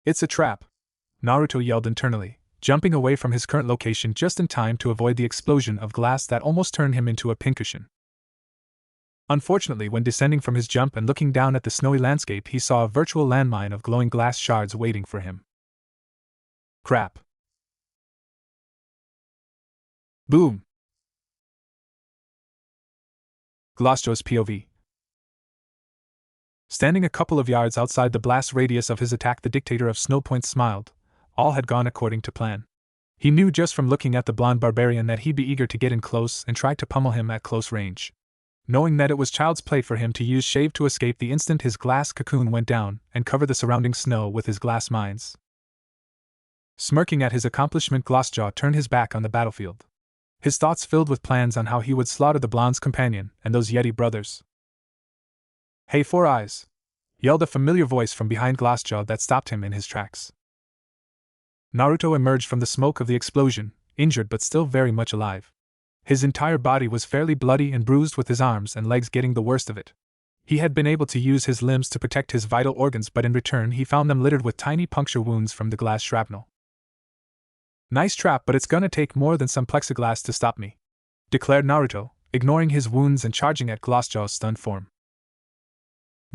It's a trap! Naruto yelled internally, jumping away from his current location just in time to avoid the explosion of glass that almost turned him into a pincushion. Unfortunately, when descending from his jump and looking down at the snowy landscape, he saw a virtual landmine of glowing glass shards waiting for him. Crap! Boom! Glassjaw's POV. Standing a couple of yards outside the blast radius of his attack, the dictator of Snowpoint smiled. All had gone according to plan. He knew just from looking at the blonde barbarian that he'd be eager to get in close and try to pummel him at close range. Knowing that it was child's play for him to use Shave to escape the instant his glass cocoon went down and cover the surrounding snow with his glass mines. Smirking at his accomplishment, Glassjaw turned his back on the battlefield. His thoughts filled with plans on how he would slaughter the blonde's companion and those Yeti brothers. Hey, Four Eyes! Yelled a familiar voice from behind Glassjaw that stopped him in his tracks. Naruto emerged from the smoke of the explosion, injured but still very much alive. His entire body was fairly bloody and bruised, with his arms and legs getting the worst of it. He had been able to use his limbs to protect his vital organs, but in return he found them littered with tiny puncture wounds from the glass shrapnel. Nice trap, but it's gonna take more than some plexiglass to stop me, declared Naruto, ignoring his wounds and charging at Glassjaw's stunned form.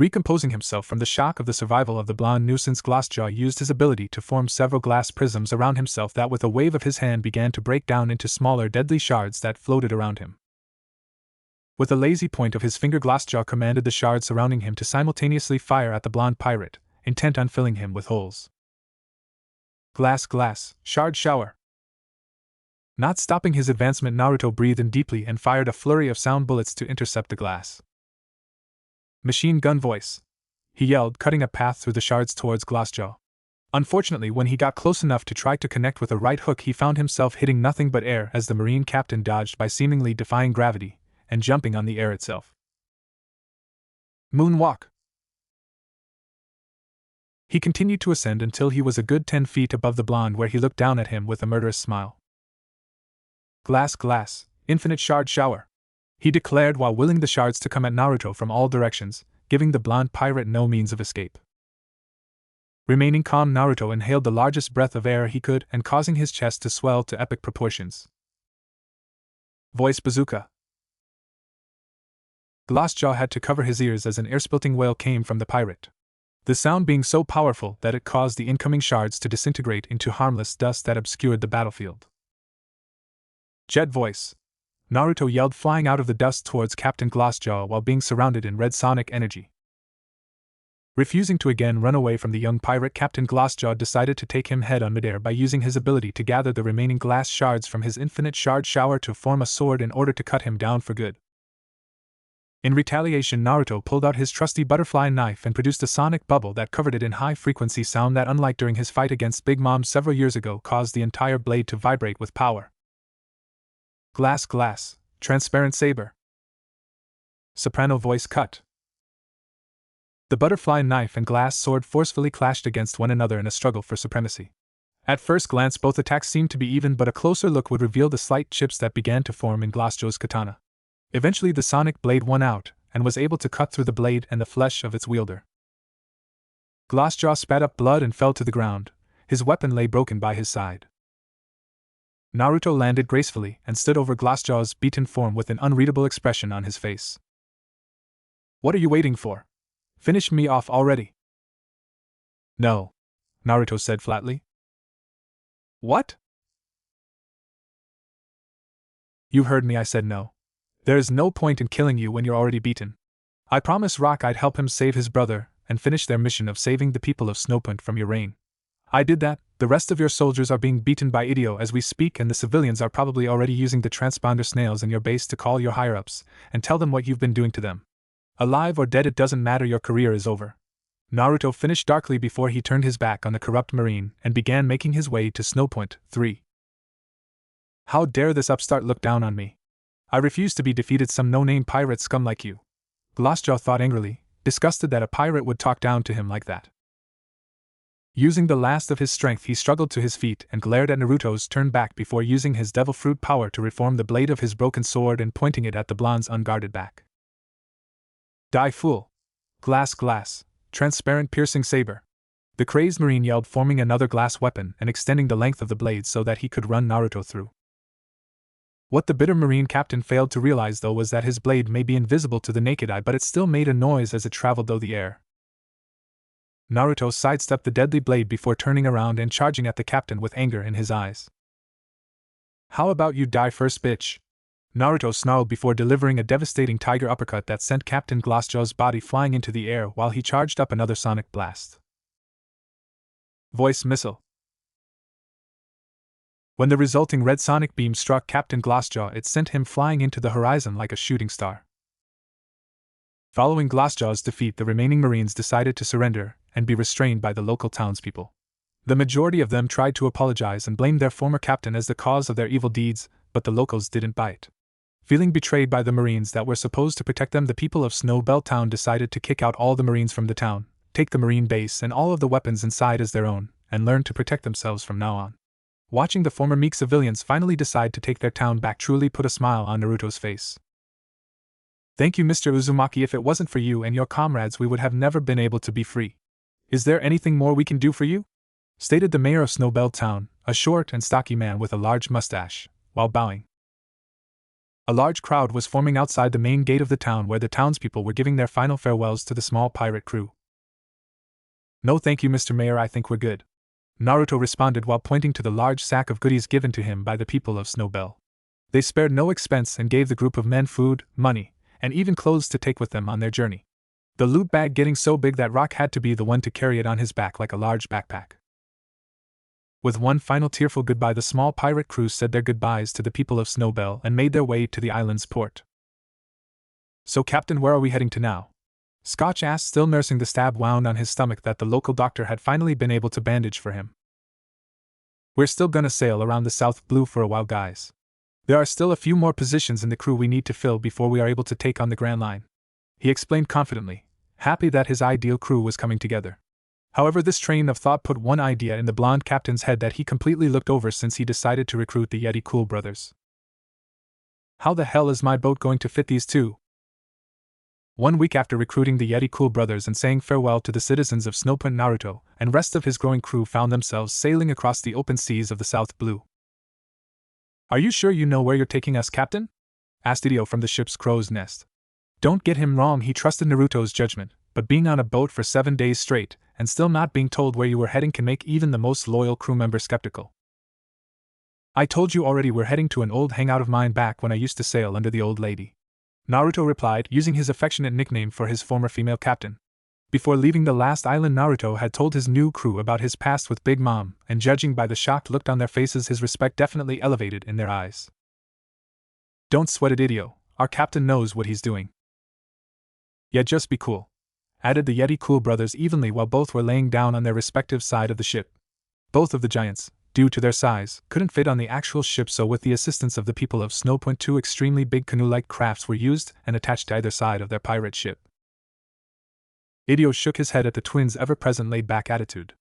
Recomposing himself from the shock of the survival of the blonde nuisance, Glassjaw used his ability to form several glass prisms around himself that with a wave of his hand began to break down into smaller deadly shards that floated around him. With a lazy point of his finger, Glassjaw commanded the shards surrounding him to simultaneously fire at the blonde pirate, intent on filling him with holes. Glass, glass, shard shower. Not stopping his advancement, Naruto breathed in deeply and fired a flurry of sound bullets to intercept the glass. Machine gun voice, he yelled, cutting a path through the shards towards Glassjaw. Unfortunately, when he got close enough to try to connect with a right hook, he found himself hitting nothing but air as the Marine captain dodged by seemingly defying gravity and jumping on the air itself. Moonwalk. He continued to ascend until he was a good 10 feet above the blonde, where he looked down at him with a murderous smile. Glass, glass, infinite shard shower, he declared while willing the shards to come at Naruto from all directions, giving the blonde pirate no means of escape. Remaining calm, Naruto inhaled the largest breath of air he could and causing his chest to swell to epic proportions. Voice bazooka. Glassjaw had to cover his ears as an air-spilting wail came from the pirate. The sound being so powerful that it caused the incoming shards to disintegrate into harmless dust that obscured the battlefield. Jet voice! Naruto yelled, flying out of the dust towards Captain Glassjaw while being surrounded in red sonic energy. Refusing to again run away from the young pirate, Captain Glassjaw decided to take him head on midair by using his ability to gather the remaining glass shards from his infinite shard shower to form a sword in order to cut him down for good. In retaliation, Naruto pulled out his trusty butterfly knife and produced a sonic bubble that covered it in high-frequency sound that, unlike during his fight against Big Mom several years ago, caused the entire blade to vibrate with power. Glass, glass, transparent saber. Soprano voice cut. The butterfly knife and glass sword forcefully clashed against one another in a struggle for supremacy. At first glance, both attacks seemed to be even, but a closer look would reveal the slight chips that began to form in Glassjaw's katana. Eventually, the sonic blade won out, and was able to cut through the blade and the flesh of its wielder. Glassjaw spat up blood and fell to the ground. His weapon lay broken by his side. Naruto landed gracefully and stood over Glassjaw's beaten form with an unreadable expression on his face. "What are you waiting for? Finish me off already." "No," Naruto said flatly. "What?" "You heard me, I said no. There is no point in killing you when you're already beaten. I promised Rock I'd help him save his brother and finish their mission of saving the people of Snowpoint from your reign. I did that. The rest of your soldiers are being beaten by Idio as we speak, and the civilians are probably already using the transponder snails in your base to call your higher-ups and tell them what you've been doing to them. Alive or dead, it doesn't matter, your career is over." Naruto finished darkly before he turned his back on the corrupt marine and began making his way to Snowpoint 3. "How dare this upstart look down on me? I refuse to be defeated, some no-name pirate scum like you." Glassjaw thought angrily, disgusted that a pirate would talk down to him like that. Using the last of his strength, he struggled to his feet and glared at Naruto's turned back before using his devil fruit power to reform the blade of his broken sword and pointing it at the blonde's unguarded back. "Die, fool! Glass, glass, transparent piercing saber!" The crazed marine yelled, forming another glass weapon and extending the length of the blade so that he could run Naruto through. What the bitter marine captain failed to realize, though, was that his blade may be invisible to the naked eye, but it still made a noise as it traveled through the air. Naruto sidestepped the deadly blade before turning around and charging at the captain with anger in his eyes. "How about you die first, bitch?" Naruto snarled before delivering a devastating tiger uppercut that sent Captain Glassjaw's body flying into the air while he charged up another sonic blast. Voice missile. When the resulting red sonic beam struck Captain Glassjaw, it sent him flying into the horizon like a shooting star. Following Glassjaw's defeat, the remaining Marines decided to surrender and be restrained by the local townspeople. The majority of them tried to apologize and blame their former captain as the cause of their evil deeds, but the locals didn't bite. Feeling betrayed by the Marines that were supposed to protect them, the people of Snowbell Town decided to kick out all the Marines from the town, take the Marine base and all of the weapons inside as their own, and learn to protect themselves from now on. Watching the former meek civilians finally decide to take their town back truly put a smile on Naruto's face. "Thank you, Mr. Uzumaki. If it wasn't for you and your comrades, we would have never been able to be free. Is there anything more we can do for you?" stated the mayor of Snowbell Town, a short and stocky man with a large mustache, while bowing. A large crowd was forming outside the main gate of the town where the townspeople were giving their final farewells to the small pirate crew. "No thank you, Mr. Mayor, I think we're good," Naruto responded while pointing to the large sack of goodies given to him by the people of Snowbell. They spared no expense and gave the group of men food, money, and even clothes to take with them on their journey. The loot bag getting so big that Rock had to be the one to carry it on his back like a large backpack. With one final tearful goodbye, the small pirate crew said their goodbyes to the people of Snowbell and made their way to the island's port. "So, Captain, where are we heading to now?" Scotch asked, still nursing the stab wound on his stomach that the local doctor had finally been able to bandage for him. "We're still gonna sail around the South Blue for a while, guys. There are still a few more positions in the crew we need to fill before we are able to take on the Grand Line," he explained confidently, happy that his ideal crew was coming together. However, this train of thought put one idea in the blonde captain's head that he completely looked over since he decided to recruit the Yeti Cool brothers. "How the hell is my boat going to fit these two?" 1 week after recruiting the Yeti Cool brothers and saying farewell to the citizens of Snowpoint, Naruto and rest of his growing crew found themselves sailing across the open seas of the South Blue. "Are you sure you know where you're taking us, Captain?" asked Idio from the ship's crow's nest. Don't get him wrong, he trusted Naruto's judgment, but being on a boat for 7 days straight, and still not being told where you were heading can make even the most loyal crew member skeptical. I told you already, we're heading to an old hangout of mine back when I used to sail under the old lady, Naruto replied, using his affectionate nickname for his former female captain. Before leaving the last island, Naruto had told his new crew about his past with Big Mom, and judging by the shocked look on their faces, his respect definitely elevated in their eyes. Don't sweat it, idiot. Our captain knows what he's doing. Yeah, just be cool, added the Yeti Cool brothers evenly while both were laying down on their respective side of the ship. Both of the giants, due to their size, couldn't fit on the actual ship, so with the assistance of the people of Snow Point, 2 extremely big canoe-like crafts were used and attached to either side of their pirate ship. Idio shook his head at the twins' ever-present laid-back attitude.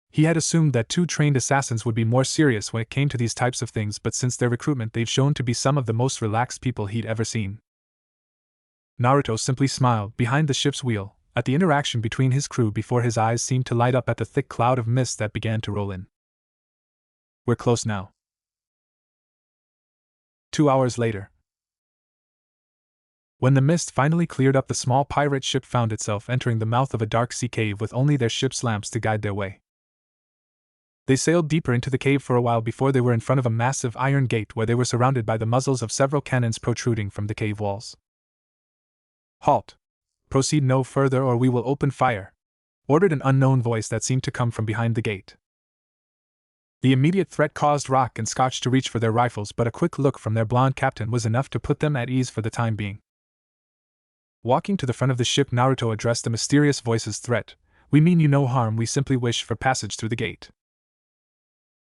He had assumed that 2 trained assassins would be more serious when it came to these types of things, but since their recruitment they've shown to be some of the most relaxed people he'd ever seen. Naruto simply smiled behind the ship's wheel at the interaction between his crew before his eyes seemed to light up at the thick cloud of mist that began to roll in. We're close now. 2 hours later. When the mist finally cleared up, the small pirate ship found itself entering the mouth of a dark sea cave with only their ship's lamps to guide their way. They sailed deeper into the cave for a while before they were in front of a massive iron gate where they were surrounded by the muzzles of several cannons protruding from the cave walls. Halt! Proceed no further or we will open fire, ordered an unknown voice that seemed to come from behind the gate. The immediate threat caused Rock and Scotch to reach for their rifles, but a quick look from their blonde captain was enough to put them at ease for the time being. Walking to the front of the ship, Naruto addressed the mysterious voice's threat. We mean you no harm, we simply wish for passage through the gate.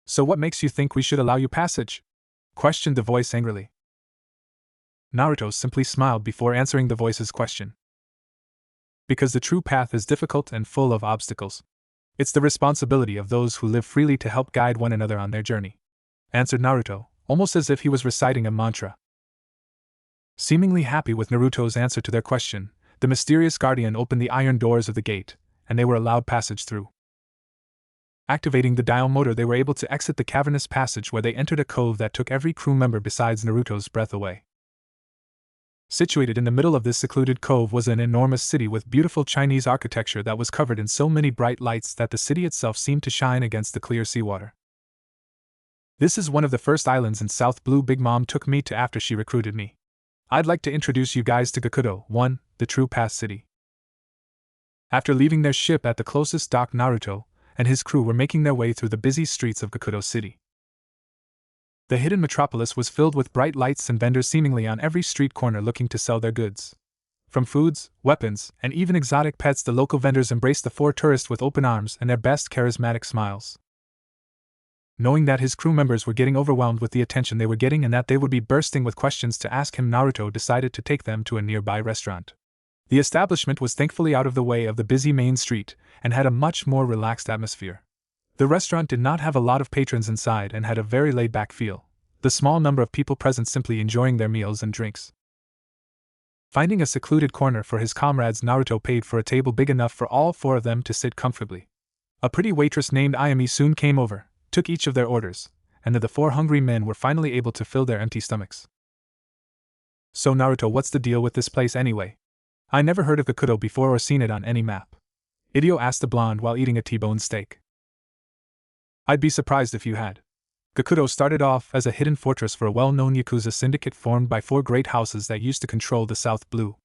So what makes you think we should allow you passage? Questioned the voice angrily. Naruto simply smiled before answering the voice's question. Because the true path is difficult and full of obstacles. It's the responsibility of those who live freely to help guide one another on their journey, answered Naruto, almost as if he was reciting a mantra. Seemingly happy with Naruto's answer to their question, the mysterious guardian opened the iron doors of the gate, and they were allowed passage through. Activating the dial motor, they were able to exit the cavernous passage where they entered a cove that took every crew member besides Naruto's breath away. Situated in the middle of this secluded cove was an enormous city with beautiful Chinese architecture that was covered in so many bright lights that the city itself seemed to shine against the clear seawater. This is one of the first islands in South Blue Big Mom took me to after she recruited me. I'd like to introduce you guys to Gakudo 1, the True Path City. After leaving their ship at the closest dock, Naruto and his crew were making their way through the busy streets of Gakudo City. The hidden metropolis was filled with bright lights and vendors seemingly on every street corner looking to sell their goods. From foods, weapons, and even exotic pets, the local vendors embraced the 4 tourists with open arms and their best charismatic smiles. Knowing that his crew members were getting overwhelmed with the attention they were getting and that they would be bursting with questions to ask him, Naruto decided to take them to a nearby restaurant. The establishment was thankfully out of the way of the busy main street and had a much more relaxed atmosphere. The restaurant did not have a lot of patrons inside and had a very laid-back feel, the small number of people present simply enjoying their meals and drinks. Finding a secluded corner for his comrades, Naruto paid for a table big enough for all 4 of them to sit comfortably. A pretty waitress named Ayami soon came over, took each of their orders, and the 4 hungry men were finally able to fill their empty stomachs. So Naruto, what's the deal with this place anyway? I never heard of Gakudo before or seen it on any map. Idio asked the blonde while eating a T-bone steak. I'd be surprised if you had. Gakudo started off as a hidden fortress for a well-known Yakuza syndicate formed by 4 great houses that used to control the South Blue.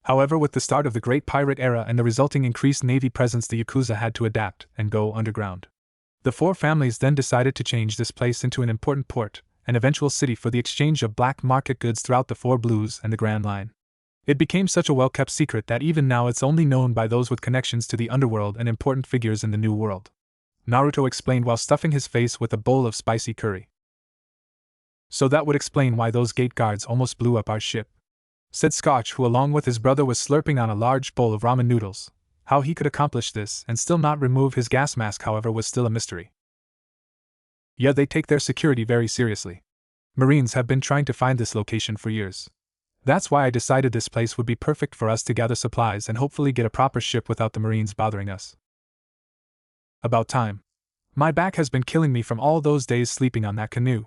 However, with the start of the Great Pirate Era and the resulting increased Navy presence, the Yakuza had to adapt and go underground. The 4 families then decided to change this place into an important port, an eventual city for the exchange of black market goods throughout the 4 Blues and the Grand Line. It became such a well-kept secret that even now it's only known by those with connections to the underworld and important figures in the New World, Naruto explained while stuffing his face with a bowl of spicy curry. So that would explain why those gate guards almost blew up our ship, said Scotch, who along with his brother was slurping on a large bowl of ramen noodles. How he could accomplish this and still not remove his gas mask, however, was still a mystery. Yeah, they take their security very seriously. Marines have been trying to find this location for years. That's why I decided this place would be perfect for us to gather supplies and hopefully get a proper ship without the Marines bothering us. About time. My back has been killing me from all those days sleeping on that canoe,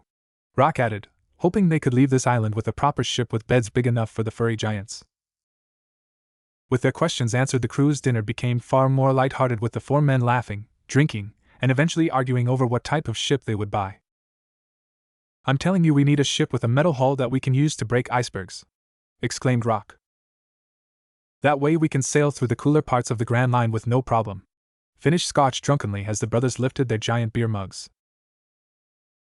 Rock added, hoping they could leave this island with a proper ship with beds big enough for the furry giants. With their questions answered, the crew's dinner became far more light-hearted, with the four men laughing, drinking, and eventually arguing over what type of ship they would buy. "I'm telling you, we need a ship with a metal hull that we can use to break icebergs," exclaimed Rock. "That way we can sail through the cooler parts of the Grand Line with no problem," finished Scotch drunkenly as the brothers lifted their giant beer mugs.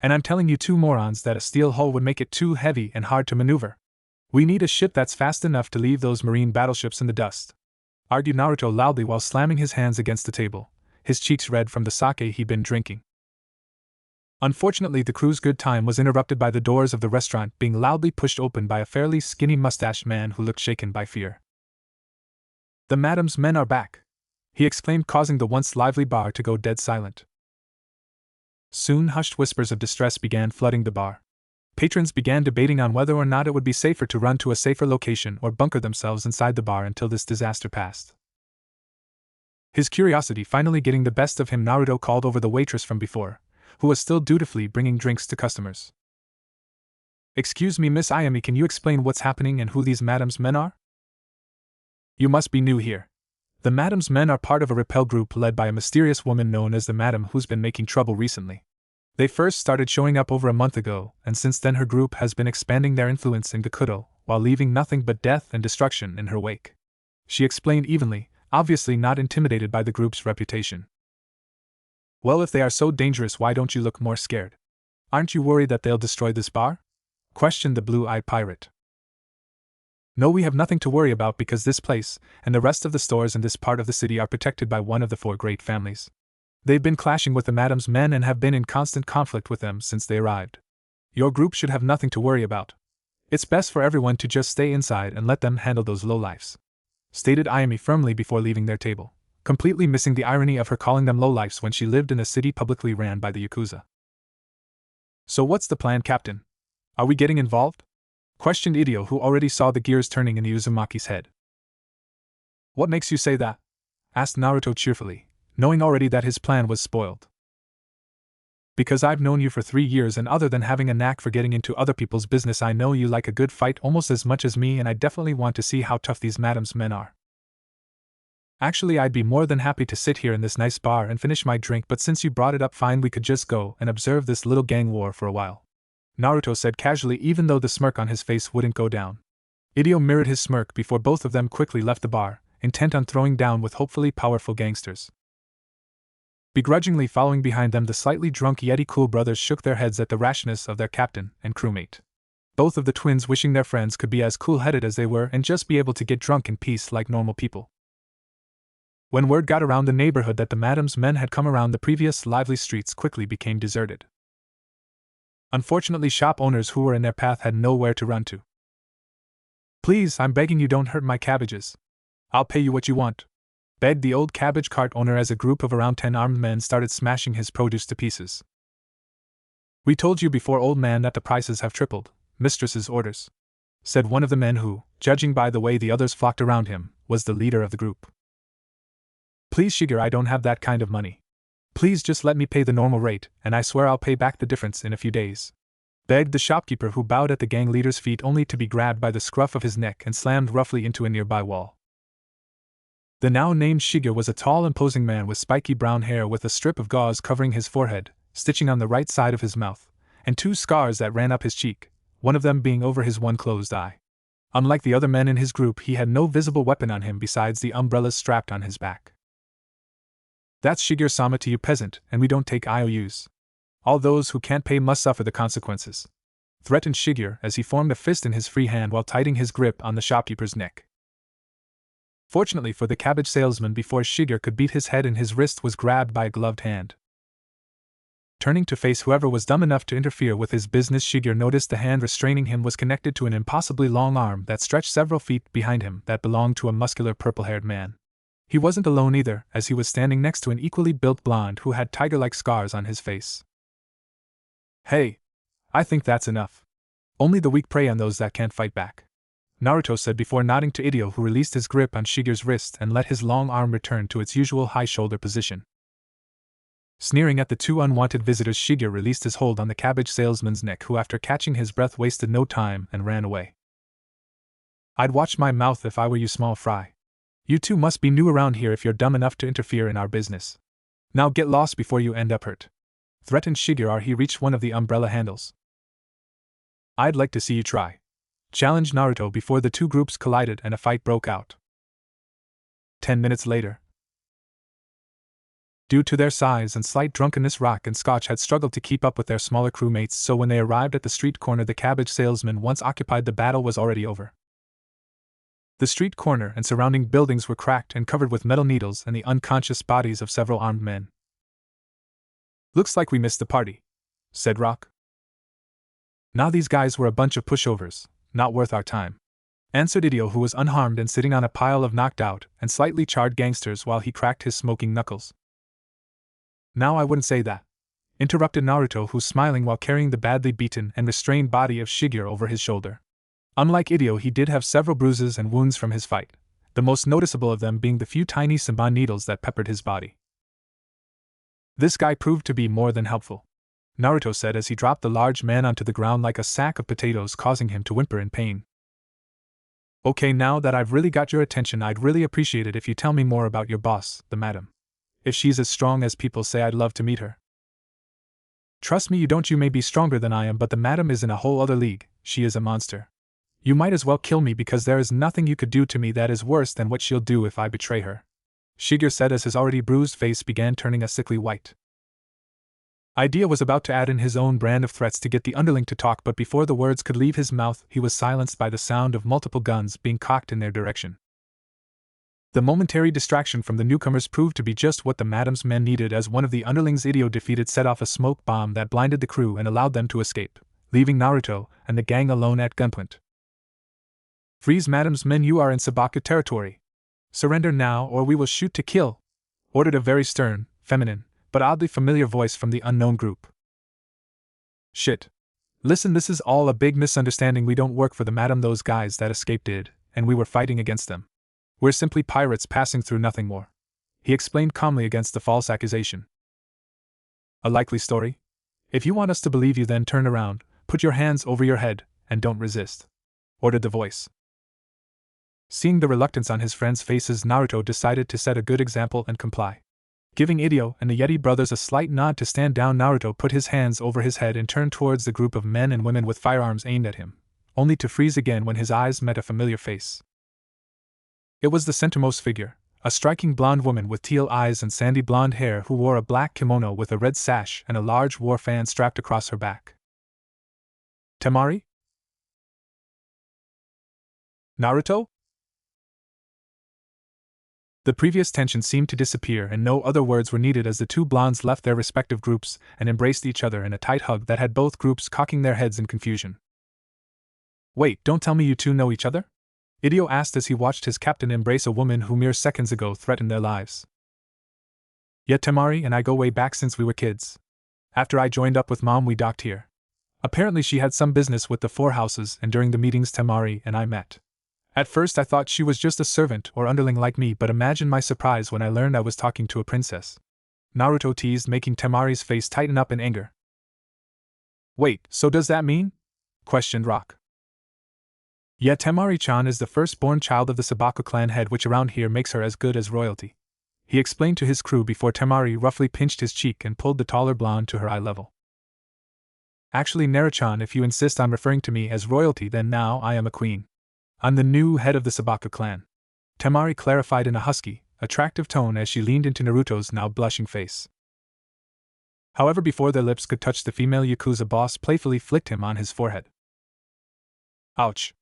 "And I'm telling you two morons that a steel hull would make it too heavy and hard to maneuver. We need a ship that's fast enough to leave those marine battleships in the dust," argued Naruto loudly while slamming his hands against the table, his cheeks red from the sake he'd been drinking. Unfortunately, the crew's good time was interrupted by the doors of the restaurant being loudly pushed open by a fairly skinny mustached man who looked shaken by fear. "The madam's men are back," he exclaimed, causing the once lively bar to go dead silent. Soon hushed whispers of distress began flooding the bar. Patrons began debating on whether or not it would be safer to run to a safer location or bunker themselves inside the bar until this disaster passed. His curiosity finally getting the best of him, Naruto called over the waitress from before, who was still dutifully bringing drinks to customers. "Excuse me, Miss Ayami, can you explain what's happening and who these madam's men are? You must be new here. The madam's men are part of a repel group led by a mysterious woman known as the madam who's been making trouble recently. They first started showing up over a month ago, and since then her group has been expanding their influence in Gakuto, while leaving nothing but death and destruction in her wake," she explained evenly, obviously not intimidated by the group's reputation. "Well, if they are so dangerous, why don't you look more scared? Aren't you worried that they'll destroy this bar?" questioned the blue-eyed pirate. "No, we have nothing to worry about because this place, and the rest of the stores in this part of the city, are protected by one of the four great families. They've been clashing with the madam's men and have been in constant conflict with them since they arrived. Your group should have nothing to worry about. It's best for everyone to just stay inside and let them handle those lowlifes," stated Ayami firmly before leaving their table, completely missing the irony of her calling them lowlifes when she lived in a city publicly ran by the Yakuza. "So what's the plan, Captain? Are we getting involved?" questioned Idio, who already saw the gears turning in the Uzumaki's head. "What makes you say that?" asked Naruto cheerfully, knowing already that his plan was spoiled. "Because I've known you for 3 years, and other than having a knack for getting into other people's business, I know you like a good fight almost as much as me, and I definitely want to see how tough these madam's men are. Actually, I'd be more than happy to sit here in this nice bar and finish my drink, but since you brought it up, fine, we could just go and observe this little gang war for a while," Naruto said casually, even though the smirk on his face wouldn't go down. Idio mirrored his smirk before both of them quickly left the bar, intent on throwing down with hopefully powerful gangsters. Begrudgingly following behind them, the slightly drunk Yeti Cool brothers shook their heads at the rashness of their captain and crewmate. Both of the twins wishing their friends could be as cool-headed as they were and just be able to get drunk in peace like normal people. When word got around the neighborhood that the madam's men had come around, the previous lively streets quickly became deserted. Unfortunately, shop owners who were in their path had nowhere to run to. "Please, I'm begging you, don't hurt my cabbages. I'll pay you what you want," begged the old cabbage cart owner as a group of around 10 armed men started smashing his produce to pieces. "We told you before, old man, that the prices have tripled, mistress's orders," said one of the men who, judging by the way the others flocked around him, was the leader of the group. "Please, Shiger, I don't have that kind of money. Please just let me pay the normal rate, and I swear I'll pay back the difference in a few days," begged the shopkeeper, who bowed at the gang leader's feet only to be grabbed by the scruff of his neck and slammed roughly into a nearby wall. The now named Shiger was a tall, imposing man with spiky brown hair, with a strip of gauze covering his forehead, stitching on the right side of his mouth, and 2 scars that ran up his cheek, one of them being over his one closed eye. Unlike the other men in his group, he had no visible weapon on him besides the umbrellas strapped on his back. "That's Shiger-sama to you, peasant, and we don't take IOUs. All those who can't pay must suffer the consequences," threatened Shiger as he formed a fist in his free hand while tightening his grip on the shopkeeper's neck. Fortunately for the cabbage salesman, before Shiger could beat his head in, his wrist was grabbed by a gloved hand. Turning to face whoever was dumb enough to interfere with his business, Shiger noticed the hand restraining him was connected to an impossibly long arm that stretched several feet behind him that belonged to a muscular purple-haired man. He wasn't alone either, as he was standing next to an equally built blonde who had tiger-like scars on his face. "Hey, I think that's enough. Only the weak prey on those that can't fight back," Naruto said before nodding to Idio, who released his grip on Shiger's wrist and let his long arm return to its usual high shoulder position. Sneering at the 2 unwanted visitors, Shiger released his hold on the cabbage salesman's neck, who after catching his breath wasted no time and ran away. "I'd watch my mouth if I were you, small fry," You two must be new around here if you're dumb enough to interfere in our business. Now get lost before you end up hurt," threatened Shigeru. He reached one of the umbrella handles. "I'd like to see you try," challenged Naruto before the two groups collided and a fight broke out. 10 minutes later. Due to their size and slight drunkenness, Rock and Scotch had struggled to keep up with their smaller crewmates, so when they arrived at the street corner the cabbage salesman once occupied, the battle was already over. The street corner and surrounding buildings were cracked and covered with metal needles and the unconscious bodies of several armed men. "Looks like we missed the party," said Rock. "Now these guys were a bunch of pushovers, not worth our time," answered Idio, who was unharmed and sitting on a pile of knocked out and slightly charred gangsters while he cracked his smoking knuckles. "Now I wouldn't say that," interrupted Naruto, who was smiling while carrying the badly beaten and restrained body of Shigeru over his shoulder. Unlike Idio, he did have several bruises and wounds from his fight, the most noticeable of them being the few tiny Senbon needles that peppered his body. "This guy proved to be more than helpful," Naruto said as he dropped the large man onto the ground like a sack of potatoes, causing him to whimper in pain. "Okay, now that I've really got your attention, I'd really appreciate it if you tell me more about your boss, the madam. If she's as strong as people say, I'd love to meet her." "Trust me, you may be stronger than I am, but the madam is in a whole other league. She is a monster. You might as well kill me because there is nothing you could do to me that is worse than what she'll do if I betray her," Shigeru said as his already bruised face began turning a sickly white. Idio was about to add in his own brand of threats to get the underling to talk, but before the words could leave his mouth, he was silenced by the sound of multiple guns being cocked in their direction. The momentary distraction from the newcomers proved to be just what the madam's men needed, as one of the underlings Idio defeated set off a smoke bomb that blinded the crew and allowed them to escape, leaving Naruto and the gang alone at gunpoint. "Freeze, madam's men, you are in Sabaka territory. Surrender now or we will shoot to kill," ordered a very stern, feminine, but oddly familiar voice from the unknown group. "Shit. Listen, this is all a big misunderstanding. We don't work for the madam, those guys that escaped did, and we were fighting against them. We're simply pirates passing through, nothing more," he explained calmly against the false accusation. "A likely story? If you want us to believe you, then turn around, put your hands over your head, and don't resist," ordered the voice. Seeing the reluctance on his friends' faces, Naruto decided to set a good example and comply. Giving Idio and the Yeti brothers a slight nod to stand down, Naruto put his hands over his head and turned towards the group of men and women with firearms aimed at him, only to freeze again when his eyes met a familiar face. It was the centermost figure, a striking blonde woman with teal eyes and sandy blonde hair who wore a black kimono with a red sash and a large war fan strapped across her back. "Temari? Naruto?" The previous tension seemed to disappear and no other words were needed as the two blondes left their respective groups and embraced each other in a tight hug that had both groups cocking their heads in confusion. "Wait, don't tell me you two know each other?" Idio asked as he watched his captain embrace a woman who mere seconds ago threatened their lives. "Yeah, Temari and I go way back since we were kids. After I joined up with Mom, we docked here. Apparently she had some business with the Four Houses, and during the meetings Temari and I met. At first I thought she was just a servant or underling like me, but imagine my surprise when I learned I was talking to a princess," Naruto teased, making Temari's face tighten up in anger. "Wait, so does that mean?" questioned Rock. "Yeah, Temari-chan is the firstborn child of the Sabaka clan head, which around here makes her as good as royalty," he explained to his crew before Temari roughly pinched his cheek and pulled the taller blonde to her eye level. "Actually, Naruto-chan, if you insist on referring to me as royalty, then now I am a queen. I'm the new head of the Sabaka clan," Temari clarified in a husky, attractive tone as she leaned into Naruto's now blushing face. However, before their lips could touch, the female Yakuza boss playfully flicked him on his forehead. "Ouch!"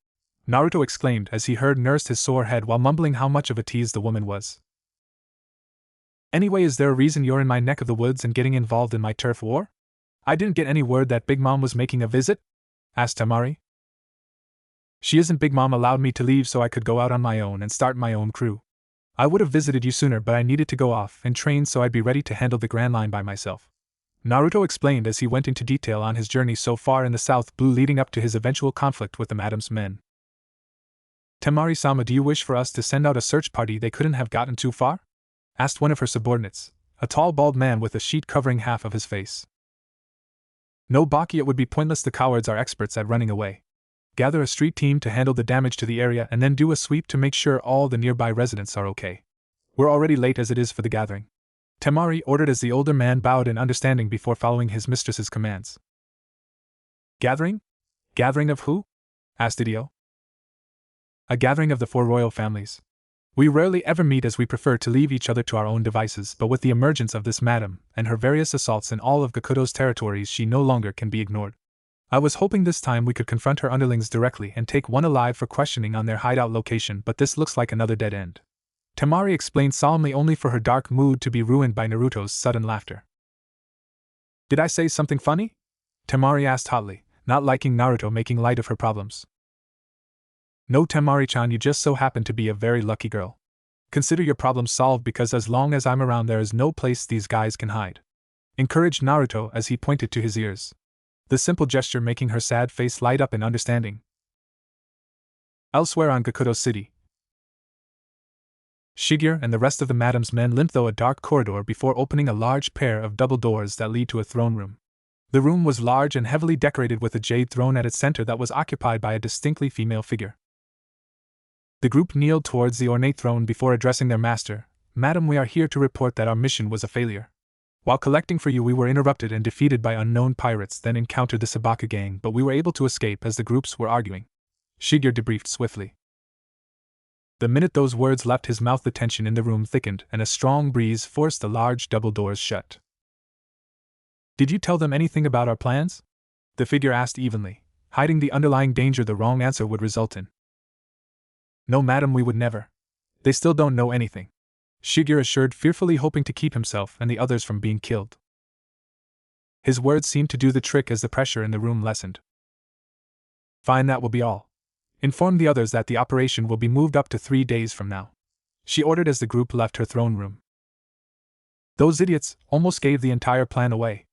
Naruto exclaimed as he nursed his sore head while mumbling how much of a tease the woman was. "Anyway, is there a reason you're in my neck of the woods and getting involved in my turf war? I didn't get any word that Big Mom was making a visit?" asked Temari. "She isn't. Big Mom allowed me to leave so I could go out on my own and start my own crew. I would have visited you sooner, but I needed to go off and train so I'd be ready to handle the Grand Line by myself," Naruto explained as he went into detail on his journey so far in the South Blue leading up to his eventual conflict with the madam's men. "Temari-sama, do you wish for us to send out a search party? They couldn't have gotten too far?" asked one of her subordinates, a tall bald man with a sheet covering half of his face. "No, Baki, it would be pointless. The cowards are experts at running away. Gather a street team to handle the damage to the area and then do a sweep to make sure all the nearby residents are okay. We're already late as it is for the gathering. Temari ordered as the older man bowed in understanding before following his mistress's commands. Gathering? Gathering of who? Asked Idio. A gathering of the 4 royal families. We rarely ever meet as we prefer to leave each other to our own devices, but with the emergence of this madam and her various assaults in all of Gakuto's territories, she no longer can be ignored. I was hoping this time we could confront her underlings directly and take one alive for questioning on their hideout location, but this looks like another dead end. Temari explained solemnly, only for her dark mood to be ruined by Naruto's sudden laughter. Did I say something funny? Temari asked hotly, not liking Naruto making light of her problems. No, Temari-chan, you just so happen to be a very lucky girl. Consider your problem solved, because as long as I'm around there is no place these guys can hide. Encouraged Naruto as he pointed to his ears. The simple gesture making her sad face light up in understanding. Elsewhere on Gakuto City, Shigeru and the rest of the madam's men limped through a dark corridor before opening a large pair of double doors that lead to a throne room. The room was large and heavily decorated with a jade throne at its center that was occupied by a distinctly female figure. The group kneeled towards the ornate throne before addressing their master. Madam, we are here to report that our mission was a failure. While collecting for you, we were interrupted and defeated by unknown pirates, then encountered the Sabaka gang, but we were able to escape as the groups were arguing. Shigeru debriefed swiftly. The minute those words left his mouth, the tension in the room thickened and a strong breeze forced the large double doors shut. Did you tell them anything about our plans? The figure asked evenly, hiding the underlying danger the wrong answer would result in. No, madam, we would never. They still don't know anything, Shigeru assured, fearfully hoping to keep himself and the others from being killed. His words seemed to do the trick as the pressure in the room lessened. Fine, that will be all. Inform the others that the operation will be moved up to 3 days from now, she ordered as the group left her throne room. Those idiots almost gave the entire plan away.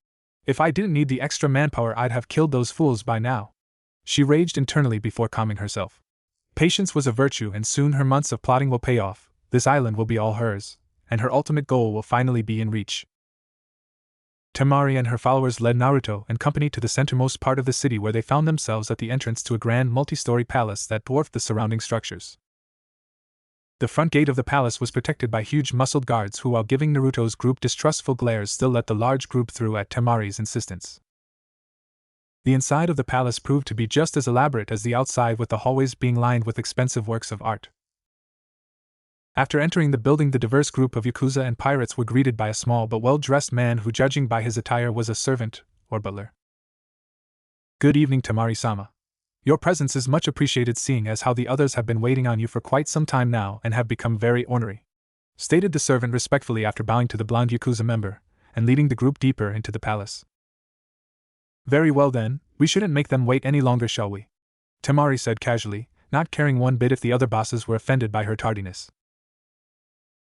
If I didn't need the extra manpower, I'd have killed those fools by now, she raged internally before calming herself. Patience was a virtue, and soon her months of plotting will pay off. This island will be all hers, and her ultimate goal will finally be in reach. Temari and her followers led Naruto and company to the centermost part of the city, where they found themselves at the entrance to a grand multi-story palace that dwarfed the surrounding structures. The front gate of the palace was protected by huge muscled guards who, while giving Naruto's group distrustful glares, still let the large group through at Temari's insistence. The inside of the palace proved to be just as elaborate as the outside, with the hallways being lined with expensive works of art. After entering the building, the diverse group of yakuza and pirates were greeted by a small but well-dressed man who, judging by his attire, was a servant or butler. Good evening, Temari-sama. Your presence is much appreciated, seeing as how the others have been waiting on you for quite some time now and have become very ornery, stated the servant respectfully after bowing to the blonde yakuza member and leading the group deeper into the palace. Very well then, we shouldn't make them wait any longer, shall we? Temari said casually, not caring one bit if the other bosses were offended by her tardiness.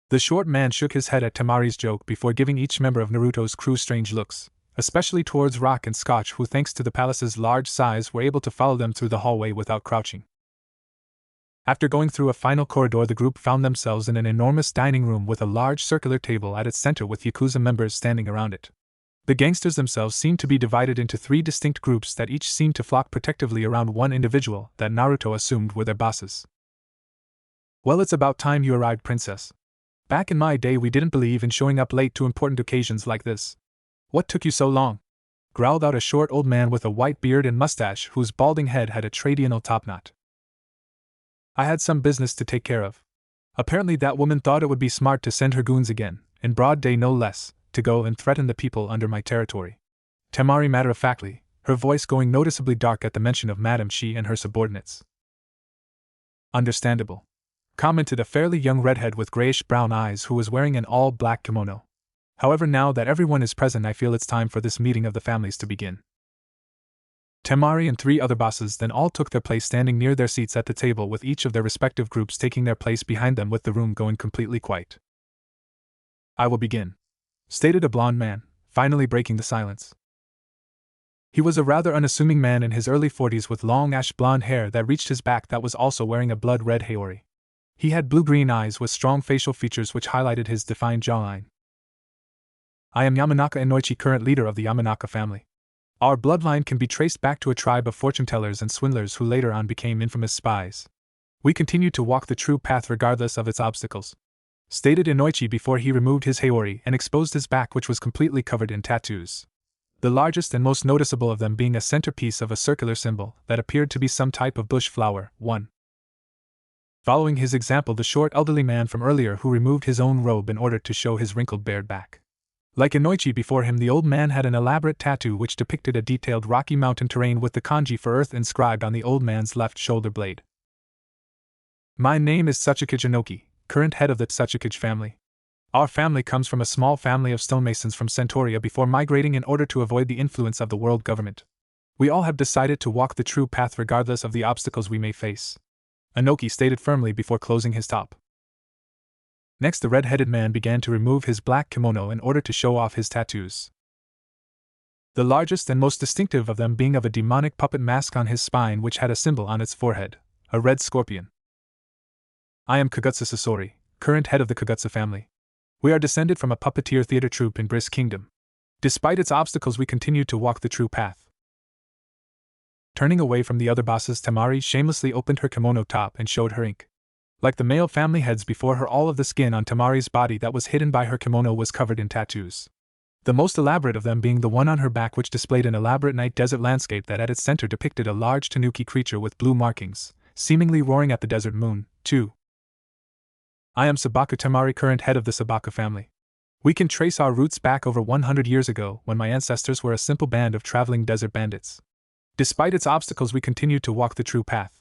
The short man shook his head at Temari's joke before giving each member of Naruto's crew strange looks, especially towards Rock and Scotch, who, thanks to the palace's large size, were able to follow them through the hallway without crouching. After going through a final corridor, the group found themselves in an enormous dining room with a large circular table at its center with yakuza members standing around it. The gangsters themselves seemed to be divided into 3 distinct groups that each seemed to flock protectively around one individual that Naruto assumed were their bosses. Well, it's about time you arrived, princess. Back in my day, we didn't believe in showing up late to important occasions like this. What took you so long? Growled out a short old man with a white beard and mustache whose balding head had a traditional topknot. I had some business to take care of. Apparently that woman thought it would be smart to send her goons again, in broad day no less, to go and threaten the people under my territory. Temari matter-of-factly, her voice going noticeably dark at the mention of Madame Shi and her subordinates. Understandable, commented a fairly young redhead with grayish-brown eyes who was wearing an all-black kimono. However, now that everyone is present, I feel it's time for this meeting of the families to begin. Temari and 3 other bosses then all took their place, standing near their seats at the table, with each of their respective groups taking their place behind them, with the room going completely quiet. I will begin, stated a blond man, finally breaking the silence. He was a rather unassuming man in his early 40s with long ash-blonde hair that reached his back, that was also wearing a blood-red haori. He had blue-green eyes with strong facial features which highlighted his defined jawline. I am Yamanaka Inoichi, current leader of the Yamanaka family. Our bloodline can be traced back to a tribe of fortune-tellers and swindlers who later on became infamous spies. We continue to walk the true path regardless of its obstacles," stated Inoichi before he removed his haori and exposed his back, which was completely covered in tattoos. The largest and most noticeable of them being a centerpiece of a circular symbol that appeared to be some type of bush flower. 1. Following his example, the short elderly man from earlier who removed his own robe in order to show his wrinkled bared back. Like Inoichi before him, the old man had an elaborate tattoo which depicted a detailed rocky mountain terrain with the kanji for earth inscribed on the old man's left shoulder blade. "My name is Tsuchikage Inoki, current head of the Tsuchikage family. Our family comes from a small family of stonemasons from Centauria before migrating in order to avoid the influence of the world government. We all have decided to walk the true path regardless of the obstacles we may face," Inoki stated firmly before closing his top. Next, the red-headed man began to remove his black kimono in order to show off his tattoos. The largest and most distinctive of them being of a demonic puppet mask on his spine which had a symbol on its forehead, a red scorpion. "I am Kagutsu Sasori, current head of the Kagutsu family. We are descended from a puppeteer theater troupe in Brisk Kingdom. Despite its obstacles, we continue to walk the true path." Turning away from the other bosses, Temari shamelessly opened her kimono top and showed her ink. Like the male family heads before her, all of the skin on Temari's body that was hidden by her kimono was covered in tattoos. The most elaborate of them being the one on her back, which displayed an elaborate night desert landscape that at its center depicted a large tanuki creature with blue markings, seemingly roaring at the desert moon. 2. "I am Sabaku Temari, current head of the Sabaku family. We can trace our roots back over 100 years ago when my ancestors were a simple band of traveling desert bandits. Despite its obstacles, we continue to walk the true path,"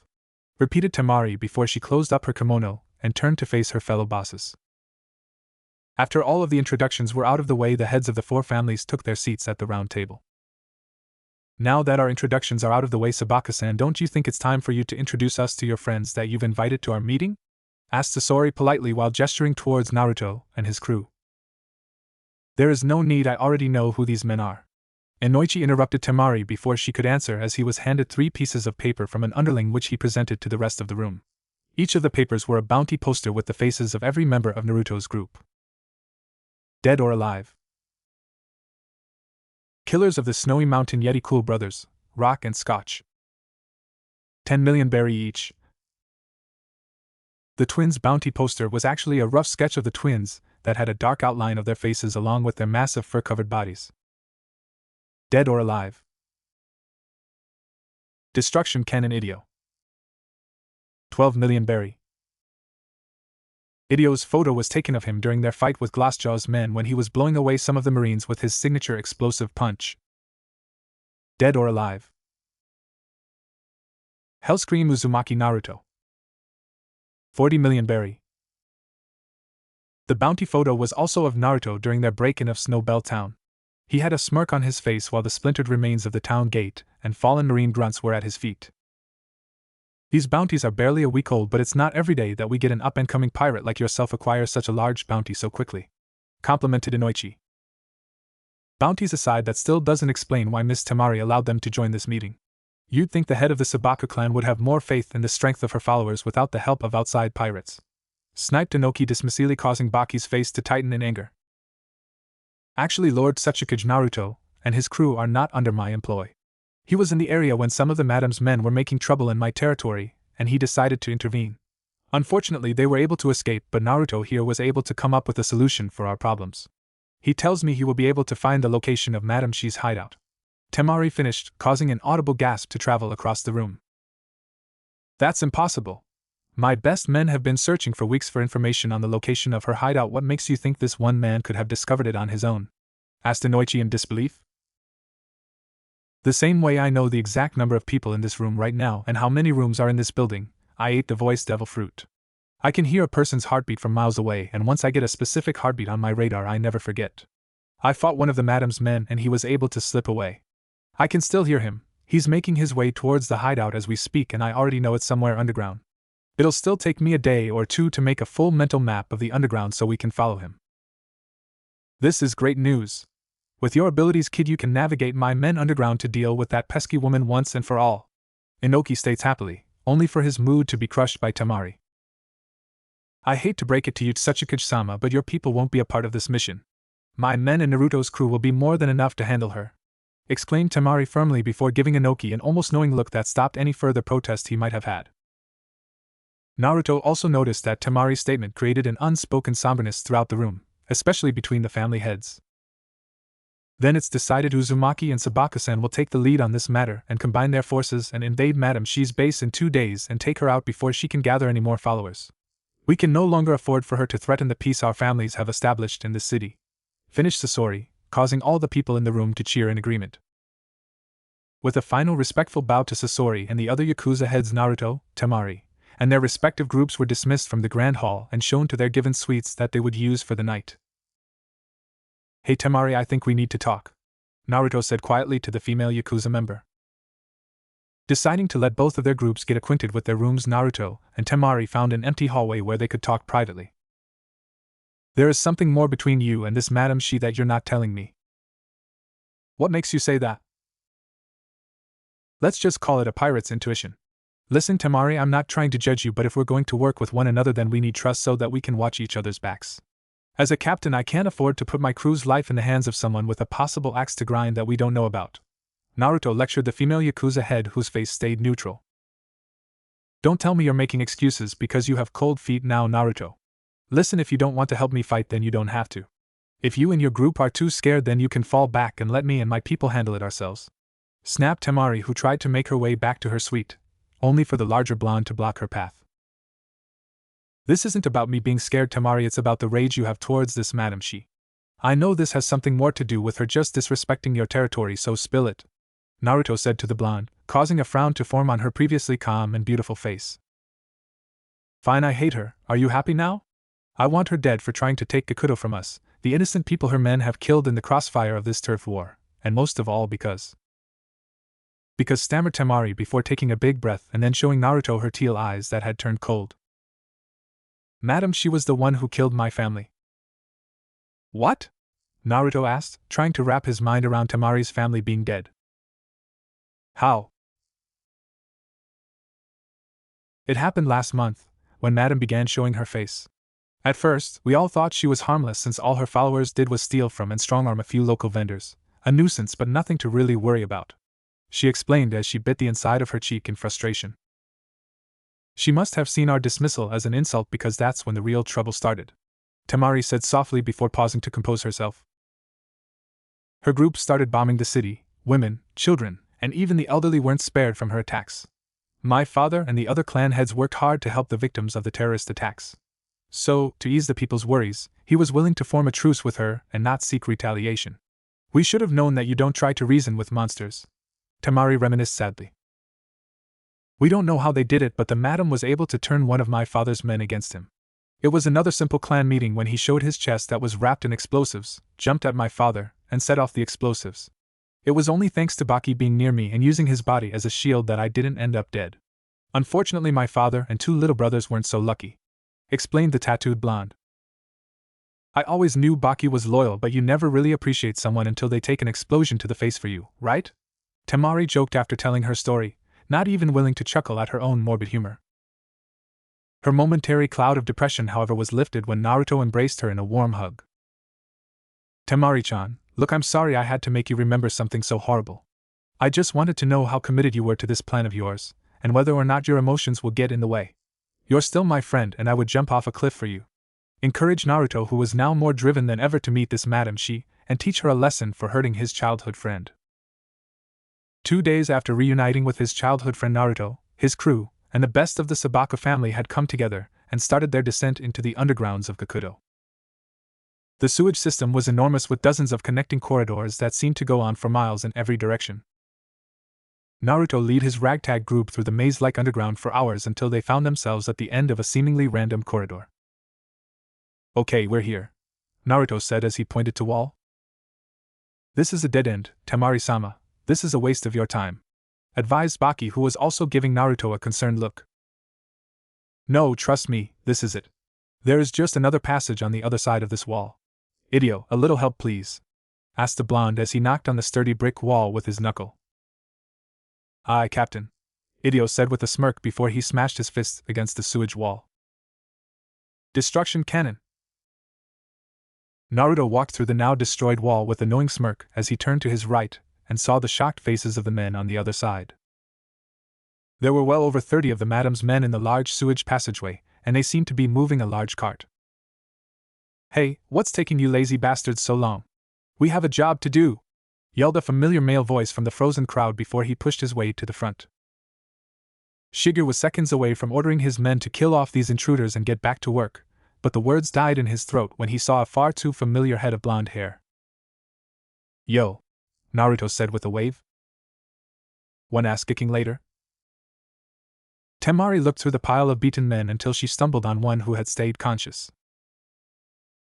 repeated Temari before she closed up her kimono and turned to face her fellow bosses. After all of the introductions were out of the way, the heads of the 4 families took their seats at the round table. "Now that our introductions are out of the way, Sabaku-san, don't you think it's time for you to introduce us to your friends that you've invited to our meeting?" asked Sasori politely while gesturing towards Naruto and his crew. "There is no need, I already know who these men are," Inoichi interrupted Temari before she could answer, as he was handed 3 pieces of paper from an underling which he presented to the rest of the room. Each of the papers were a bounty poster with the faces of every member of Naruto's group. Dead or alive. Killers of the Snowy Mountain Yeti, Cool Brothers, Rock and Scotch. 10 million berry each. The twins' bounty poster was actually a rough sketch of the twins that had a dark outline of their faces along with their massive fur-covered bodies. Dead or alive. Destruction Cannon Idio. 12 million berry. Idio's photo was taken of him during their fight with Glassjaw's men when he was blowing away some of the Marines with his signature explosive punch. Dead or alive. Hellscream Uzumaki Naruto. 40 million berry. The bounty photo was also of Naruto during their break-in of Snowbell Town. He had a smirk on his face while the splintered remains of the town gate and fallen marine grunts were at his feet. These bounties are barely a week old, but it's not every day that we get an up-and-coming pirate like yourself acquire such a large bounty so quickly, complimented Inoichi. Bounties aside, that still doesn't explain why Miss Temari allowed them to join this meeting. You'd think the head of the Sabaku clan would have more faith in the strength of her followers without the help of outside pirates, sniped Inoki dismissively, causing Baki's face to tighten in anger. Actually, Lord Tsuchikage Naruto and his crew are not under my employ. He was in the area when some of the madam's men were making trouble in my territory, and he decided to intervene. Unfortunately, they were able to escape, but Naruto here was able to come up with a solution for our problems. He tells me he will be able to find the location of Madame Shi's hideout. Temari finished, causing an audible gasp to travel across the room. That's impossible. My best men have been searching for weeks for information on the location of her hideout. What makes you think this one man could have discovered it on his own? Asked Inoichi in disbelief. The same way I know the exact number of people in this room right now and how many rooms are in this building. I ate the voice devil fruit. I can hear a person's heartbeat from miles away, and once I get a specific heartbeat on my radar, I never forget. I fought one of the madam's men and he was able to slip away. I can still hear him. He's making his way towards the hideout as we speak, and I already know it's somewhere underground. It'll still take me a day or 2 to make a full mental map of the underground so we can follow him. This is great news. With your abilities, kid, you can navigate my men underground to deal with that pesky woman once and for all. Inoki states happily, only for his mood to be crushed by Temari. I hate to break it to you, Tsuchikage-sama, but your people won't be a part of this mission. My men and Naruto's crew will be more than enough to handle her. exclaimed Temari firmly before giving Inoki an almost knowing look that stopped any further protest he might have had. Naruto also noticed that Temari's statement created an unspoken somberness throughout the room, especially between the family heads. Then it's decided Uzumaki and Sabaka-san will take the lead on this matter and combine their forces and invade Madame Shi's base in 2 days and take her out before she can gather any more followers. We can no longer afford for her to threaten the peace our families have established in this city, finished Sasori, causing all the people in the room to cheer in agreement. With a final respectful bow to Sasori and the other Yakuza heads, Naruto, Temari, and their respective groups were dismissed from the grand hall and shown to their given suites that they would use for the night. "Hey Temari, I think we need to talk," Naruto said quietly to the female Yakuza member. Deciding to let both of their groups get acquainted with their rooms, Naruto and Temari found an empty hallway where they could talk privately. "There is something more between you and this Madame Shi that you're not telling me." "What makes you say that?" "Let's just call it a pirate's intuition. Listen Temari, I'm not trying to judge you, but if we're going to work with one another then we need trust so that we can watch each other's backs. As a captain, I can't afford to put my crew's life in the hands of someone with a possible axe to grind that we don't know about," Naruto lectured the female Yakuza head whose face stayed neutral. "Don't tell me you're making excuses because you have cold feet now, Naruto. Listen, if you don't want to help me fight then you don't have to. If you and your group are too scared then you can fall back and let me and my people handle it ourselves," snapped Temari, who tried to make her way back to her suite, only for the larger blonde to block her path. "This isn't about me being scared, Temari, it's about the rage you have towards this Madame Shi. I know this has something more to do with her just disrespecting your territory, so spill it," Naruto said to the blonde, causing a frown to form on her previously calm and beautiful face. "Fine, I hate her. Are you happy now? I want her dead for trying to take Gakuto from us, the innocent people her men have killed in the crossfire of this turf war, and most of all because stammered Temari before taking a big breath and then showing Naruto her teal eyes that had turned cold. "Madam, she was the one who killed my family." "What?" Naruto asked, trying to wrap his mind around Temari's family being dead. "How?" "It happened last month, when Madam began showing her face. At first, we all thought she was harmless since all her followers did was steal from and strong-arm a few local vendors, a nuisance but nothing to really worry about," she explained as she bit the inside of her cheek in frustration. "She must have seen our dismissal as an insult because that's when the real trouble started," Temari said softly before pausing to compose herself. "Her group started bombing the city. Women, children, and even the elderly weren't spared from her attacks. My father and the other clan heads worked hard to help the victims of the terrorist attacks. So, to ease the people's worries, he was willing to form a truce with her and not seek retaliation. We should have known that you don't try to reason with monsters," Temari reminisced sadly. "We don't know how they did it, but the madam was able to turn one of my father's men against him. It was another simple clan meeting when he showed his chest that was wrapped in explosives, jumped at my father, and set off the explosives. It was only thanks to Baki being near me and using his body as a shield that I didn't end up dead. Unfortunately, my father and 2 little brothers weren't so lucky," explained the tattooed blonde. "I always knew Baki was loyal, but you never really appreciate someone until they take an explosion to the face for you, right?" Temari joked after telling her story, not even willing to chuckle at her own morbid humor. Her momentary cloud of depression, however, was lifted when Naruto embraced her in a warm hug. "Temari-chan, look, I'm sorry I had to make you remember something so horrible. I just wanted to know how committed you were to this plan of yours, and whether or not your emotions will get in the way. You're still my friend and I would jump off a cliff for you," encouraged Naruto, who was now more driven than ever to meet this Madame Shi and teach her a lesson for hurting his childhood friend. 2 days after reuniting with his childhood friend, Naruto, his crew, and the best of the Sabaka family had come together and started their descent into the undergrounds of Gakuto. The sewage system was enormous, with dozens of connecting corridors that seemed to go on for miles in every direction. Naruto led his ragtag group through the maze-like underground for hours until they found themselves at the end of a seemingly random corridor. "Okay, we're here," Naruto said as he pointed to wall. "This is a dead end, Temari-sama. This is a waste of your time," advised Baki, who was also giving Naruto a concerned look. "No, trust me, this is it. There is just another passage on the other side of this wall. Idio, a little help please," asked the blonde as he knocked on the sturdy brick wall with his knuckle. "Aye, Captain," Idio said with a smirk before he smashed his fist against the sewage wall. "Destruction cannon." Naruto walked through the now destroyed wall with a knowing smirk as he turned to his right and saw the shocked faces of the men on the other side. There were well over 30 of the madam's men in the large sewage passageway, and they seemed to be moving a large cart. "Hey, what's taking you lazy bastards so long? We have a job to do!" yelled a familiar male voice from the frozen crowd before he pushed his way to the front. Shigeru was seconds away from ordering his men to kill off these intruders and get back to work, but the words died in his throat when he saw a far too familiar head of blonde hair. "Yo," Naruto said with a wave. "One ass kicking later?" Temari looked through the pile of beaten men until she stumbled on one who had stayed conscious.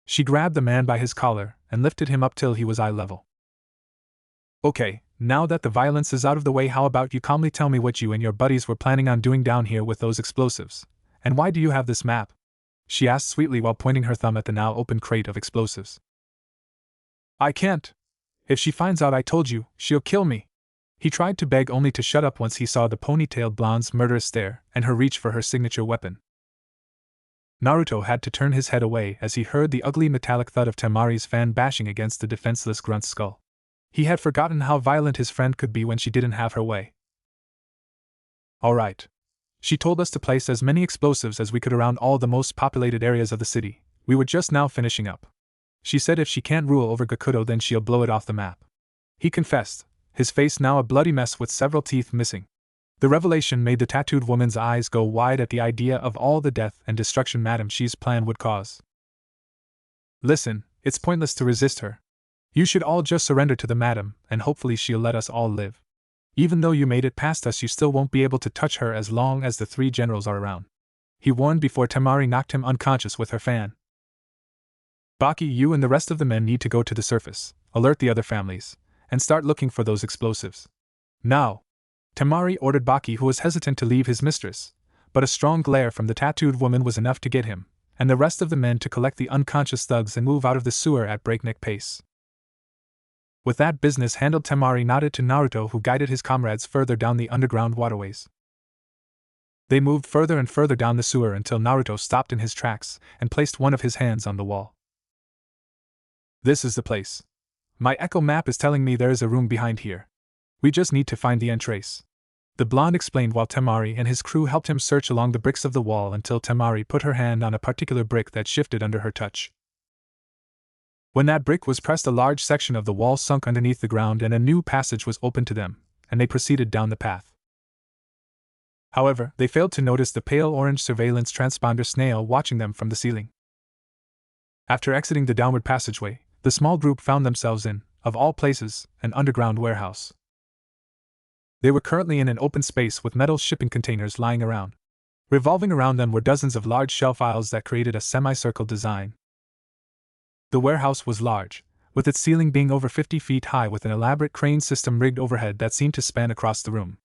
She grabbed the man by his collar and lifted him up till he was eye level. "Okay, now that the violence is out of the way, how about you calmly tell me what you and your buddies were planning on doing down here with those explosives? And why do you have this map?" she asked sweetly while pointing her thumb at the now open crate of explosives. "I can't. If she finds out I told you, she'll kill me." He tried to beg, only to shut up once he saw the ponytailed blonde's murderous stare and her reach for her signature weapon. Naruto had to turn his head away as he heard the ugly metallic thud of Temari's fan bashing against the defenseless grunt's skull. He had forgotten how violent his friend could be when she didn't have her way. "All right. She told us to place as many explosives as we could around all the most populated areas of the city. We were just now finishing up. She said if she can't rule over Gakuto, then she'll blow it off the map," he confessed, his face now a bloody mess with several teeth missing. The revelation made the tattooed woman's eyes go wide at the idea of all the death and destruction Madame Shi's plan would cause. "Listen, it's pointless to resist her. You should all just surrender to the madam, and hopefully she'll let us all live. Even though you made it past us, you still won't be able to touch her as long as the 3 generals are around," he warned before Temari knocked him unconscious with her fan. "Baki, you and the rest of the men need to go to the surface, alert the other families, and start looking for those explosives. Now!" Temari ordered Baki, who was hesitant to leave his mistress, but a strong glare from the tattooed woman was enough to get him, and the rest of the men to collect the unconscious thugs and move out of the sewer at breakneck pace. With that business handled, Temari nodded to Naruto, who guided his comrades further down the underground waterways. They moved further and further down the sewer until Naruto stopped in his tracks and placed one of his hands on the wall. "This is the place. My echo map is telling me there is a room behind here. We just need to find the entrance," the blonde explained while Temari and his crew helped him search along the bricks of the wall until Temari put her hand on a particular brick that shifted under her touch. When that brick was pressed, a large section of the wall sunk underneath the ground and a new passage was opened to them, and they proceeded down the path. However, they failed to notice the pale orange surveillance transponder snail watching them from the ceiling. After exiting the downward passageway, the small group found themselves in, of all places, an underground warehouse. They were currently in an open space with metal shipping containers lying around. Revolving around them were dozens of large shelf aisles that created a semicircle design. The warehouse was large, with its ceiling being over 50 feet high with an elaborate crane system rigged overhead that seemed to span across the room.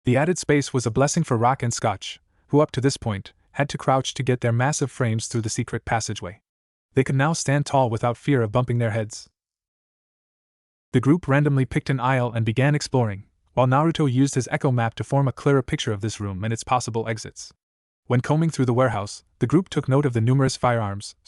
The added space was a blessing for Rock and Scotch, who up to this point had to crouch to get their massive frames through the secret passageway. They could now stand tall without fear of bumping their heads. The group randomly picked an aisle and began exploring, while Naruto used his echo map to form a clearer picture of this room and its possible exits. When combing through the warehouse, the group took note of the numerous firearms,